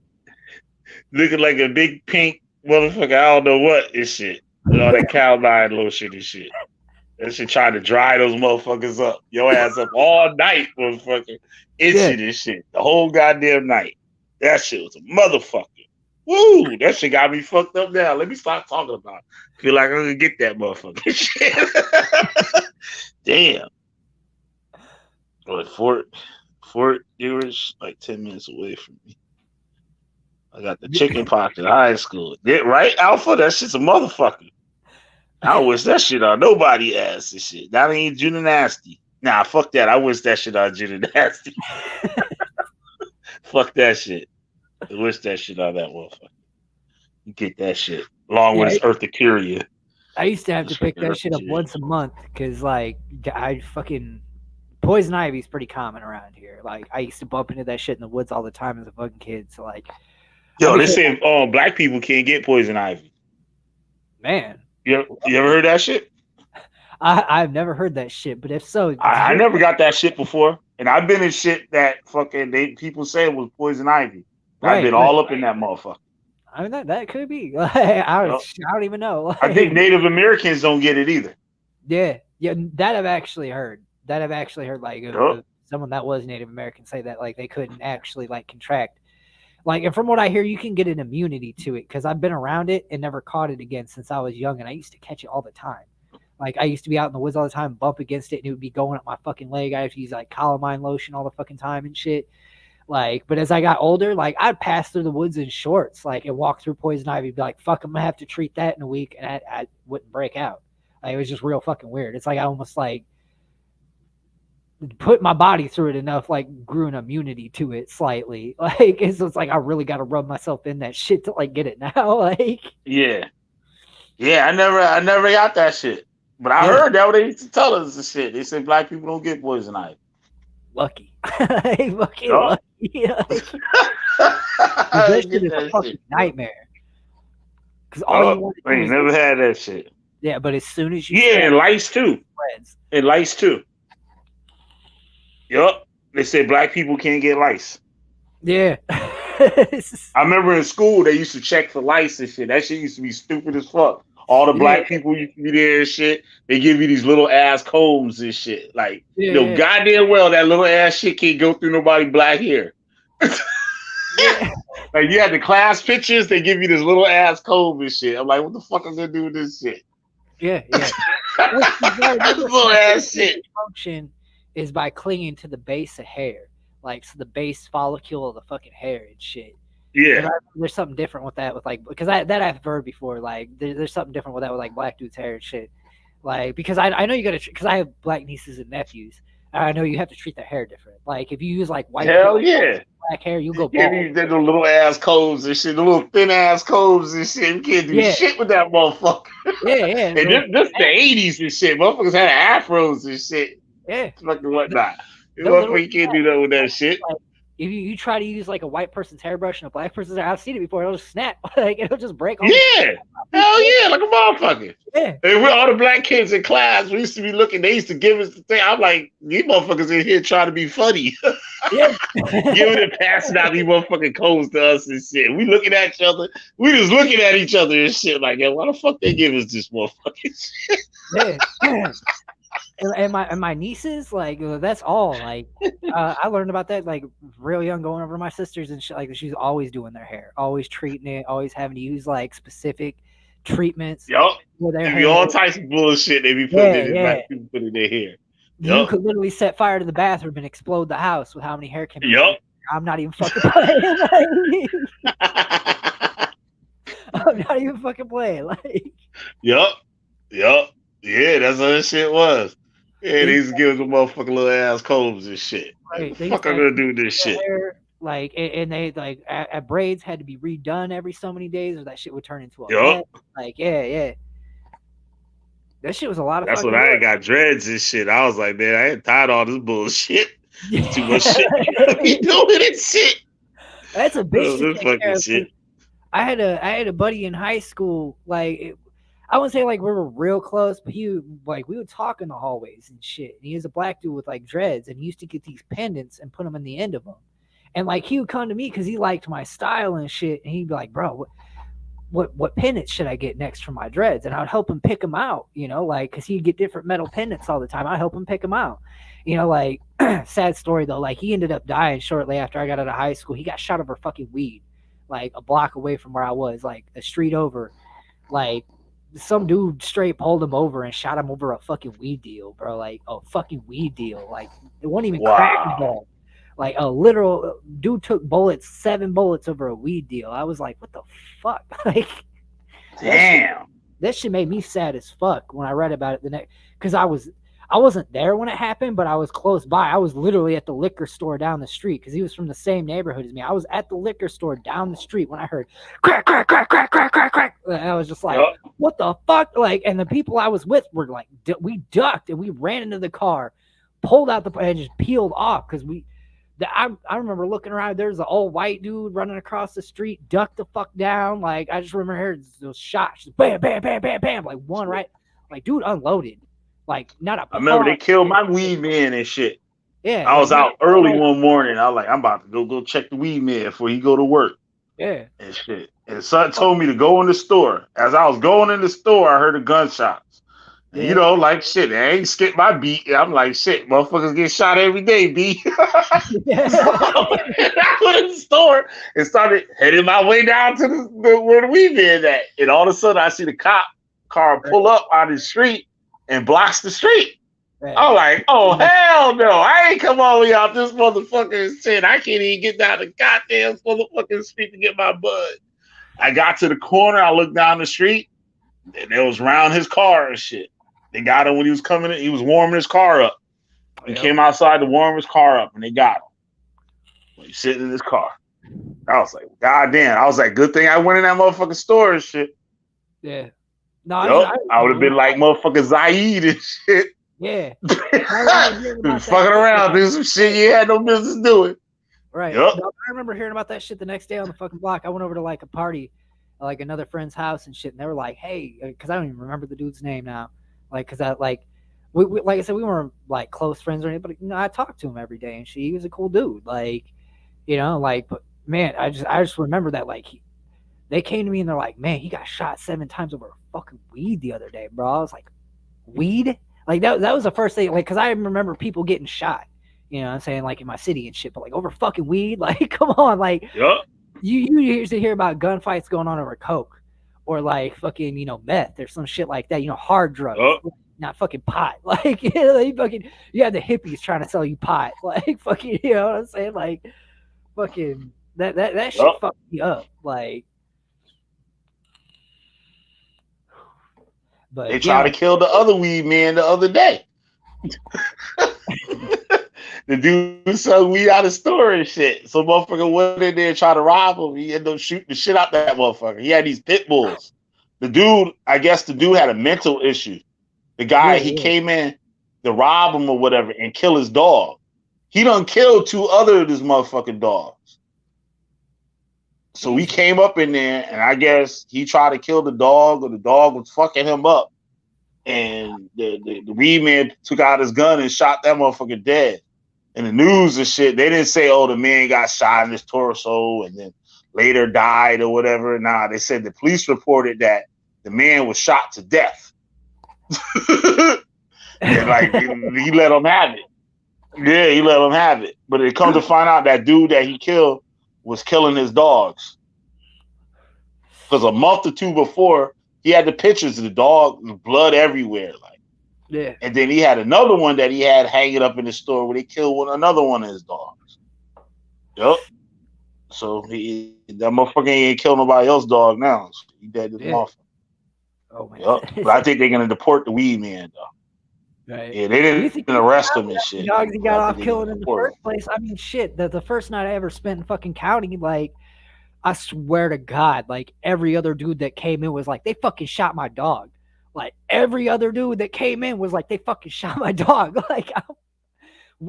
looking like a big pink motherfucker. I don't know what and shit. With all that calamine lotion and shit. That shit trying to dry those motherfuckers up. Your ass up all night, motherfucker. Itching and shit. The whole goddamn night. That shit was a motherfucker. Woo! That shit got me fucked up now. Let me stop talking about it. Feel like I'm gonna get that motherfucker shit. Damn. But Fort Dearest, like 10 minutes away from me. I got the chicken pox in high school. Yeah, right, Alpha? That shit's a motherfucker. I don't wish that shit on nobody ass and shit. That ain't Junior Nasty. Nah, fuck that. I wish that shit on Junior Nasty. Fuck that shit. I wish that shit on that motherfucker. You get that shit. Along with his urticaria.
I used to have to pick that shit up once a month because, like, poison ivy is pretty common around here. Like, I used to bump into that shit in the woods all the time as a fucking kid. So, like,
yo, they say black people can't get poison ivy.
Man,
you ever heard that shit?
I've never heard that shit, but if so,
I never got that shit before, and I've been in shit that fucking people say was poison ivy. I've been all up in that motherfucker.
I mean, that could be. I don't even know.
I think Native Americans don't get it either.
Yeah, that I've actually heard. Like someone that was Native American say that like they couldn't actually like contract. Like, and from what I hear, you can get an immunity to it because I've been around it and never caught it again since I was young, and I used to catch it all the time. Like, I used to be out in the woods all the time, bump against it, and it would be going up my fucking leg. I used to use like calamine lotion all the fucking time and shit. Like, but as I got older, like I'd pass through the woods in shorts, like, and walk through poison ivy, be like, "Fuck, I'm gonna have to treat that in a week," and I wouldn't break out. Like, it was just real fucking weird. It's like I almost like put my body through it enough, like grew an immunity to it slightly. Like it's like I really got to rub myself in that shit to like get it now. Like
yeah, I never got that shit, but I heard that what they used to tell us and shit. They said black people don't get poison ivy.
Lucky, lucky. Like, that shit is a fucking nightmare. Because all you want to do is
never had that shit.
Yeah, but as soon as you
and lice too. And lice too. Yup. They said black people can't get lice.
Yeah.
I remember in school they used to check for lice and shit. That shit used to be stupid as fuck. All the black people used to be there and shit. They give you these little ass combs and shit. Like, goddamn well that little ass shit can't go through nobody black hair. Like, you had the class pictures, they give you this little ass comb and shit. I'm like, what the fuck am I gonna do with this shit?
Yeah.
Little ass shit.
Function is by clinging to the base of hair, like so the base follicle of the fucking hair and shit.
Yeah,
there's something different with that, with like because I've heard before. Like there's something different with that with like black dudes' hair and shit. Like because I know you gotta because I have black nieces and nephews. I know you have to treat their hair different. Like if you use like white black hair, you go bald.
Yeah, the little ass combs and shit, the little thin ass combs and shit. You can't do shit with that motherfucker.
Yeah.
And this the 80s and shit. Motherfuckers had afros and shit.
Yeah.
Fucking whatnot. You can't do that with that shit.
Like, if you try to use like a white person's hairbrush and a black person's hair, I've seen it before. It'll just snap. Like it'll just break.
Hell yeah, like a motherfucker.
Yeah.
And we're all the black kids in class. We used to be looking. They used to give us the thing. I'm like, these motherfuckers in here trying to be funny.
Yeah.
Giving and passing out these motherfucking codes to us and shit. We looking at each other. We just looking at each other and shit. Like, why the fuck they give us this motherfucking shit?
Yeah. And my nieces, like that's all. Like I learned about that like real young, going over to my sisters and shit. Like she's always doing their hair, always treating it, always having to use like specific treatments.
Yup. There be all types of bullshit they be putting black people put in their hair.
You could literally set fire to the bathroom and explode the house with how many hair can be.
Yup.
I'm not even fucking playing. I'm not even fucking playing. Like.
Yup. Yeah, that's how that shit was. Yeah, they used to give us a motherfucking little ass combs and shit. Right. What the fuck I'm gonna do with this shit?
Like, and they like at braids had to be redone every so many days, or that shit would turn into a mess. Like, yeah. That shit was a lot of.
That's when I ain't got dreads and shit. I was like, man, I ain't tired of all this bullshit. Too much shit be doing and shit.
That's a big
shit.
I had a buddy in high school, like. I wouldn't say like we were real close, but we would talk in the hallways and shit. And he was a black dude with like dreads, and he used to get these pendants and put them in the end of them. And like he would come to me because he liked my style and shit, and he'd be like, "Bro, what pendants should I get next for my dreads?" And I'd help him pick them out, like because he'd get different metal pendants all the time. I'd help him pick them out, like sad story though. Like he ended up dying shortly after I got out of high school. He got shot over fucking weed, like a block away from where I was, like a street over, like. Some dude straight pulled him over and shot him over a fucking weed deal, bro. Like a fucking weed deal. Like it wasn't even crack ball. Like a literal dude took 7 bullets over a weed deal. I was like, what the fuck? Like,
damn.
That shit made me sad as fuck when I read about it the next. Because I wasn't there when it happened, but I was close by. I was literally at the liquor store down the street because he was from the same neighborhood as me. I was at the liquor store down the street when I heard crack, crack, crack, crack, crack, crack, crack. And I was just like, what the fuck? Like, and the people I was with were like, we ducked and we ran into the car, pulled out and just peeled off because I remember looking around. There's an old white dude running across the street, ducked the fuck down. Like, I just remember hearing those shots, just bam, bam, bam, bam, bam, like one right. Like, dude unloaded. Like, not a.
I remember they killed my weed man and shit.
Yeah,
I was out early one morning. I was like, I'm about to go check the weed man before he go to work.
Yeah.
and shit. And son told me to go in the store. As I was going in the store, I heard the gunshots. And, you know, like shit, I ain't skip my beat. I'm like, shit, motherfuckers get shot every day, B. So I went in the store and started heading my way down to where the weed man at. And all of a sudden, I see the cop car pull up on the street and blocks the street. I'm like, oh, hell no. I ain't come all the way out this motherfucking shit. I can't even get down the goddamn motherfucking street to get my bud. I got to the corner. I looked down the street. And it was around his car and shit. They got him when he was coming in. He was warming his car up. He came outside to warm his car up, and they got him. He's sitting in his car. I was like, God damn. I was like, good thing I went in that motherfucking store and shit.
Yeah. No,
I would have been like motherfucking Zaid and shit.
Yeah.
Fucking around, do some shit you had no business doing.
Right. No, I remember hearing about that shit the next day on the fucking block. I went over to like a party, like another friend's house and shit, and they were like, hey, because I don't even remember the dude's name now. Like, because I like, we like I said, we weren't like close friends or anything, but you know, I talked to him every day, and he was a cool dude. Like, you know, like, but man, I just remember that like they came to me and they're like, man, he got shot 7 times over fucking weed the other day, bro. I was like, weed? Like that was the first thing, like, because I remember people getting shot, you know what I'm saying, like in my city and shit, but like over fucking weed, like, come on, like, you usually hear about gunfights going on over coke or like fucking, you know, meth or some shit like that, you know, hard drugs, not fucking pot. Like, you know, you have the hippies trying to sell you pot, like fucking, you know what I'm saying, like fucking that shit fucked me up, like. But
they tried to kill the other weed man the other day. The dude selling weed out of store and shit. So motherfucker went in there and tried to rob him. He ended up shooting the shit out that motherfucker. He had these pit bulls. The dude, I guess the dude had a mental issue. The guy, he came in to rob him or whatever and kill his dog. He done killed 2 other of his motherfucking dogs. So he came up in there, and I guess he tried to kill the dog, or the dog was fucking him up. And the weed man took out his gun and shot that motherfucker dead. And the news and shit, they didn't say, oh, the man got shot in his torso and then later died or whatever. Nah, they said the police reported that the man was shot to death. And like, he let him have it. Yeah, he let him have it. But it come to find out that dude that he killed was killing his dogs. Because a month or 2 before, he had the pictures of the dog, blood everywhere. Like,
yeah.
And then he had another one that he had hanging up in the store where they killed another one of his dogs. Yep. So that motherfucker ain't kill nobody else's dog now. So he dead to the motherfucker.
Oh man.
Yep. But I think they're gonna deport the weed man though.
Right.
Yeah, they didn't arrest him and shit.
Dogs he got off killing in the first place. I mean, shit. The first night I ever spent in fucking county, like, I swear to God, like every other dude that came in was like, they fucking shot my dog. Like every other dude that came in was like, they fucking shot my dog. Like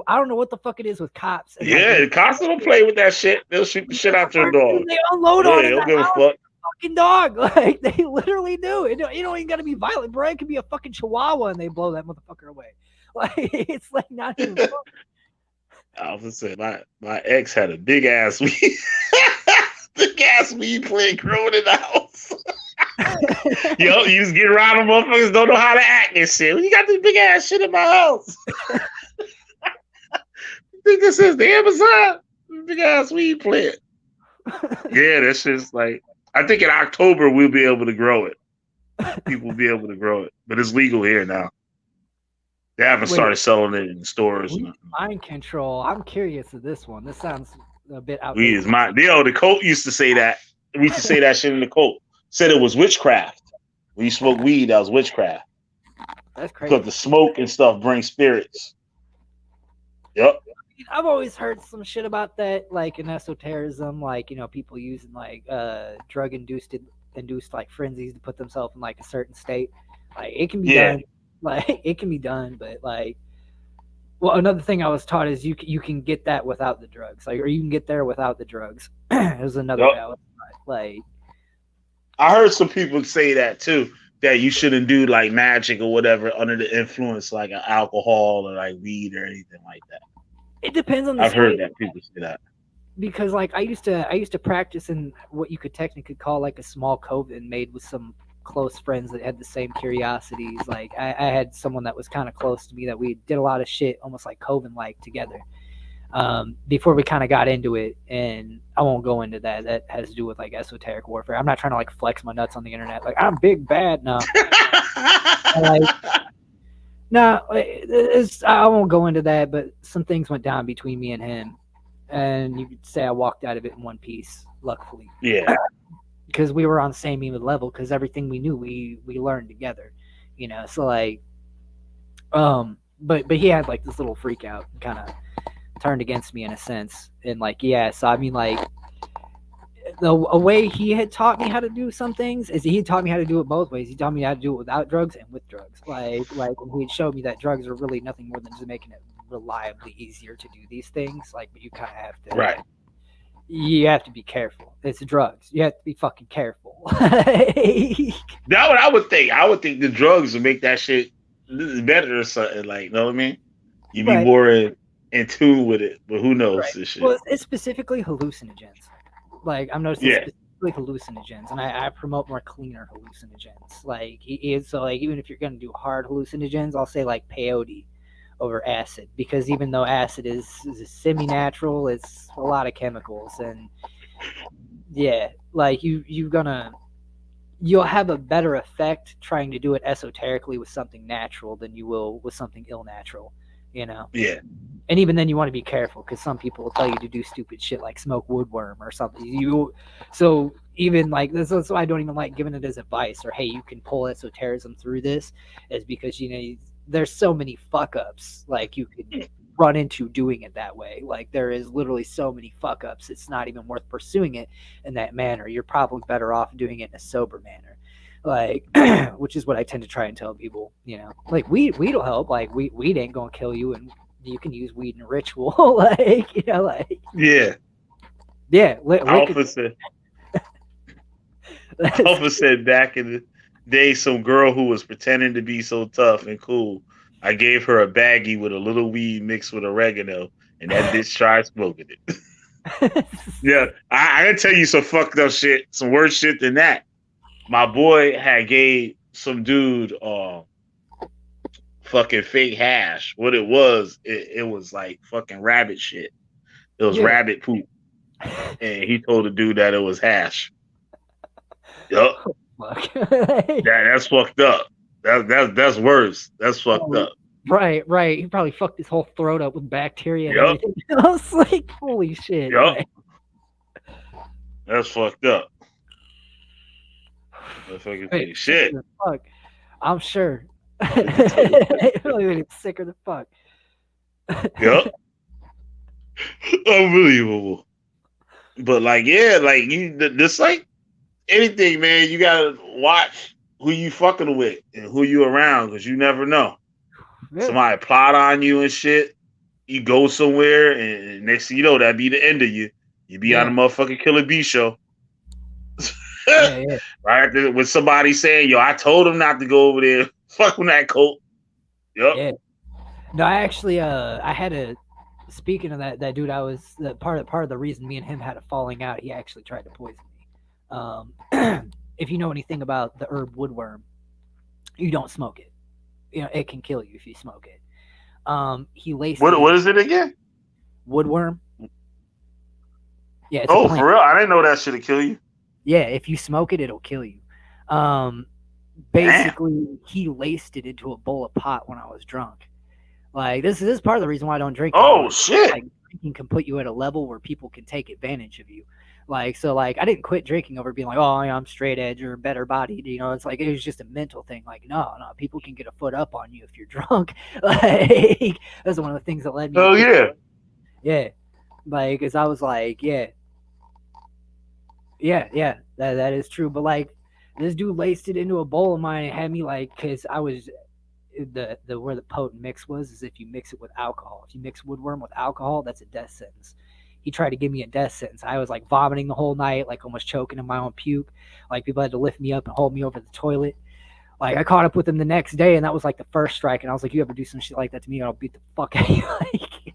I don't know what the fuck it is with cops. And
yeah, the cops don't play with that shit. They'll shoot the shit out your dog.
They unload on it.
Don't give a fuck.
Fucking dog. Like they literally do. You don't even gotta be violent, bro. It could be a fucking chihuahua and they blow that motherfucker away. Like it's like not even fun.
I was gonna say my ex had a big ass weed. Big ass weed plant growing in the house. Yo, you just get around them motherfuckers, don't know how to act and shit. You got this big ass shit in my house. You think this is the Amazon? Big ass weed plant. Yeah, that's just like, I think in October we'll be able to grow it. People will be able to grow it, but it's legal here now. They haven't started selling it in stores.
Mind control. I'm curious of this one. This sounds a bit outdated.
Weed is mine. Yo, the cult used to say that. We used to say that shit in the cult. Said it was witchcraft. When you smoke weed, that was witchcraft.
That's crazy.
Because the smoke and stuff brings spirits. Yep.
I've always heard some shit about that, like in esotericism, like, you know, people using like drug induced like frenzies to put themselves in like a certain state. Like it can be done. Like it can be done, but like, well, another thing I was taught is you can get that without the drugs, like, or you can get there without the drugs. There's another like.
I heard some people say that too, that you shouldn't do like magic or whatever under the influence like alcohol or like weed or anything like that.
It depends on the
I've heard that people say that.
because like I used to practice in what you could technically call like a small coven made with some close friends that had the same curiosities. Like I had someone that was kind of close to me that we did a lot of shit almost like coven like together. Before we kind of got into it, and I won't go into that. That has to do with like esoteric warfare. I'm not trying to like flex my nuts on the internet. Like I'm big bad now. Like, no, I won't go into that. But some things went down between me and him, and you could say I walked out of it in one piece, luckily.
Yeah.
Because we were on the same even level. Because everything we knew, we learned together. So like, but he had like this little freak out, kind of turned against me in a sense, and like so I mean like a way he had taught me how to do some things is he taught me how to do it both ways. He taught me how to do it without drugs and with drugs. Like he showed me that drugs are really nothing more than just making it reliably easier to do these things. Like, but you kind of have to,
right.
You have to be careful. It's drugs. You have to be fucking careful.
That's what I would think. I would think the drugs would make that shit better or something. Like, you know what I mean? You'd be more in tune with it, but who knows this shit.
Well, it's specifically hallucinogens. Like I'm noticing specifically hallucinogens, and I promote more cleaner hallucinogens. Like so like even if you're gonna do hard hallucinogens, I'll say like peyote over acid, because even though acid is semi-natural, it's a lot of chemicals, and like you'll have a better effect trying to do it esoterically with something natural than you will with something ill-natural.
Yeah.
And even then, you want to be careful, because some people will tell you to do stupid shit like smoke woodworm or something. So even like that's why I don't even like giving it as advice, or hey, you can pull esotericism through this, is because there's so many fuck ups like you could run into doing it that way. Like there is literally so many fuck ups. It's not even worth pursuing it in that manner. You're probably better off doing it in a sober manner. Like, which is what I tend to try and tell people, like weed will help. Like weed ain't gonna kill you, and you can use weed in a ritual. Like, like
Alpha said back in the day, some girl who was pretending to be so tough and cool, I gave her a baggie with a little weed mixed with oregano, and that bitch tried smoking it. Yeah, I gotta tell you some fucked up shit, some worse shit than that. My boy had gave some dude fucking fake hash. What it was like fucking rabbit shit. It was rabbit poop. And he told the dude that it was hash. Yup. That's fucked up. That's worse. That's fucked up.
Right. He probably fucked his whole throat up with bacteria and everything. I was like, holy shit.
Yup. Like, that's fucked up. Hey, shit.
Fuck. I'm sure. It's sicker than fuck.
Yep. Unbelievable. But like, like this like anything, man, you gotta watch who you fucking with and who you around, because you never know. Yeah. Somebody plot on you and shit. You go somewhere, and next thing you know, that'd be the end of you. You be on a motherfucking Killer Bee show. Right after, with somebody saying, "Yo, I told him not to go over there. Fuck with that coat." Yep. Yeah.
No, I actually, I had a. Speaking of that dude, I was part of the reason me and him had a falling out. He actually tried to poison me. If you know anything about the herb woodworm, you don't smoke it. It can kill you if you smoke it. He laced.
What is it again?
Woodworm. Yeah.
Oh, for real? I didn't know that shit'd kill you.
Yeah, if you smoke it, it'll kill you. Basically, he laced it into a bowl of pot when I was drunk. Like, this is part of the reason why I don't drink.
Oh, shit.
Like, drinking can put you at a level where people can take advantage of you. Like, so, like, I didn't quit drinking over being like, oh, I'm straight edge or better bodied. It's like, it was just a mental thing. Like, no, people can get a foot up on you if you're drunk. Like, that's one of the things that led me.
Oh, yeah.
Yeah. Like, because I was like, that is true. But, like, this dude laced it into a bowl of mine and had me, like, because I was... The where the potent mix was is if you mix it with alcohol. If you mix woodworm with alcohol, that's a death sentence. He tried to give me a death sentence. I was like vomiting the whole night, like almost choking in my own puke. Like people had to lift me up and hold me over the toilet. Like I caught up with him the next day, and that was like the first strike. And I was like, "You ever do some shit like that to me, I'll beat the fuck out of you."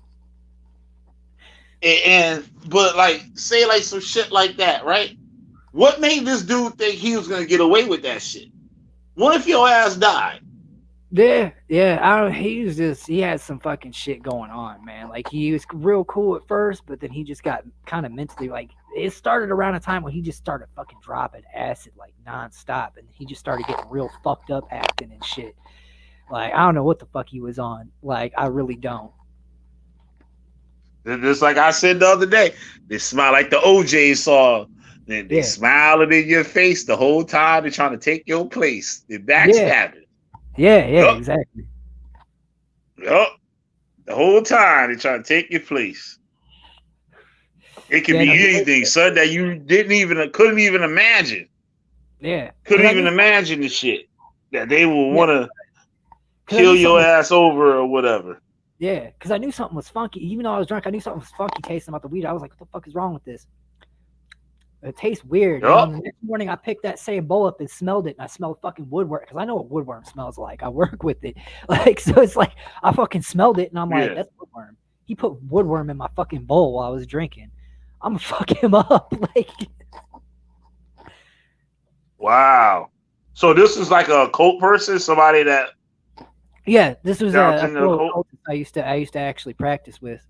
but like say like some shit like that, right? What made this dude think he was gonna get away with that shit? What if your ass died?
Yeah, yeah. I don't. He had some fucking shit going on, man. Like he was real cool at first, but then he just got kind of mentally like. It started around a time when he just started fucking dropping acid like nonstop, and he just started getting real fucked up acting and shit. Like I don't know what the fuck he was on. Like I really don't.
Just like I said the other day, they smile like the OJ song. They smiling in your face the whole time. They're trying to take your place. They're backstabbing.
Yeah, exactly.
Yup. The whole time they're trying to take your place. It can be anything, son, that you couldn't even imagine.
Yeah.
Couldn't even imagine the shit that they would want to kill your ass over or whatever.
Yeah, because I knew something was funky. Even though I was drunk, I knew something was funky tasting about the weed. I was like, what the fuck is wrong with this? It tastes weird.
Yep.
And the next morning, I picked that same bowl up and smelled it, and I smelled fucking woodworm because I know what woodworm smells like. I work with it. Like, so it's like, I fucking smelled it, and I'm like, that's woodworm. He put woodworm in my fucking bowl while I was drinking. I'm gonna fuck him up. Like,
wow. So this is like a cult person, somebody that.
Yeah, this was a cultist I used to actually practice with.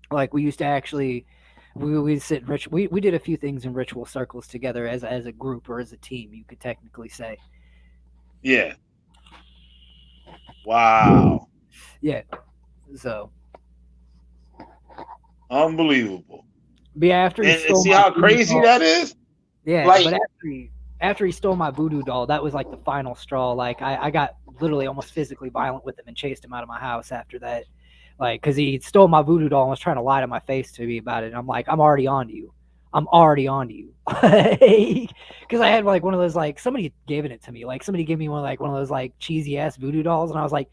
Like we used to actually, we sit in ritual. We did a few things in ritual circles together as a group or as a team. You could technically say.
Yeah. Wow.
Yeah. So.
Unbelievable.
But yeah, after he stole
see how crazy that is.
Yeah, like, but after he stole my voodoo doll, that was like the final straw. Like I got literally almost physically violent with him and chased him out of my house after that. Like, because he stole my voodoo doll and was trying to lie to my face to me about it. And I'm like, I'm already on to you. Because I had like one of those, like, somebody gave it to me. Like somebody gave me one of those like cheesy ass voodoo dolls, and I was like,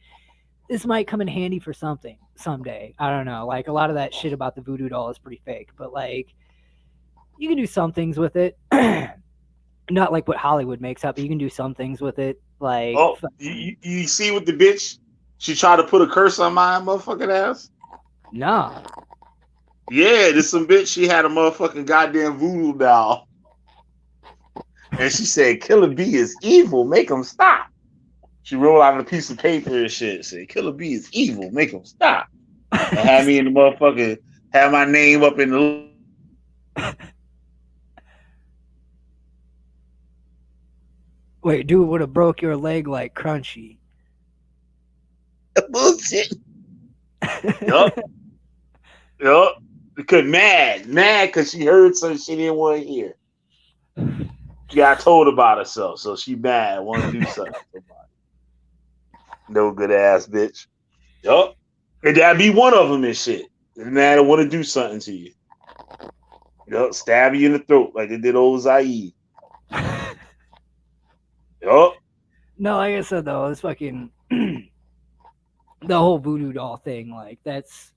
this might come in handy for something someday. I don't know. Like a lot of that shit about the voodoo doll is pretty fake, but like you can do some things with it. Not like what Hollywood makes up, but you can do some things with it. Like,
you see what the bitch? She tried to put a curse on my motherfucking ass.
Nah.
Yeah, there's some bitch. She had a motherfucking goddamn voodoo doll, and she said, "Killer B is evil. Make him stop." She rolled out a piece of paper and shit. Said, "Killer B is evil. Make him stop." And had me in the motherfucking, had my name up in the.
Wait, dude would have broke your leg like Crunchy.
Bullshit. Yup. Because mad because she heard something she didn't want to hear. She got told about herself, so she mad, want to do something about it. No good ass bitch. Yup. And that'd be one of them and shit. The man want to do something to you. Yup. Stab you in the throat like they did old Zaid. Yup.
No, like I said though, it's fucking the whole voodoo doll thing. Like that's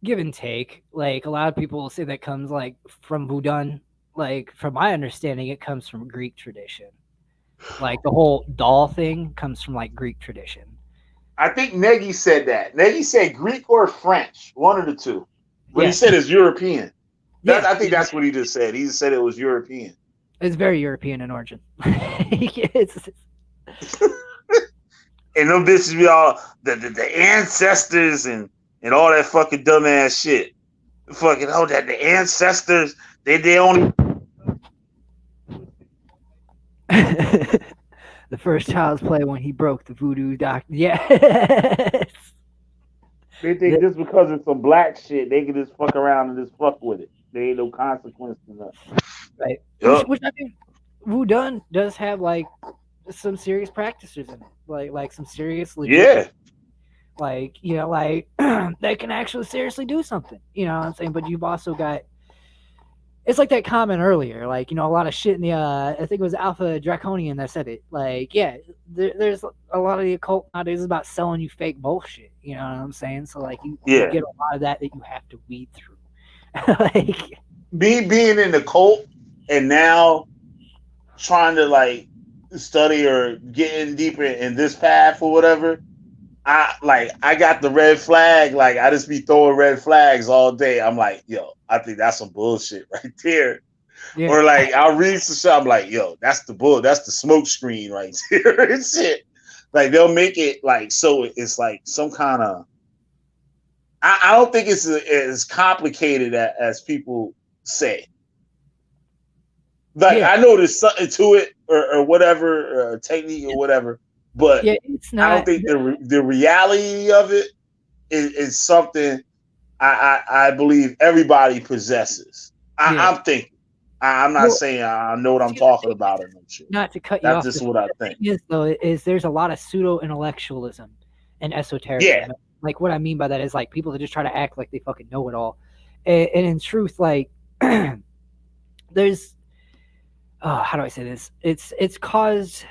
give and take. Like a lot of people say that comes like from voodoo. Like from my understanding, it comes from Greek tradition. Like the whole doll thing comes from like Greek tradition.
I think Nagy said that. Nagy said Greek or French, one of the two. But he said it's European. I think that's what he just said. He just said it was European.
It's very European in origin.
And them bitches be all the ancestors and all that fucking dumbass shit. Fucking that the ancestors they only.
The first child's play when he broke the voodoo doctor. Yes.
They think just because it's some black shit, they can just fuck around and just fuck with it. There ain't no consequence to nothing.
Right. Yep. Which I mean, voodoo does have like some serious practices in it, like some serious legit.
Yeah.
Like like they can actually seriously do something. You know what I'm saying? But you've also got. It's like that comment earlier, like, a lot of shit in the, I think it was Alpha Draconian that said it. Like, yeah, there's a lot of the occult nowadays is about selling you fake bullshit. You know what I'm saying? So, like, you get a lot of that you have to weed through. Like,
being in the cult and now trying to, like, study or get in deeper in this path or whatever, I got the red flag. Like I just be throwing red flags all day. I'm like, yo, I think that's some bullshit right there.
Yeah.
Or like I'll read some shit. I'm like, yo, that's the smoke screen right there and shit. Like they'll make it like so it's like some kind of. I don't think it's as complicated as people say. Like I know there's something to it or whatever, technique or whatever, but
it's not.
I don't think the reality of it is something I believe everybody possesses. I'm thinking. I'm not saying I know what I'm talking about or no shit.
Not to cut you off.
That's just what I think.
Is there's a lot of pseudo-intellectualism and esotericism.
Yeah.
Like what I mean by that is like people that just try to act like they fucking know it all, and in truth, like there's how do I say this? It's caused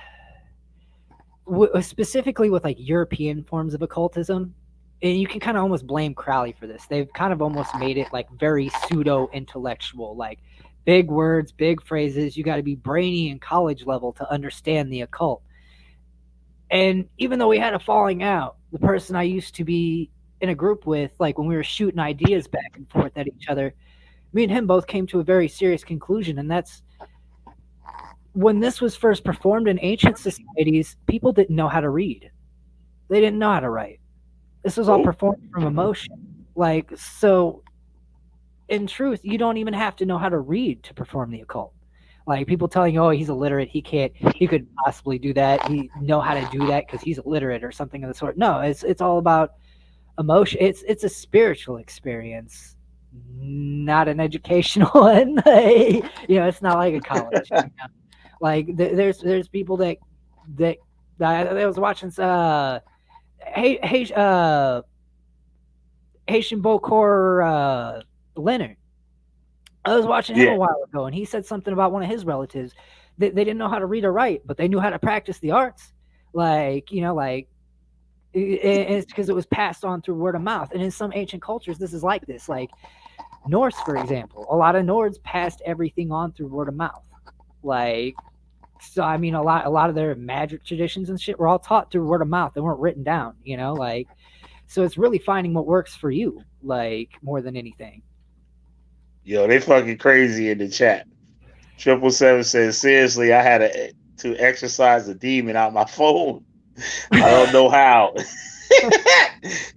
specifically with like European forms of occultism, and you can kind of almost blame Crowley for this. They've kind of almost made it like very pseudo-intellectual, like big words, big phrases. You got to be brainy in college level to understand the occult. And even though we had a falling out, the person I used to be in a group with, like when we were shooting ideas back and forth at each other, me and him both came to a very serious conclusion. And that's when this was first performed in ancient societies, people didn't know how to read. They didn't know how to write. This was all performed from emotion. Like, so in truth, you don't even have to know how to read to perform the occult. Like people telling you, oh, he's illiterate. He could possibly do that. He know how to do that because he's illiterate or something of the sort. No, it's all about emotion. It's a spiritual experience, not an educational one. It's not like a college. Like there's people that I was watching Haitian Bokor Leonard. I was watching him a while ago, and he said something about one of his relatives. They didn't know how to read or write, but they knew how to practice the arts. It's because it was passed on through word of mouth. And in some ancient cultures, this is like this. Like Norse, for example, a lot of Nords passed everything on through word of mouth. Like, so I mean, a lot of their magic traditions and shit were all taught through word of mouth. They weren't written down, so it's really finding what works for you, like more than anything.
Yo, they fucking crazy in the chat. 777 says, seriously, I had to exercise a demon out my phone. I don't know how. And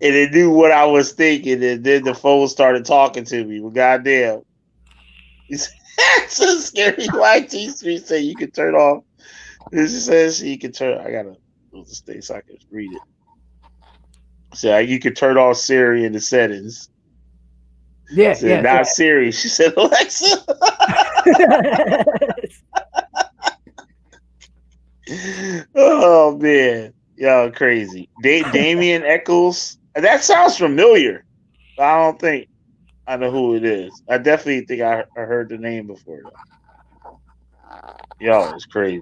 it knew what I was thinking, and then the phone started talking to me. Well, goddamn. It's so scary. YT Street say you can turn off. This says you can turn. I gotta go to stay so I can read it. So you can turn off Siri in the settings. Not Siri. She said Alexa. Oh man, y'all crazy. Damien Eccles. That sounds familiar. I don't think I know who it is. I definitely think I heard the name before. Yo, it's crazy.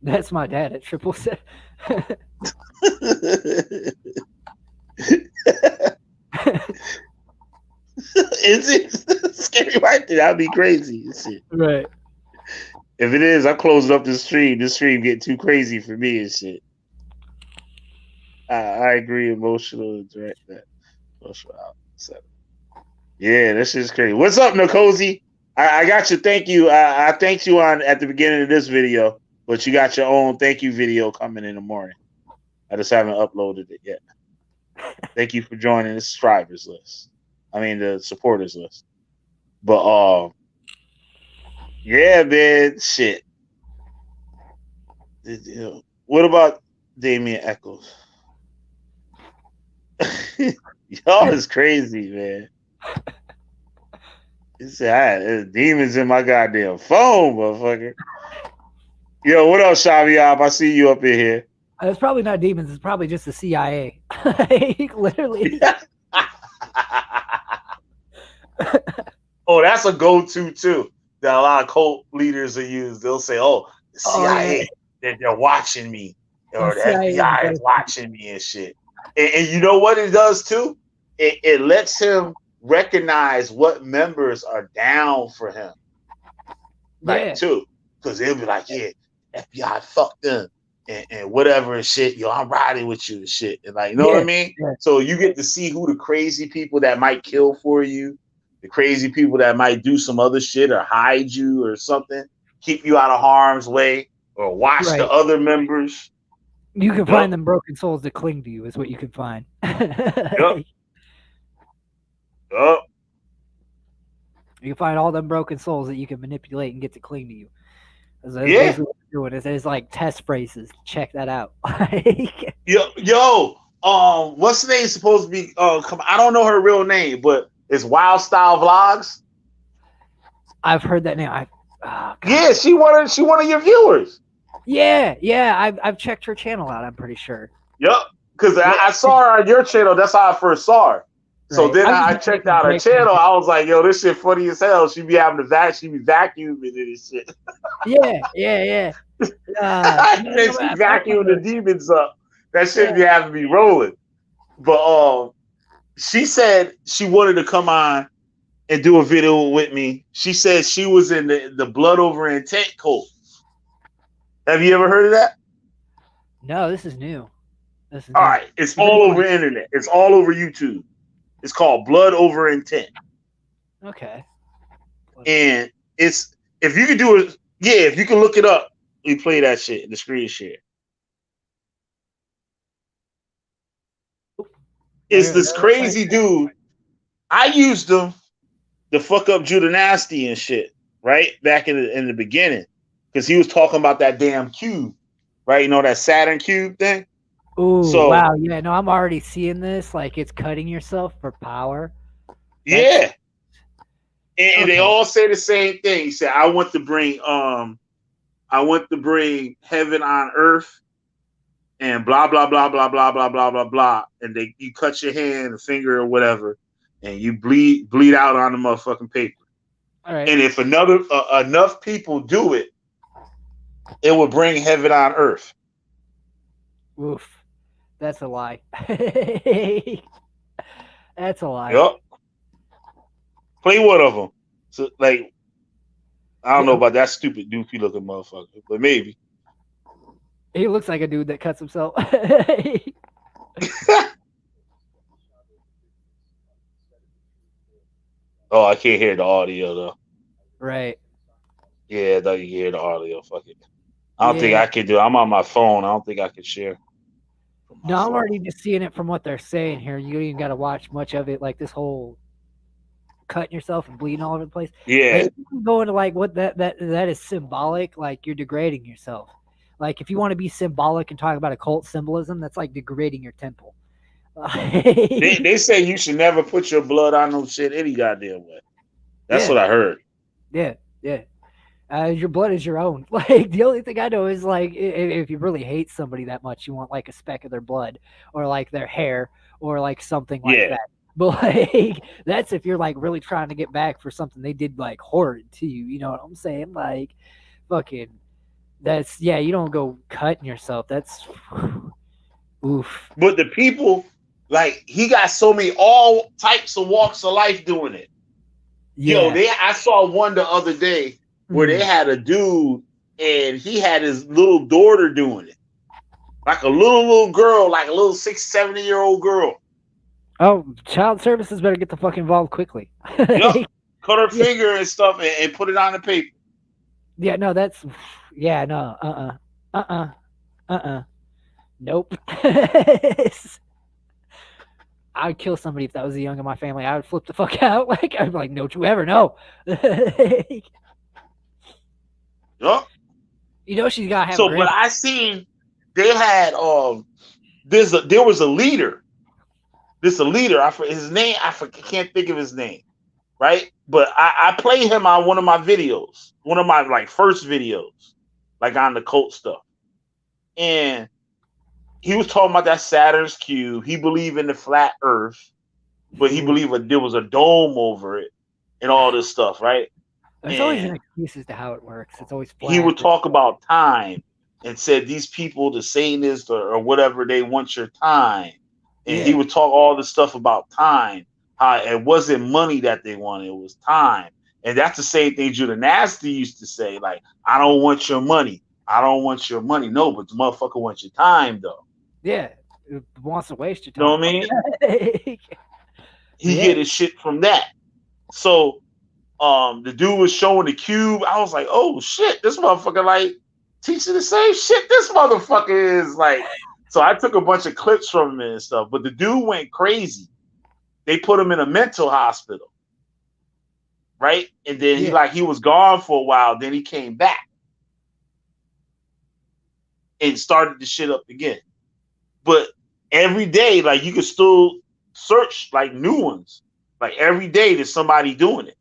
That's my dad at 777.
Is it scary right there? That'd be crazy. Shit.
Right.
If it is, I'm closing up the stream. This stream getting too crazy for me and shit. I agree. Emotional and direct that. Yeah, that's just crazy. What's up, Nicozy? I got your thank you. I thanked you at the beginning of this video, but you got your own thank you video coming in the morning. I just haven't uploaded it yet. Thank you for joining the subscribers list. I mean the supporters list. But yeah, man, shit. What about Damien Eccles? Y'all is crazy, man. He said, there's demons in my goddamn phone, motherfucker. Yo, what else, Shaviab? I see you up in here.
It's probably not demons. It's probably just the CIA. Like, literally.
Oh, that's a go-to, too, that a lot of cult leaders will use. They'll say, oh, the CIA, they're watching me. Or the FBI is watching me and shit. And you know what it does, too? It lets him recognize what members are down for him. Like, too. Because they'll be like, yeah, FBI, fuck them. and whatever and shit. Yo, I'm riding with you and shit. And like, you know what I mean?
Yeah.
So you get to see who the crazy people that might kill for you, the crazy people that might do some other shit or hide you or something, keep you out of harm's way, or watch the other members.
You can find them broken souls that cling to you is what you can find.
Yep.
You can find all them broken souls that you can manipulate and get to cling to you. That's
basically
what you're doing. It's like test phrases. Check that out.
What's the name supposed to be? I don't know her real name, but it's Wild Style Vlogs.
I've heard that name.
Yeah, she one of your viewers.
Yeah. I've checked her channel out. I'm pretty sure.
Yep, because I saw her on your channel. That's how I first saw her. So then I checked out her channel. I was like, yo, this shit funny as hell. She be having to she be vacuuming and shit.
Yeah.
She vacuuming the demons up. That shit be having me rolling. But she said she wanted to come on and do a video with me. She said she was in the blood over intent cult. Have you ever heard of that?
No, this is new.
All right. It's all over the internet. It's all over YouTube. It's called Blood Over Intent.
Okay.
And it's, if you can do it, if you can look it up, you play that shit in the screen share. It's this crazy dude. I used him to fuck up Judah Nasty and shit, right? Back in the beginning. Because he was talking about that damn cube, right? You know, that Saturn cube thing?
Ooh, wow. Yeah, no, I'm already seeing this. Like, it's cutting yourself for power.
And they all say the same thing. He said, I want to bring heaven on earth and blah, blah, blah, blah, blah, blah, blah, blah, blah. And you cut your hand, a finger or whatever, and you bleed out on the motherfucking paper.
All right.
And if enough people do it, it will bring heaven on earth.
Oof. That's a lie. That's a lie.
Yep. Play one of them. So, like, I don't know about that stupid doofy looking motherfucker, but maybe.
He looks like a dude that cuts himself.
Oh, I can't hear the audio though.
Right.
Yeah, though you can hear the audio. Fuck it. I don't think I can do it. I'm on my phone. I don't think I can share.
No, I'm already just seeing it from what they're saying here. You ain't got to watch much of it, like this whole cutting yourself and bleeding all over the place.
Yeah.
Like, going to like what that is symbolic, like you're degrading yourself. Like if you want to be symbolic and talk about occult symbolism, that's like degrading your temple.
they say you should never put your blood on no shit any goddamn way. That's what I heard.
Yeah. Your blood is your own. Like the only thing I know is like if you really hate somebody that much, you want like a speck of their blood or like their hair or like something like that. But like that's if you're like really trying to get back for something they did like horrid to you. You know what I'm saying? Like fucking that's you don't go cutting yourself. That's oof.
But the people, like, he got so many all types of walks of life doing it. Yo, I saw one the other day where they had a dude and he had his little daughter doing it. Like a little girl, like a little 6-7-year-old girl.
Oh, child services better get the fuck involved quickly.
Yep. Cut her finger and stuff and put it on the paper.
Yeah, no, that's nope. I'd kill somebody if that was a young in my family. I would flip the fuck out. Like I'd be like, "Don't you ever know?"
Yep.
You know she's gotta have.
So, but I seen they had there was a leader. His name I can't think of his name, right? But I play him on one of my videos, one of my like first videos, like on the cult stuff, and he was talking about that Saturn's cube. He believed in the flat Earth, but he believed there was a dome over it and all this stuff, right?
There's always an excuse as to how it works. It's always flat.
He would talk about time and said these people, the Satanists or whatever, they want your time. And he would talk all this stuff about time. How it wasn't money that they wanted, it was time. And that's the same thing Judah Nasty used to say, like, I don't want your money. I don't want your money. No, but the motherfucker wants your time, though.
Yeah, it wants to waste your
You know
time.
what I mean? He
Yeah.
get his shit from that. So the dude was showing the cube. I was like, oh shit, this motherfucker like teaching the same shit this motherfucker is like. So I took a bunch of clips from him and stuff, but the dude went crazy. They put him in a mental hospital, right? And then he was gone for a while. Then he came back and started the shit up again. But every day, like you could still search like new ones. Like every day, there's somebody doing it.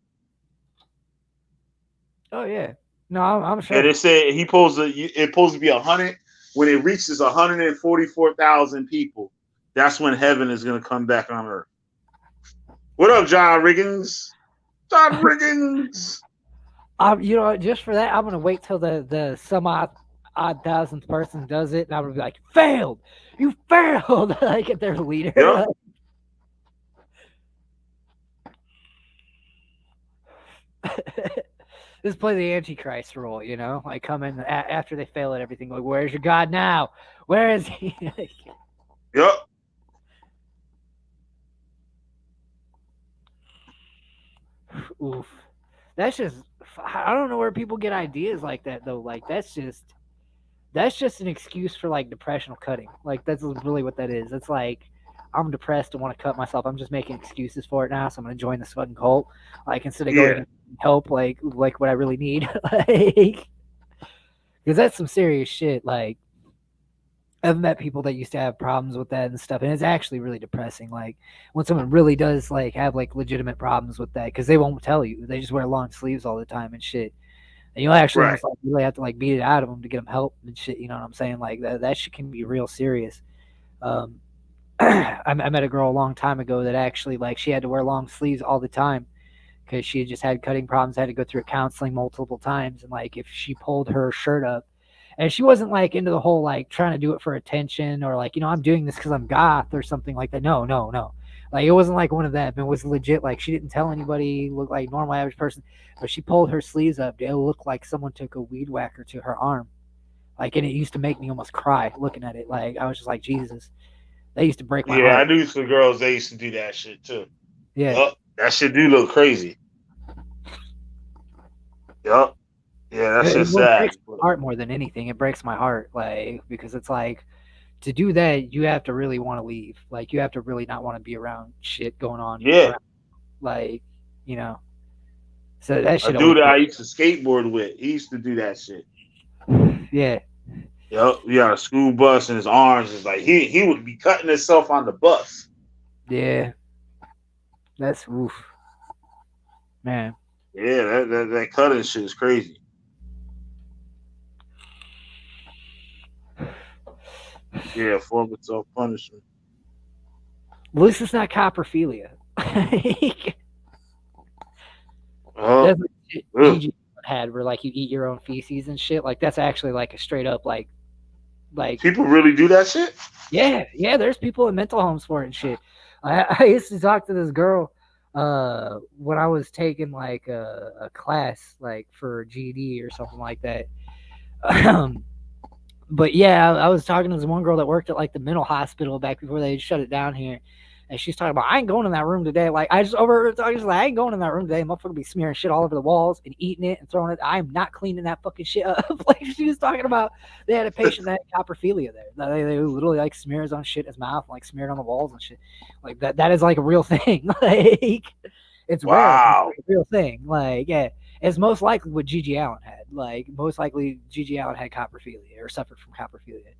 Oh yeah, no, I'm sure.
And it said it's supposed to be 100. When it reaches 144,000 people, that's when heaven is going to come back on earth. What up, John Riggins? John Riggins.
You know, just for that, I'm gonna wait till the some odd thousandth person does it, and I'm gonna be like, failed. You failed. Like at their leader.
Yep.
Just play the Antichrist role, you know, like come in after they fail at everything. Like, where's your God now? Where is he?
Yep.
Oof. That's just, I don't know where people get ideas like that though. Like that's just an excuse for like depressional cutting. Like that's really what that is. It's like I'm depressed and want to cut myself. I'm just making excuses for it now, so I'm gonna join this fucking cult. Like instead of going and help, like what I really need, like because that's some serious shit. Like I've met people that used to have problems with that and stuff, and it's actually really depressing. Like when someone really does like have like legitimate problems with that, because they won't tell you. They just wear long sleeves all the time and shit. And you'll actually almost, like, really have to like beat it out of them to get them help and shit. You know what I'm saying? Like that shit can be real serious. I met a girl a long time ago that actually like she had to wear long sleeves all the time because she had just had cutting problems, had to go through counseling multiple times, and like if she pulled her shirt up, and she wasn't like into the whole like trying to do it for attention or like, you know, I'm doing this because I'm goth or something like that. No. Like it wasn't like one of them. It was legit. Like she didn't tell anybody, looked like normal average person, but she pulled her sleeves up. It looked like someone took a weed whacker to her arm. Like, and it used to make me almost cry looking at it. Like I was just like, Jesus. They used to break my heart.
Yeah, I knew some girls, they used to do that shit too.
Yeah.
Yep. That shit do look crazy. Yep. Yeah, that's just sad. It breaks
my heart more than anything. It breaks my heart, like, because it's like, to do that, you have to really want to leave. Like, you have to really not want to be around shit going on.
Yeah.
Around, like, you know. So that shit.
A dude that I used to skateboard with, he used to do that shit.
Yeah.
Yep, he had a school bus and his arms is like he would be cutting himself on the bus.
Yeah, that's oof, man.
Yeah, that cutting shit is crazy. Yeah, form of self punishment.
At least it's not coprophilia. That's what Gigi had, where like you eat your own feces and shit. Like that's actually like a straight up like
people really do that shit.
Yeah. There's people in mental homes for it and shit. I used to talk to this girl when I was taking like a class like for GED or something like that. But yeah, I was talking to this one girl that worked at like the mental hospital back before they shut it down here. And she's talking about, I ain't going in that room today. Like, I just overheard her talking. She's like, I ain't going in that room today. Motherfucker be smearing shit all over the walls and eating it and throwing it. I'm not cleaning that fucking shit up. Like, she was talking about, they had a patient that had coprophilia there. They literally, like, smears on shit in his mouth, like, smeared on the walls and shit. Like, that is, like, a real thing. Like, it's rare. It's a real thing. Like, yeah. It's most likely what Gigi Allin had. Like, most likely Gigi Allin had coprophilia or suffered from coprophilia.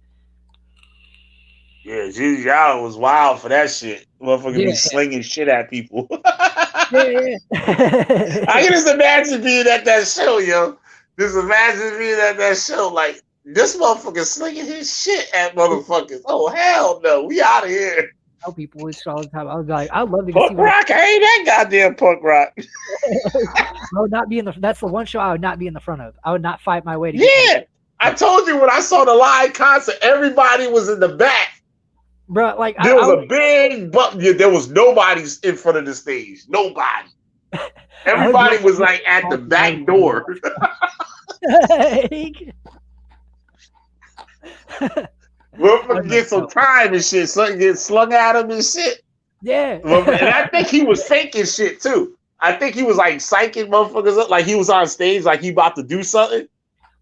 Yeah, Gigi Allin was wild for that shit. Motherfucker be slinging shit at people.
Yeah.
I can just imagine being at that show, yo. Just imagine being at that show. Like, this motherfucker slinging his shit at motherfuckers. Oh, hell no. We out of here.
I tell people this all the time. I was like, I'd love to
Punk rock. I ain't that goddamn punk rock.
I would not be in the. That's the one show I would not be in the front of. I would not fight my way to.
Yeah, I told you when I saw the live concert, everybody was in the back.
Bro, like
there was a big button. There was nobody in front of the stage. Nobody. Everybody was like at the back door. Motherfucker get some time and shit. Something gets slung at him and shit.
Yeah.
And I think he was faking shit too. I think he was like psyching motherfuckers up, like he was on stage, like he about to do something.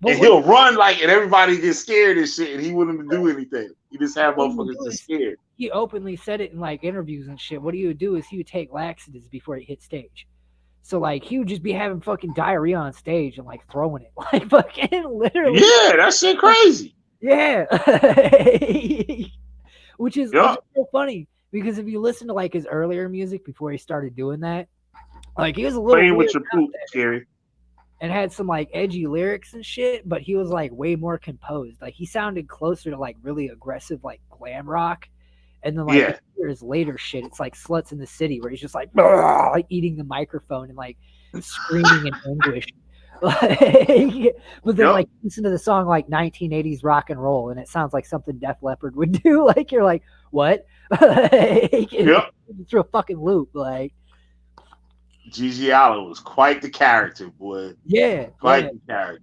And he'll run like, and everybody gets scared and shit, and he wouldn't do anything. He just had motherfuckers just scared.
He openly said it in like interviews and shit. What he would do is he would take laxatives before he hit stage. So like he would just be having fucking diarrhea on stage and like throwing it, like fucking literally.
Yeah, that shit crazy.
Yeah, which is so funny because if you listen to like his earlier music before he started doing that, like he was a little
playing with your poop, scary.
And had some like edgy lyrics and shit, but he was like way more composed. Like he sounded closer to like really aggressive like glam rock. And then like his later shit, it's like Sluts in the City where he's just like eating the microphone and like screaming in anguish. Like, but then like listen to the song like 1980s rock and roll and it sounds like something Def Leppard would do. Like you're like, what? Through a fucking loop, like.
Gigi Allen was quite the character, boy.
Yeah.
Quite the character.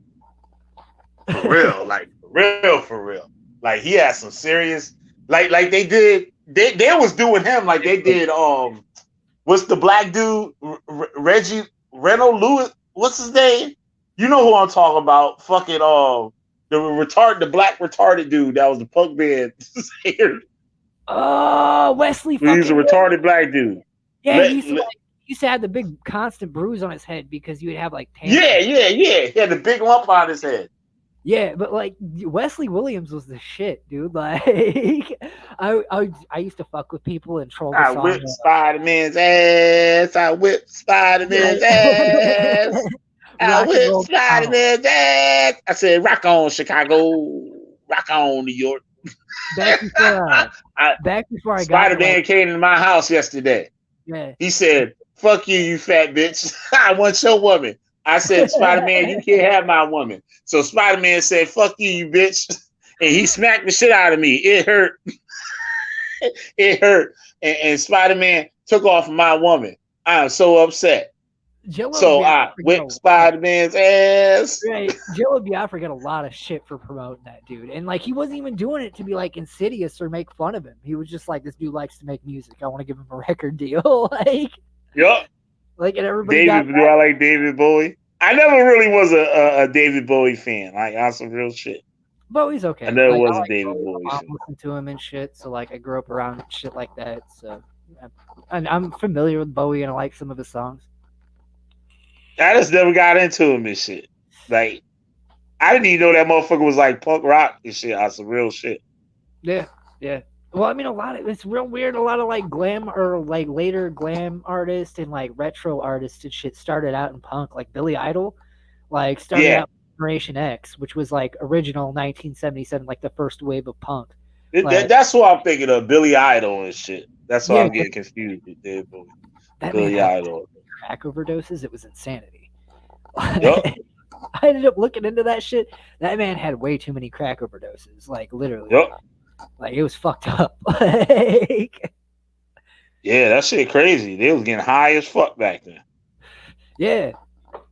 For real. Like, for real. Like, he had some serious... Like they did... They was doing him like they did... What's the black dude? Reggie... Reno Lewis... What's his name? You know who I'm talking about. Fucking... the black retarded dude that was the punk band.
Oh, Wesley fucking...
He's a retarded black dude.
Yeah, he used to have the big constant bruise on his head because you would have like
Yeah. He had the big lump on his head.
Yeah, but like Wesley Williams was the shit, dude. Like I used to fuck with people and troll the song.
I whipped Spider-Man's ass. I whipped Spider-Man's ass. I whipped Spider-Man's ass. I said, rock on Chicago. Rock on New York.
Back before I got
Spider-Man came to my house yesterday.
Yeah.
He said, fuck you, you fat bitch. I want your woman. I said, Spider-Man, you can't have my woman. So Spider-Man said, fuck you, you bitch. And he smacked the shit out of me. It hurt. It hurt. And Spider-Man took off my woman. I'm so upset. So I whipped Spider-Man's ass.
Right. Jello Biafra got a lot of shit for promoting that dude. And like he wasn't even doing it to be like insidious or make fun of him. He was just like, this dude likes to make music. I want to give him a record deal. Like,
yep.
Like, and everybody
do I like David Bowie? I never really was a David Bowie fan. Like, on some real shit.
Bowie's okay.
I never was a David Bowie fan.
Listen to him and shit. So like, I grew up around shit like that. So, and I'm familiar with Bowie and I like some of his songs.
I just never got into him and shit. Like, I didn't even know that motherfucker was like punk rock and shit on some real shit.
Yeah. Well, I mean, it's real weird. A lot of like glam or like later glam artists and like retro artists and shit started out in punk. Like Billy Idol, like started out with Generation X, which was like original 1977, like the first wave of punk.
That's what I'm thinking of, Billy Idol and shit. That's why I'm getting confused with David Bowie. Billy Idol.
Crack overdoses, it was insanity.
Yep.
I ended up looking into that shit. That man had way too many crack overdoses, like literally.
Yep.
Like it was fucked up. Like,
yeah, that shit crazy. They was getting high as fuck back then.
Yeah,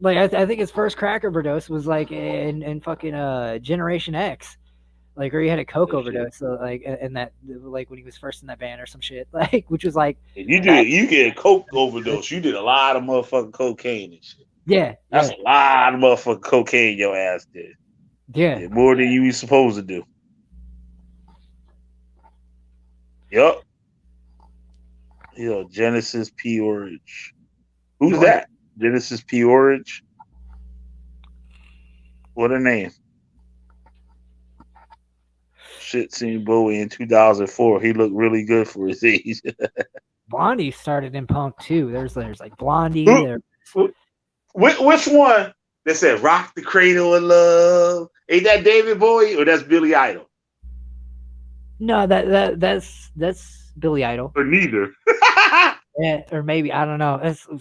like I think his first crack overdose was like in fucking Generation X, like where he had a coke overdose. So like and that like when he was first in that band or some shit, like which was like
you get a coke overdose. You did a lot of motherfucking cocaine and shit.
Yeah,
that's a lot of motherfucking cocaine your ass did.
Yeah,
more than you were supposed to do. Yep. Genesis P. Orridge. Who's that? Genesis P. Orridge. What a name. Shit, seen Bowie in 2004. He looked really good for his age.
Blondie started in punk too. There's like Blondie.
Which one that said "Rock the Cradle of Love"? Ain't that David Bowie or that's Billy Idol?
No, that's Billy Idol.
Or neither.
Yeah, or maybe I don't know.
Who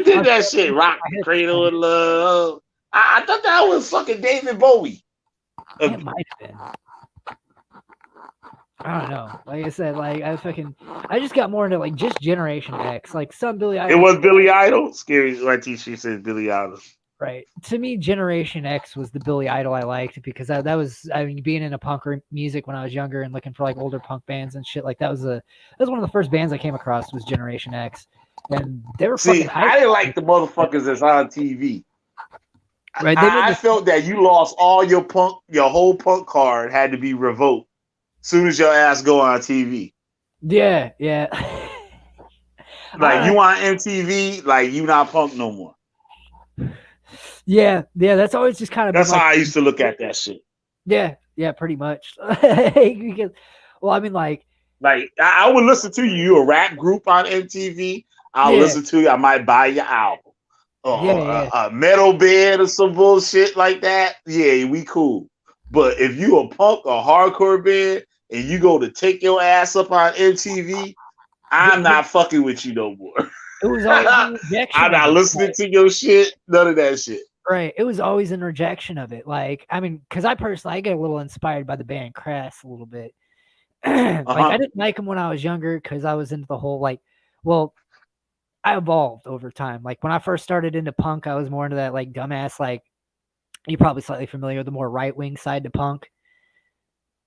did that shit? Rock the Cradle of Love. I thought that was fucking David Bowie.
It might have been. I don't know. Like I said, like I just got more into like just Generation X, like some Billy Idol.
It was Billy Idol. Scary, like she said, Billy Idol.
Right. To me, Generation X was the Billy Idol I liked because that was, I mean, being into punk music when I was younger and looking for like older punk bands and shit. Like that was one of the first bands I came across was Generation X, and they were fucking hype.
I didn't like the motherfuckers that's on TV.
Right.
I felt that you lost all your whole punk card had to be revoked as soon as your ass go on TV.
Yeah, yeah.
Like you on MTV, like you not punk no more.
Yeah, that's always just kind of.
That's how I used to look at that shit.
Yeah, pretty much. Because, well, I mean, like
I would listen to you. You a rap group on MTV. I'll listen to you. I might buy your album. A metal band or some bullshit like that. Yeah, we cool. But if you a punk or hardcore band and you go to take your ass up on MTV, I'm not fucking with you no more.
It was always rejection.
I'm not listening to your shit. None of that shit.
Right. It was always in rejection of it. Like, I mean, because I get a little inspired by the band Crass a little bit. Like, I didn't like them when I was younger because I was into the whole, like, well, I evolved over time. Like, when I first started into punk, I was more into that, like, dumbass, like, you're probably slightly familiar with the more right-wing side to punk.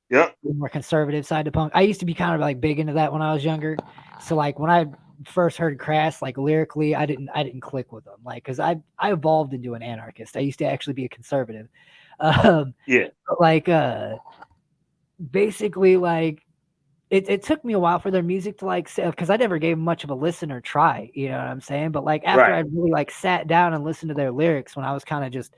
Yep.
The more conservative side to punk. I used to be kind of, like, big into that when I was younger. So, like, when I first heard Crass, like lyrically, I didn't click with them, like, because I evolved into an anarchist. I used to actually be a conservative. But like basically, like it took me a while for their music to like, because I never gave much of a listen or try, you know what I'm saying? But like after I really like sat down and listened to their lyrics when I was kind of just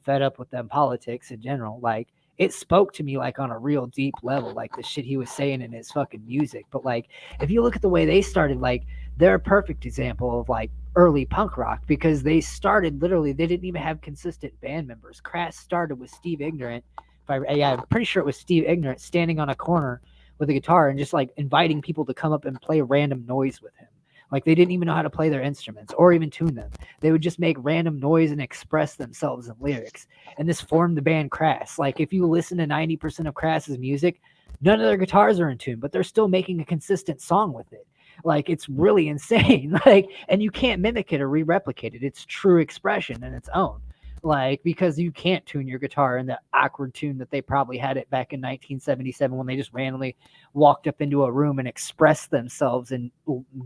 fed up with them politics in general, like it spoke to me like on a real deep level, like the shit he was saying in his fucking music. But like, if you look at the way they started, like they're a perfect example of like early punk rock because they started literally, they didn't even have consistent band members. Crass started with Steve Ignorant. I'm pretty sure it was Steve Ignorant standing on a corner with a guitar and just like inviting people to come up and play random noise with him. Like they didn't even know how to play their instruments or even tune them. They would just make random noise and express themselves in lyrics. And this formed the band Crass. Like if you listen to 90% of Crass's music, none of their guitars are in tune, but they're still making a consistent song with it. Like it's really insane. Like, and you can't mimic it or re-replicate it. It's true expression in its own. Like, because you can't tune your guitar in the awkward tune that they probably had it back in 1977 when they just randomly walked up into a room and expressed themselves in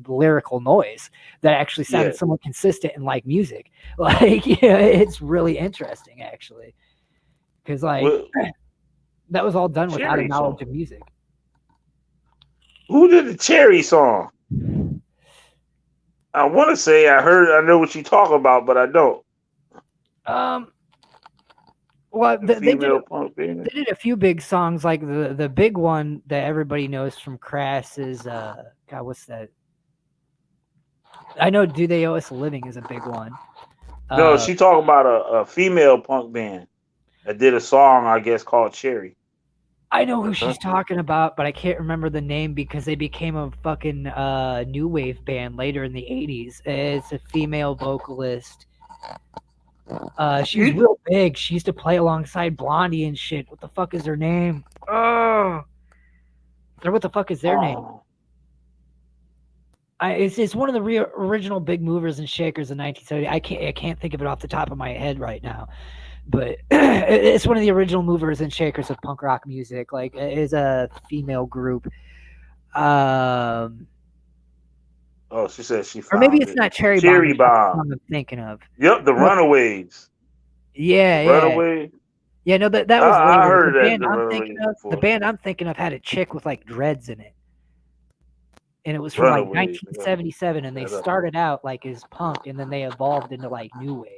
lyrical noise that actually sounded somewhat consistent in like music. Like, yeah, it's really interesting actually. Because like that was all done without a knowledge of music.
Who did the Cherry song? I want to say I know what you talk about, but I don't.
Well, they did a few big songs. Like the big one that everybody knows from Crass is God, what's that? I know Do They Owe Us a Living is a big one.
No, she talking about a female punk band that did a song, I guess, called Cherry.
I know who she's talking about, but I can't remember the name because they became a fucking new wave band later in the 80s. It's a female vocalist. She's real big. She used to play alongside Blondie and shit. What the fuck is her name? Oh, what the fuck is their name? It's one of the original big movers and shakers in 1970. I can't think of it off the top of my head right now, but it's one of the original movers and shakers of punk rock music. Like, it is a female group.
Oh, she said she found
or maybe it's not Cherry Bomb. I'm thinking of.
Yep, the Runaways.
Yeah,
Runaways.
Yeah, no, that was later.
I heard
the band I'm thinking of had a chick with like dreads in it. And it was from like 1977, and they started out like as punk, and then they evolved into like new wave.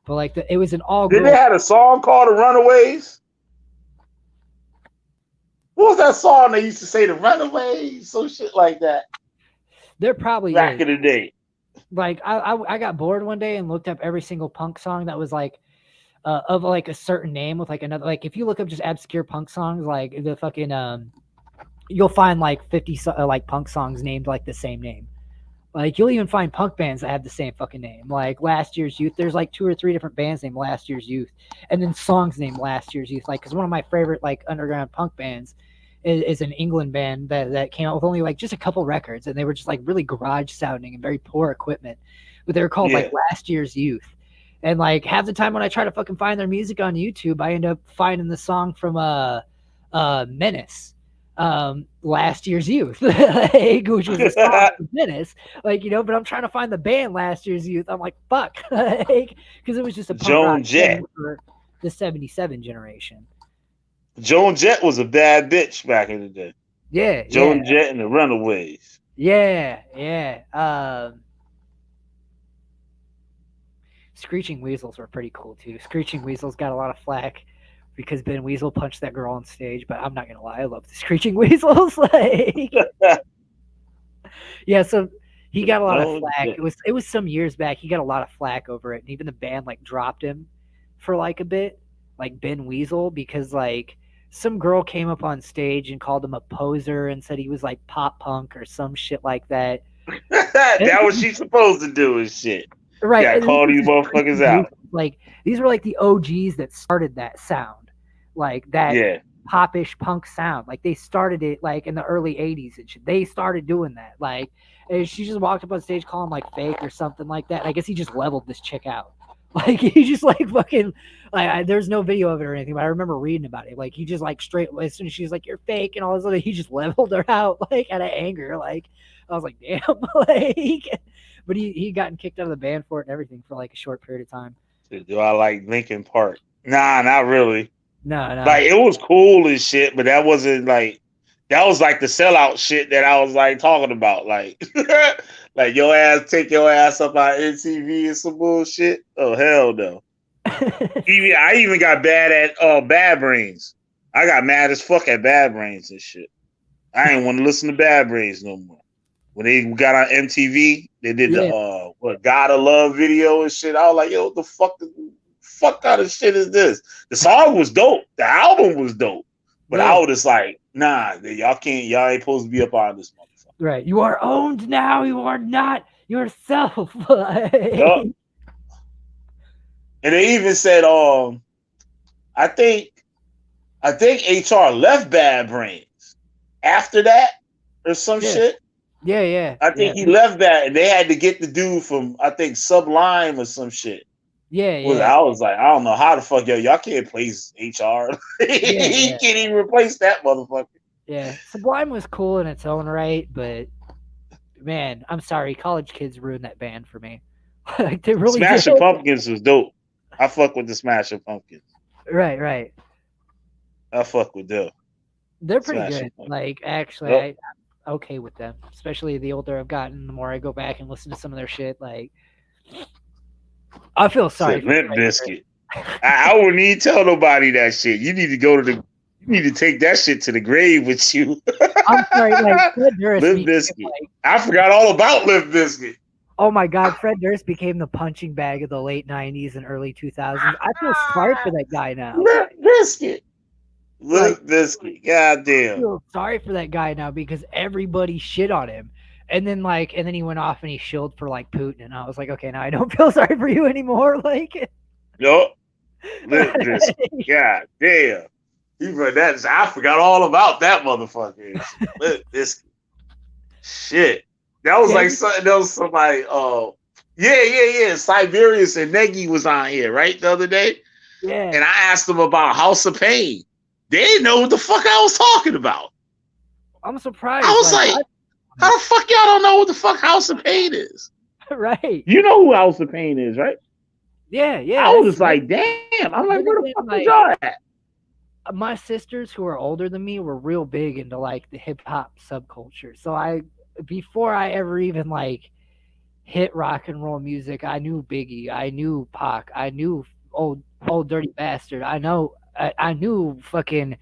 But like it was an all.
Did they have a song called "The Runaways"? What was that song they used to say? "The Runaways," some shit like that.
There probably
back in the day.
Like I got bored one day and looked up every single punk song that was like of like a certain name with like another. Like if you look up just obscure punk songs, like the fucking you'll find like 50 like punk songs named like the same name. Like you'll even find punk bands that have the same fucking name. Like Last Year's Youth, there's like 2 or 3 different bands named Last Year's Youth, and then songs named Last Year's Youth. Like, because one of my favorite like underground punk bands is an England band that came out with only like just a couple records, and they were just like really garage sounding and very poor equipment, but they were called like Last Year's Youth. And like half the time when I try to fucking find their music on YouTube, I end up finding the song from Menace, Last Year's Youth, like, which was a song from Menace, like, you know, but I'm trying to find the band Last Year's Youth. I'm like, fuck, like, because it was just a punk rock
Jett
for the 77 generation.
Joan Jett was a bad bitch back in the day.
Yeah,
Joan Jett and the Runaways.
Yeah. Screeching Weasels were pretty cool too. Screeching Weasels got a lot of flack because Ben Weasel punched that girl on stage, but I'm not gonna lie, I love the Screeching Weasels. Like, yeah, so he got a lot of flack. It was some years back. He got a lot of flack over it, and even the band like dropped him for like a bit, like Ben Weasel, because like some girl came up on stage and called him a poser and said he was like pop punk or some shit like that.
That was she supposed to do and shit.
Right.
Yeah, call these motherfuckers out.
Like, these were like the OGs that started that sound. Like that popish punk sound. Like they started it like in the early 80s and shit. They started doing that. Like, and she just walked up on stage calling him like fake or something like that. I guess he just leveled this chick out. Like he just like fucking like there's no video of it or anything, but I remember reading about it. Like he just like straight as soon as she's like, you're fake and all this other, he just leveled her out like out of anger. Like I was like, damn, like. But he gotten kicked out of the band for it and everything for like a short period of time.
Do I like Linkin Park? Nah, not really.
No.
Like it was cool and shit, but that wasn't like that was like the sellout shit that I was like talking about. Like like your ass take your ass up on MTV and some bullshit. Oh hell no. I even got bad at Bad Brains. I got mad as fuck at Bad Brains and shit. I ain't want to listen to Bad Brains no more. When they got on MTV, they did the Gotta Love video and shit. I was like, yo, what the fuck kind of shit is this? The song was dope. The album was dope. But I was just like, nah, y'all ain't supposed to be up on this motherfucker.
Right. You are owned now. You are not yourself.
Yep. And they even said, I think HR left Bad Brains after that or some shit.
Yeah.
I think he left that, and they had to get the dude from I think Sublime or some shit.
Yeah.
I was like, I don't know how the fuck y'all can't place HR. He can't even replace that motherfucker.
Yeah, Sublime was cool in its own right, but man, I'm sorry, college kids ruined that band for me. Like they really
Smashing Pumpkins was dope. I fuck with the Smashing Pumpkins.
Right.
I fuck with them.
They're pretty good. Like actually, I'm okay with them. Especially the older I've gotten, the more I go back and listen to some of their shit. Like I feel sorry.
Limp Bizkit. I wouldn't even tell nobody that shit. You need to take that shit to the grave with you.
I'm sorry, like Fred Durst.
Limp Bizkit. I forgot all about Limp Bizkit.
Oh my God, Fred Durst became the punching bag of the late 90s and early 2000s. I feel sorry for that guy now.
Limp Bizkit. Limp Bizkit. God damn.
I feel sorry for that guy now because everybody shit on him. And then he went off and he shilled for like Putin. And I was like, okay, now I don't feel sorry for you anymore. Like,
nope. Limp Bizkit. God damn. I forgot all about that motherfucker. Limp Bizkit. Shit. That was like something. That was somebody. Yeah. Siberius and Negi was on here right the other day.
Yeah.
And I asked them about House of Pain. They didn't know what the fuck I was talking about.
I'm surprised.
I was like, how the fuck y'all don't know what the fuck House of Pain is?
Right.
You know who House of Pain is, right?
Yeah.
I was just like, damn. I'm like, where the fuck was y'all at?
My sisters who are older than me were real big into like the hip hop subculture. So before I ever even like hit rock and roll music, I knew Biggie, I knew Pac, I knew old Dirty Bastard. I knew fucking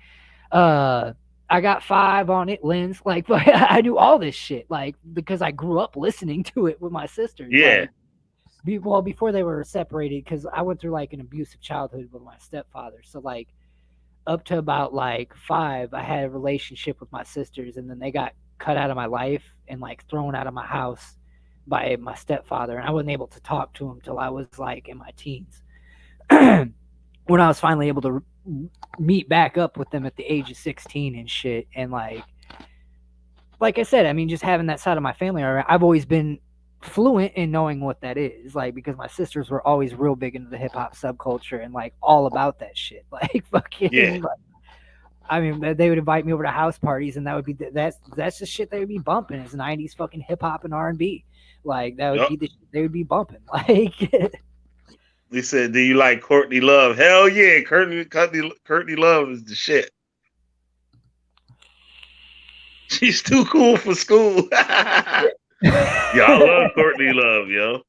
I Got Five on it, Lynn's. Like I knew all this shit, like because I grew up listening to it with my sisters.
Yeah.
Like, before they were separated, because I went through like an abusive childhood with my stepfather. So like up to about like 5, I had a relationship with my sisters, and then they got cut out of my life and like thrown out of my house by my stepfather, and I wasn't able to talk to him till I was like in my teens. When I was finally able to meet back up with them at the age of 16 and shit, and like I said, I mean, just having that side of my family, I've always been fluent in knowing what that is, like, because my sisters were always real big into the hip hop subculture and like all about that shit. Like fucking,
Yeah.
like, I mean, they would invite me over to house parties, and that would be that's the shit they would be bumping is '90s fucking hip hop and R&B. Like that would be the shit they would be bumping. Like
they said, "Do you like Courtney Love?" Hell yeah, Courtney Love is the shit. She's too cool for school. Yeah, I love Courtney Love, yo.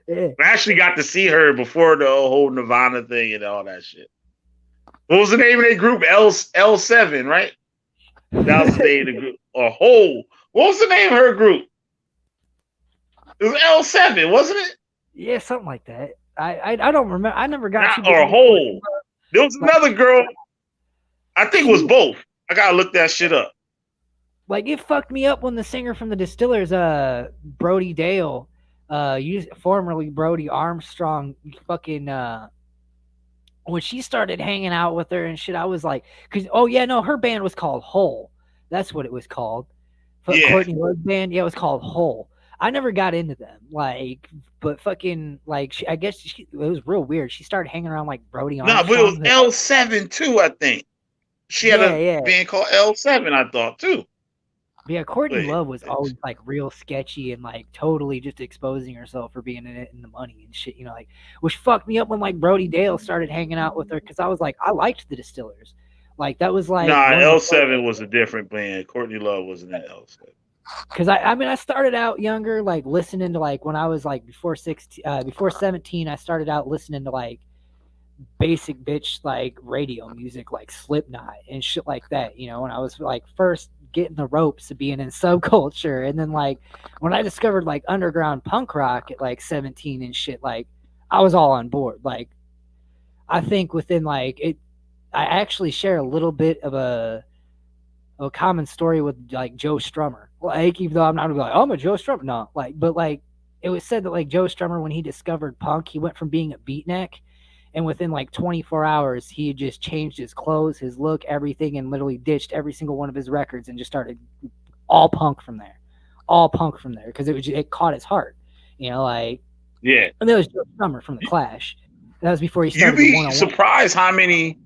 Yeah.
I actually got to see her before the whole Nirvana thing and all that shit. What was the name of their group? L7, right? That was the name of the group. Or Hole. What was the name of her group? It was L7, wasn't it?
Yeah, something like that. I don't remember. I never got
Not, or Hole. There was another girl. I think it was both. I gotta look that shit up.
Like it fucked me up when the singer from the Distillers, Brody Dale, formerly Brody Armstrong, fucking when she started hanging out with her and shit, I was like, her band was called Hole. That's what it was called.
Yeah.
Courtney Love's band, yeah, it was called Hole. I never got into them, like, but fucking, like, I guess it was real weird. She started hanging around like Brody Armstrong.
No, but it was L7 too, I think. She had a band called L7, I thought too.
Yeah, Courtney Love was always like real sketchy and like totally just exposing herself for being in it and the money and shit, like, which fucked me up when like Brody Dale started hanging out with her because I was like, I liked the Distillers. Like that was like
L7 was a different band. Courtney Love wasn't in L7.
Because I started out younger, like listening to like when I was like before 17, I started out listening to like basic bitch like radio music like Slipknot and shit like that, when I was like first getting the ropes of being in subculture. And then like when I discovered like underground punk rock at like 17 and shit, like I was all on board. Like I think within like it, I actually share a little bit of a common story with like Joe Strummer. Like even though I'm not gonna be like, oh, I'm a Joe Strummer, no, like, but like it was said that like Joe Strummer, when he discovered punk, he went from being a beatnik, and within like 24 hours, he had just changed his clothes, his look, everything, and literally ditched every single one of his records and just started all punk from there because it caught his heart, like
yeah.
And there was Joe Strummer from the Clash. That was before he started.
You'd be surprised how many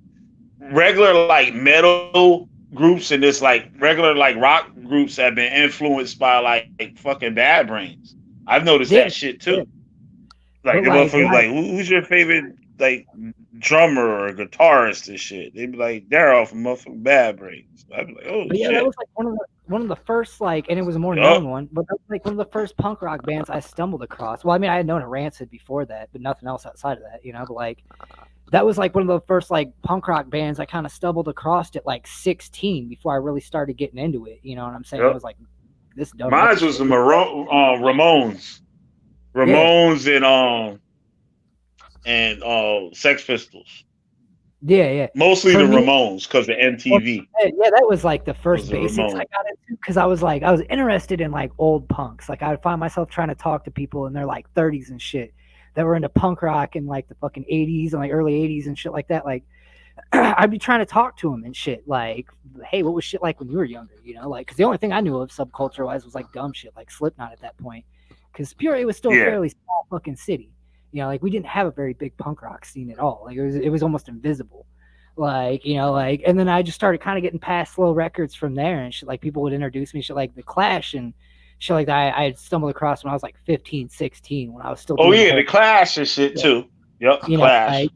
regular like metal groups and this like regular like rock groups have been influenced by like fucking Bad Brains. I've noticed that shit too. Like the motherfuckers like, who's your favorite like drummer or guitarist and shit? They'd be like, Daryl from motherfucking Bad Brains. I'd be like, oh shit.
That was like one of the first like, and it was a more known one, but that was like one of the first punk rock bands I stumbled across. Well, I mean, I had known a Rancid before that, but nothing else outside of that, but like that was like one of the first like punk rock bands I kind of stumbled across at like 16 before I really started getting into it. You know what I'm saying? I was like, this dumb.
Mine was the Ramones. And Sex Pistols.
Yeah.
Mostly the Ramones because of MTV.
Yeah, that was like the first basics I got into because I was interested in like old punks. Like I would find myself trying to talk to people in their like 30s and shit that were into punk rock in like the fucking 80s and like early 80s and shit like that. Like I'd be trying to talk to them and shit like, hey, what was shit like when you were younger? Like because the only thing I knew of subculture wise was like dumb shit like Slipknot at that point. Because Peoria was still a fairly small fucking city. Like we didn't have a very big punk rock scene at all. Like it was almost invisible. Like, and then I just started kind of getting past slow records from there and shit. Like people would introduce me shit like the Clash and shit like that. I had stumbled across when I was like 15, 16 when I was still.
The Clash and shit too. Yep, Clash.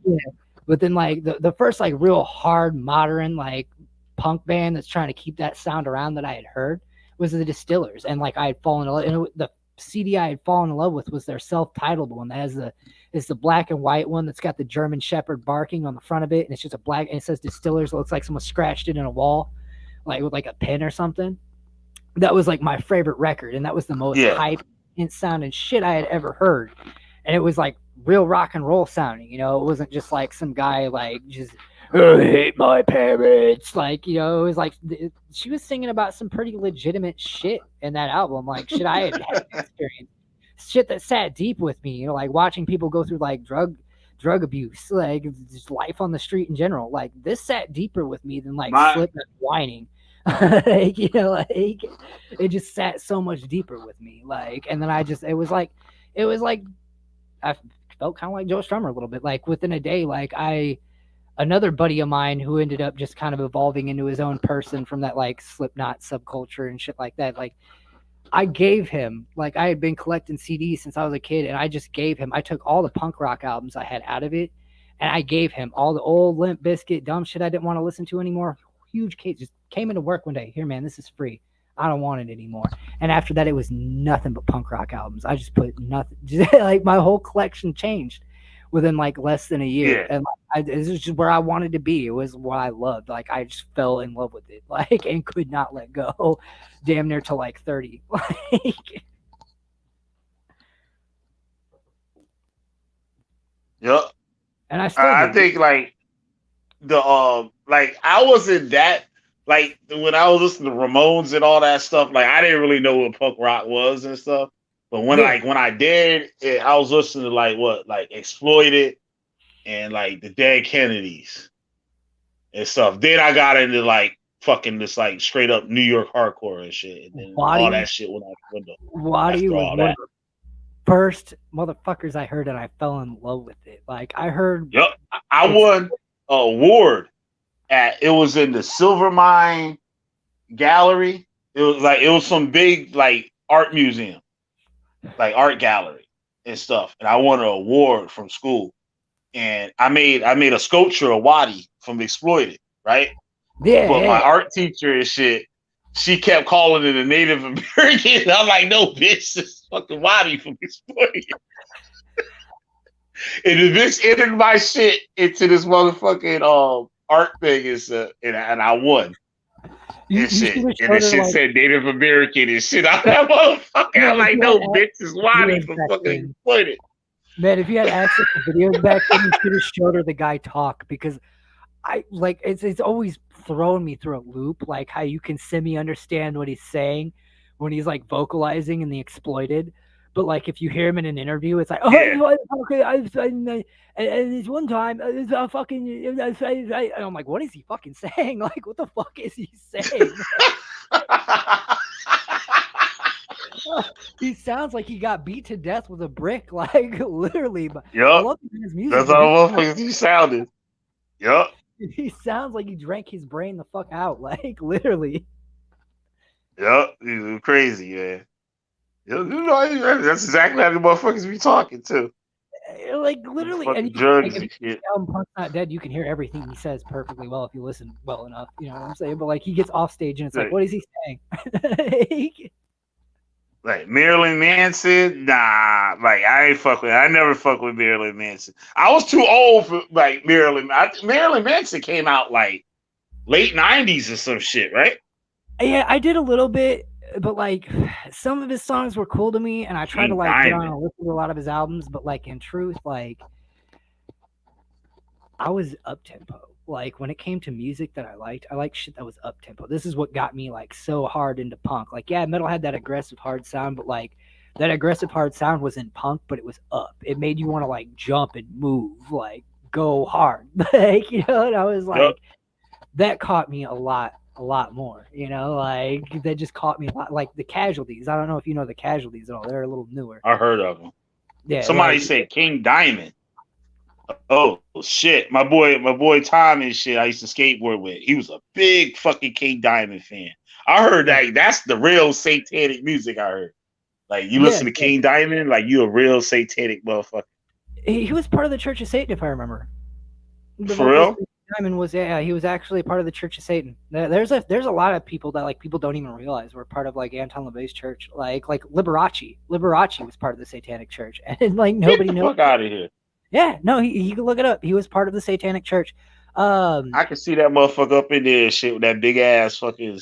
But then like the first like real hard modern like punk band that's trying to keep that sound around that I had heard was the Distillers, and like I had fallen in love. And the CD I had fallen in love with was their self-titled one that has the black and white one that's got the German Shepherd barking on the front of it, and it's just a black and it says Distillers. It looks like someone scratched it in a wall, like with like a pen or something. That was like my favorite record, and that was the most hype and sounding shit I had ever heard. And it was like real rock and roll sounding, it wasn't just like some guy like just I hate my parents. Like, it was like she was singing about some pretty legitimate shit in that album, like shit I had experienced, shit that sat deep with me, like watching people go through like drug abuse, like just life on the street in general. Like this sat deeper with me than like Slipknot whining. Like, you know, like it just sat so much deeper with me. Like, and then it was like I felt kind of like Joe Strummer a little bit. Like within a day, like another buddy of mine who ended up just kind of evolving into his own person from that like Slipknot subculture and shit like that. Like I gave him, like I had been collecting CDs since I was a kid, and I just gave him, I took all the punk rock albums I had out of it, and I gave him all the old Limp Bizkit dumb shit I didn't want to listen to anymore. Huge case, just came into work one day. Here, man, this is free. I don't want it anymore. And after that, it was nothing but punk rock albums. I just put nothing, just, like my whole collection changed within like less than a year.
Yeah.
And this is just where I wanted to be. It was what I loved. Like I just fell in love with it, like, and could not let go. Damn near to like 30. Like,
Yep.
and I still
I think like like I wasn't that like when I was listening to Ramones and all that stuff, like I didn't really know what punk rock was and stuff. But when I did, I was listening to like Exploited and like the Dead Kennedys and stuff. Then I got into like fucking this like straight up New York hardcore and shit. And then all that shit went out the window.
Waddy was one of the first motherfuckers I heard, and I fell in love with it. Like I heard.
Yep. I won an award it was in the Silver Mine Gallery. It was some big like art museum, like art gallery and stuff. And I won an award from school. And I made a sculpture of Waddy from Exploited, right?
Yeah.
But my art teacher and shit, she kept calling it a Native American. I'm like, no, bitch, this is fucking Waddy from Exploited. And the bitch entered my shit into this motherfucking art thing and I won. And shit. And the shit said Native American and shit. I'm that motherfucker. I'm like, no, bitch, is Waddy from fucking Exploited.
Man, if you had access to videos back then, you should have showed her the guy talk, because I like it's always thrown me through a loop, like how you can semi-understand what he's saying when he's like vocalizing in the Exploited, but like if you hear him in an interview, it's like, okay, and this one time, fucking, and I'm like, what is he fucking saying? Like, what the fuck is he saying? He sounds like he got beat to death with a brick, like literally. But
yep. I love his music. That's how he sounded. Yep.
He sounds like he drank his brain the fuck out, like literally.
Yep, he's crazy, man. That's exactly how the motherfuckers be talking too.
Like literally, and
drugs and shit.
Punk's Not Dead, you can hear everything he says perfectly well if you listen well enough. You know what I'm saying? But like he gets off stage and it's like, what is he saying?
Like Marilyn Manson, nah. Like I never fuck with Marilyn Manson. I was too old for like Marilyn. Marilyn Manson came out like late '90s or some shit, right?
Yeah, I did a little bit, but like some of his songs were cool to me, and I tried to like get on and listen to a lot of his albums. But like in truth, like I was up tempo. Like when it came to music that I liked shit that was up tempo. This is what got me like so hard into punk. Like, yeah, metal had that aggressive hard sound, but like that aggressive hard sound was in punk, but it was up. It made you want to like jump and move, like go hard. Like, you know, and I was like, that caught me a lot more, you know, like that just caught me a lot. Like the Casualties. I don't know if you know the Casualties at all. They're a little newer.
I heard of them.
Yeah.
Somebody said King Diamond. Oh shit, my boy Tom and shit I used to skateboard with. He was a big fucking King Diamond fan. I heard that's the real satanic music. I heard, like you listen to King Diamond, like you a real satanic motherfucker.
He was part of the Church of Satan, if I remember.
For real?
Diamond was he was actually part of the Church of Satan. There's a lot of people that like people don't even realize were part of like Anton LaVey's church. Like Liberace. Liberace was part of the Satanic Church, and like nobody knows.
Fuck out of here.
Yeah, no, he can look it up. He was part of the Satanic Church.
I can see that motherfucker up in there, shit, with that big ass fucking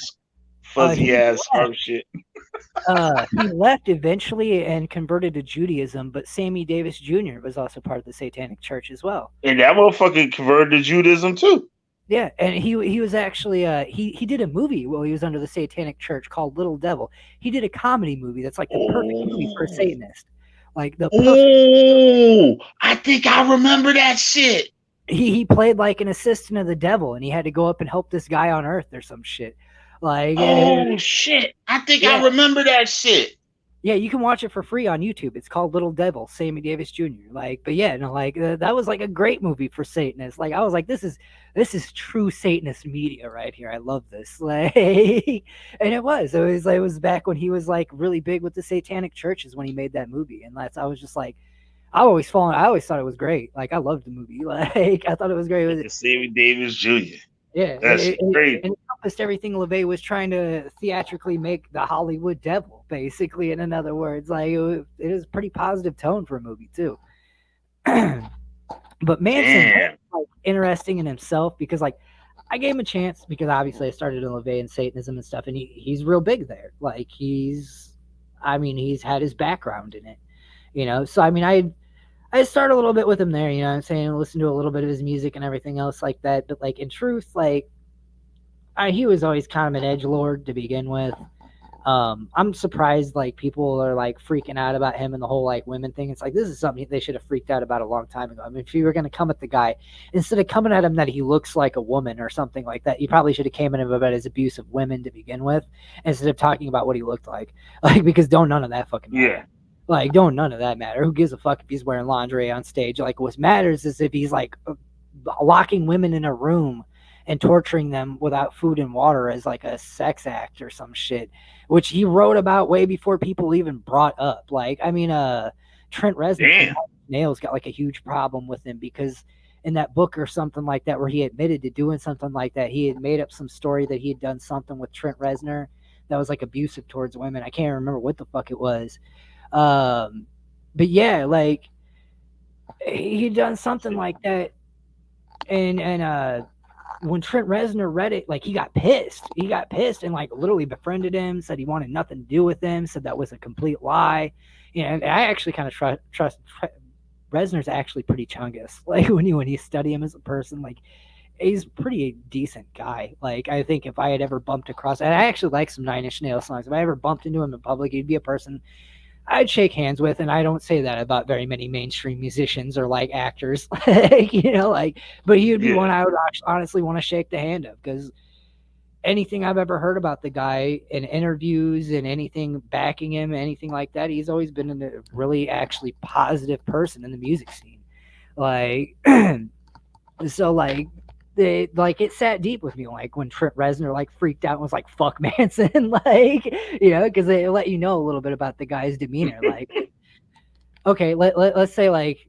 fuzzy ass scarf shit.
He left eventually and converted to Judaism, but Sammy Davis Jr. was also part of the Satanic Church as well.
And that motherfucker converted to Judaism too.
Yeah, and he was actually he did a movie while he was under the Satanic Church called Little Devil. He did a comedy movie that's like the perfect movie for a Satanist. Like the
I think I remember that shit.
He played like an assistant of the devil, and he had to go up and help this guy on Earth or some shit. Like,
shit! I think
yeah.
I remember that shit.
Yeah, you can watch it for free on YouTube. It's called Little Devil, Sammy Davis Jr. Like, but yeah, no, like that was like a great movie for Satanists. Like, I was like, this is true Satanist media right here. I love this. Like, and it was back when he was like really big with the Satanic churches when he made that movie, and I was just like, I always thought it was great. Like, I loved the movie. Like, I thought it was great. It was,
Sammy Davis Jr.
Yeah,
That's great.
it encompassed everything LaVey was trying to theatrically make the Hollywood devil, basically. In other words, like it is a pretty positive tone for a movie too. But Manson was like interesting in himself because like I gave him a chance because obviously I started in LaVey and Satanism and stuff, and he's real big there. Like he's had his background in it, you know. So I mean I started a little bit with him there, you know what I'm saying? Listen to a little bit of his music and everything else like that. But like in truth, like he was always kind of an edgelord to begin with. I'm surprised like people are like freaking out about him and the whole like women thing. It's like this is something they should have freaked out about a long time ago. I mean, if you were gonna come at the guy, instead of coming at him that he looks like a woman or something like that, you probably should have came at him about his abuse of women to begin with, instead of talking about what he looked like. Like because none of that fucking matter.
Yeah.
Like, none of that matter. Who gives a fuck if he's wearing lingerie on stage? Like, what matters is if he's like locking women in a room and torturing them without food and water as like a sex act or some shit, which he wrote about way before people even brought up. Like, I mean, Trent Reznor Nails got like a huge problem with him because in that book or something like that, where he admitted to doing something like that, he had made up some story that he had done something with Trent Reznor that was like abusive towards women. I can't remember what the fuck it was. But yeah, like he'd done something like that, and when Trent Reznor read it, like he got pissed and like literally befriended him, said he wanted nothing to do with him, said that was a complete lie. You know, and I actually kind of trust Reznor's actually pretty chungus. Like when you study him as a person, like he's a pretty decent guy. Like I think if I had ever bumped across, and I actually like some Nine Inch Nails songs, if I ever bumped into him in public, he'd be a person I'd shake hands with, and I don't say that about very many mainstream musicians or like actors, like, you know, like, but he would be one I would honestly want to shake the hand of because anything I've ever heard about the guy in interviews and anything backing him, anything like that, he's always been a really actually positive person in the music scene. Like, so like, it sat deep with me, like when Trent Reznor like freaked out and was like "fuck Manson," like, you know, because they let you know a little bit about the guy's demeanor. Like, okay, let's say like,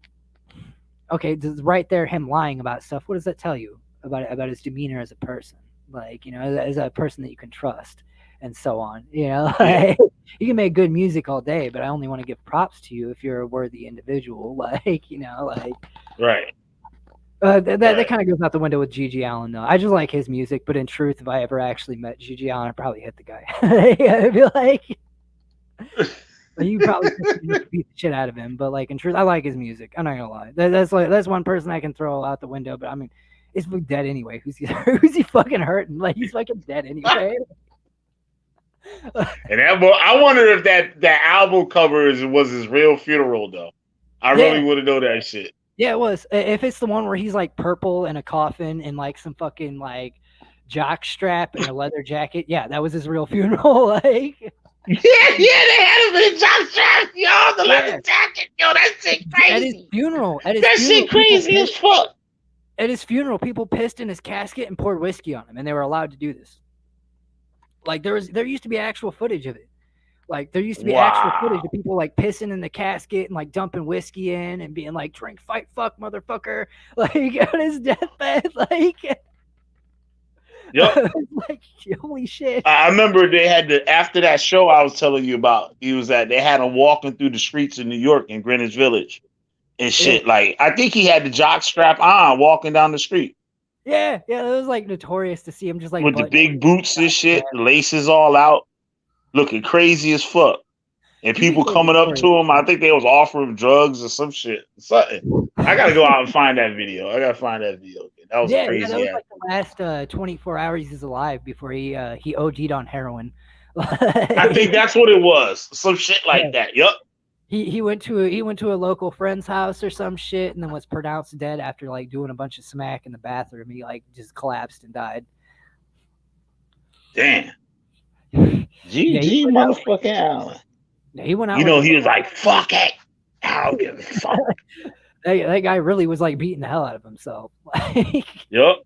okay, right there, him lying about stuff. What does that tell you about his demeanor as a person? Like, you know, as a person that you can trust and so on. You know, like, you can make good music all day, but I only want to give props to you if you're a worthy individual. Like, you know, like
right.
That kind of goes out the window with Gigi Allin, though. I just like his music, but in truth, if I ever actually met Gigi Allin, I'd probably hit the guy. I'd be like, you probably beat the shit out of him, but like in truth, I like his music. I'm not gonna lie. That's one person I can throw out the window, but I mean, he's dead anyway. Who's he fucking hurting? Like he's fucking dead anyway.
And I wonder if that album cover was his real funeral though. I really want to know that shit.
Yeah, it was. If it's the one where he's like purple in a coffin and like some fucking like jock strap and a leather jacket, yeah, that was his real funeral. Like,
yeah, they had him in a jock strap, yo, the leather jacket, yo, that shit crazy.
At his funeral,
shit crazy as fuck.
At his funeral, people pissed in his casket and poured whiskey on him, and they were allowed to do this. Like there used to be actual footage of it. Like there used to be actual footage of people like pissing in the casket and like dumping whiskey in and being like, "Drink, fight, fuck, motherfucker!" Like on his deathbed, like, like holy shit.
I remember they had after that show I was telling you about. They had him walking through the streets of New York in Greenwich Village and shit. Like I think he had the jock strap on walking down the street.
Yeah, it was like notorious to see him just like
with the big boots and shit, the laces all out. Looking crazy as fuck. And people coming up to him, I think they was offering drugs or some shit. Something. I gotta go out and find that video. That was crazy.
That was like the last 24 hours he's alive before he OD'd on heroin.
I think that's what it was. Some shit like that. Yup.
He went to a local friend's house or some shit and then was pronounced dead after like doing a bunch of smack in the bathroom. He like just collapsed and died.
Damn. GG motherfucking Allin.
Yeah, he went out.
You know, he was like, "Fuck it, I don't give a fuck."
That guy really was like beating the hell out of himself.
Yep.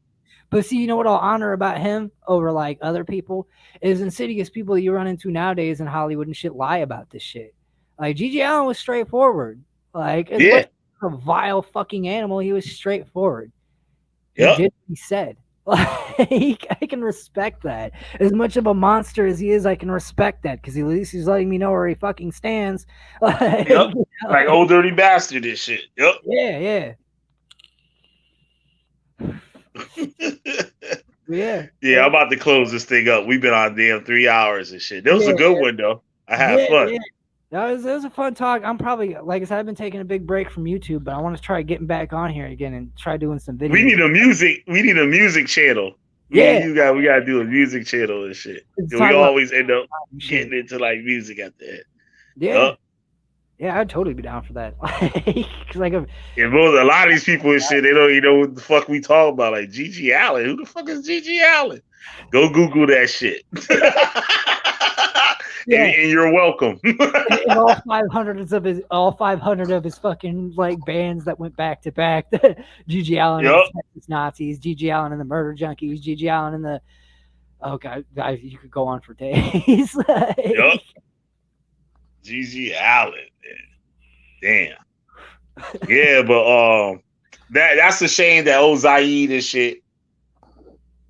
But see, you know what I'll honor about him over like other people is insidious people that you run into nowadays in Hollywood and shit lie about this shit. Like G.G. Allin was straightforward. Like as much as a vile fucking animal, he was straightforward. He did what he said. Like I can respect that. As much of a monster as he is, I can respect that because at least he's letting me know where he fucking stands. Like,
you know, like old dirty bastard and shit. Yep.
Yeah.
Yeah, I'm about to close this thing up. We've been on damn 3 hours and shit. That was a good one though. I had fun.
Yeah. That was a fun talk. I'm probably, like I said, I've been taking a big break from YouTube, but I want to try getting back on here again and try doing some videos.
We need a music channel. We gotta do a music channel and shit. We always end up getting into like music at the end.
Yeah, I'd totally be down for that. Cause like a
lot of these people and shit, they don't even know what the fuck we talk about. Like G.G. Allin, who the fuck is G.G. Allin? Go Google that shit. And you're welcome.
And all 500 of his fucking like bands that went back to back. G.G. Allin and the Texas Nazis, G.G. Allin and the Murder Junkies, G.G. Allin and the God, you could go on for days.
G.G. Allin, man. Damn. Yeah, but that's a shame that old Zaid and shit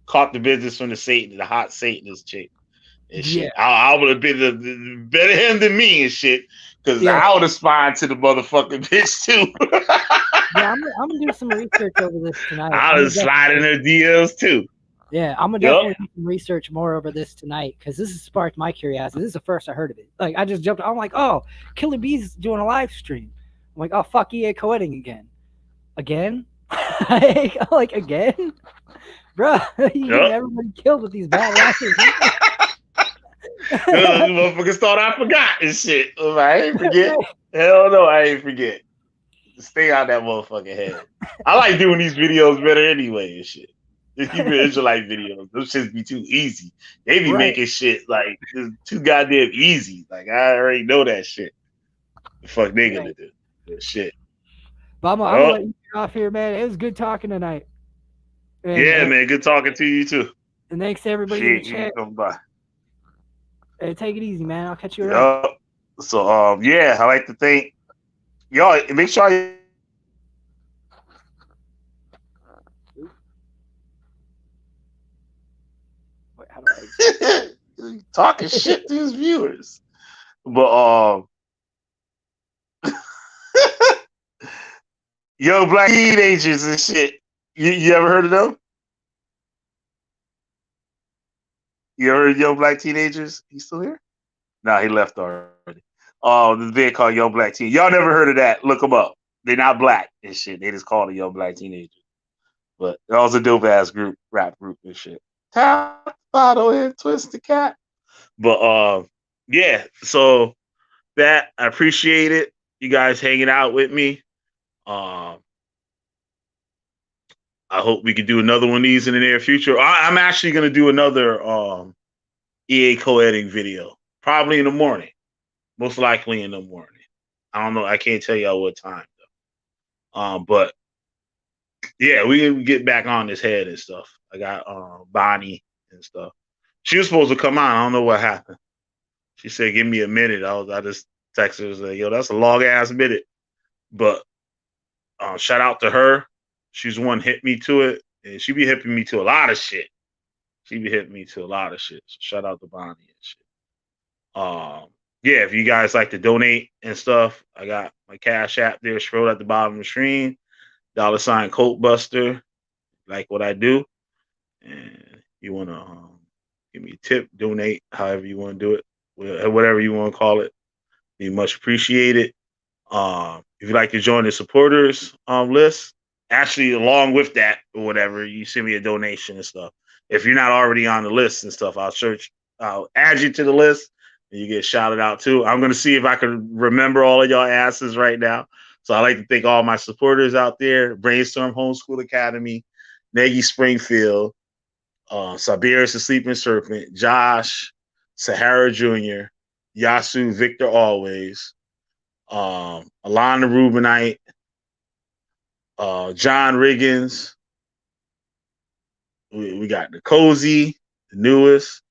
caught the business from the hot Satanist chick. And shit. I would have been better him than me and shit, because I would have spied to the motherfucking bitch too.
I'm gonna do some research over this tonight.
I was sliding her DMs too.
Yeah, I'm gonna definitely do some research more over this tonight because this has sparked my curiosity. This is the first I heard of it. Like I just jumped. I'm like, oh, Killer Bee's doing a live stream. I'm like, oh fuck, EA Koetting again. like again, bro. You get everybody killed with these bad lashes.
Motherfuckers thought I forgot and shit. I ain't forget. Hell no, I ain't forget. Stay out that motherfucking head. I like doing these videos better anyway and shit. If you Israelite videos, those shits be too easy. They be making shit like too goddamn easy. Like I already know that shit. The fuck they gonna do? Shit.
But I'm gonna let you get off here, man. It was good talking tonight.
And, man. Good talking to you too.
And thanks to everybody in the chat.
Come by.
Hey, take it easy, man. I'll catch you around.
So I like to thank y'all. Make sure
Wait, how do I
talking shit to his viewers. But Young Black Teenagers and shit. You ever heard of them? You ever heard of Young Black Teenagers? He still here? Nah, he left already. This band called Young Black Teen. Y'all never heard of that? Look them up. They're not black and shit. They just call it Young Black Teenagers. But that was a dope ass group, rap group and shit. Tap, bottle, and twist the cat. But so that I appreciate it. You guys hanging out with me. I hope we can do another one of these in the near future. I'm actually going to do another EA Koetting video, probably in the morning, most likely in the morning. I don't know. I can't tell y'all what time though. But yeah, we can get back on this head and stuff. I got Bonnie and stuff. She was supposed to come on. I don't know what happened. She said, "Give me a minute." I just texted her and said, "Yo, that's a long ass minute." But shout out to her. She's the one hit me to it, and she be hipping me to a lot of shit. So shout out to Bonnie and shit. If you guys like to donate and stuff, I got my Cash App there, scroll at the bottom of the screen, $ Coat Buster, like what I do, and you want to give me a tip, donate, however you want to do it, whatever you want to call it, be much appreciated. If you'd like to join the supporters list, actually, along with that or whatever, you send me a donation and stuff. If you're not already on the list and stuff, I'll add you to the list and you get shouted out too. I'm going to see if I can remember all of y'all asses right now. So I'd like to thank all my supporters out there, Brainstorm Homeschool Academy, Nagy Springfield, Siberius the Sleeping Serpent, Josh, Sahara Jr., Yasu Victor Always, Allin the Rubinite, John Riggins. We got the Cozy, the newest,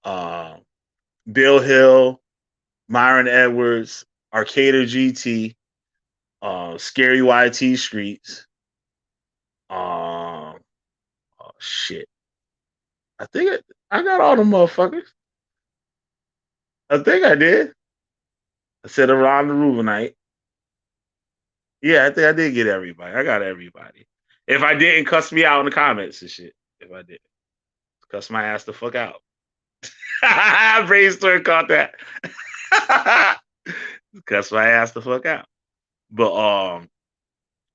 Bill Hill, Myron Edwards, Arcada GT, Scary YT Streets. Oh shit! I think I got all the motherfuckers. I think I did. I said around the Rubinite. Yeah, I think I did get everybody. I got everybody. If I didn't, cuss me out in the comments and shit. If I did, cuss my ass the fuck out. Brainstorm caught that. Cuss my ass the fuck out. But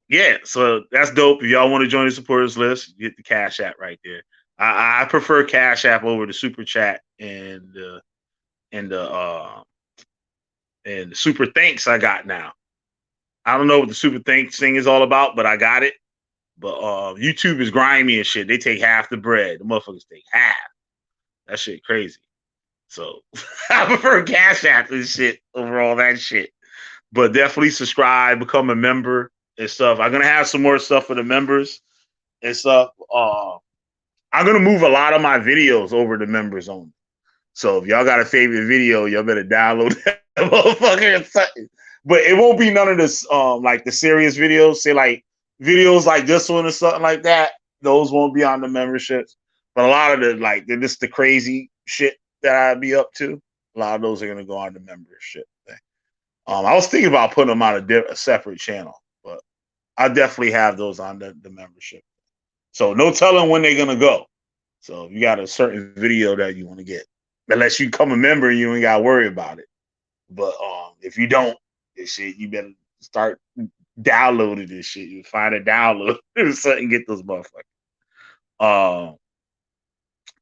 yeah, so that's dope. If y'all want to join the supporters list, get the Cash App right there. I prefer Cash App over the Super Chat and the Super Thanks I got now. I don't know what the Super Thanks thing is all about, but I got it. But YouTube is grimy and shit. They take half the bread. The motherfuckers take half. That shit crazy. So I prefer Cash App and shit over all that shit. But definitely subscribe, become a member and stuff. I'm gonna have some more stuff for the members and stuff. I'm gonna move a lot of my videos over to members only. So if y'all got a favorite video, y'all better download that motherfucker or something. But it won't be none of this like the serious videos. Say like videos like this one or something like that. Those won't be on the memberships. But a lot of the like just the crazy shit that I'd be up to, a lot of those are gonna go on the membership thing. I was thinking about putting them on a separate channel, but I definitely have those on the membership. So no telling when they're gonna go. So if you got a certain video that you want to get, unless you become a member, you ain't gotta worry about it. But if you don't, this shit, you better start downloading this shit. You find a download or something, get those motherfuckers.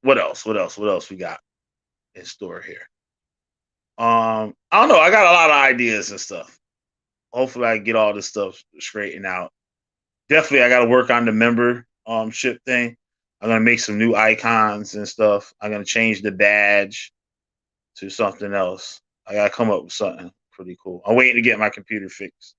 What else? What else we got in store here? I don't know. I got a lot of ideas and stuff. Hopefully I get all this stuff straightened out. Definitely I gotta work on the membership thing. I'm gonna make some new icons and stuff. I'm gonna change the badge to something else. I gotta come up with something pretty cool. I'm waiting to get my computer fixed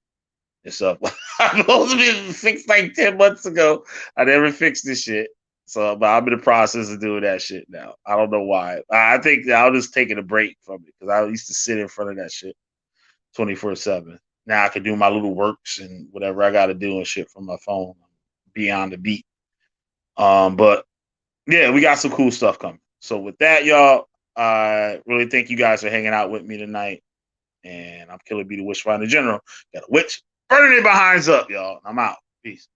and stuff. I'm supposed to be fixed like 10 months ago. I never fixed this shit. So, but I'm in the process of doing that shit now. I don't know why. I think I'll just take a break from it because I used to sit in front of that shit 24/7. Now I can do my little works and whatever I got to do and shit from my phone. Beyond the beat. But yeah, we got some cool stuff coming. So with that, y'all, I really thank you guys for hanging out with me tonight. And I'm Killer B, the Witchfinder General. Got a witch burning their behinds up, y'all. I'm out. Peace.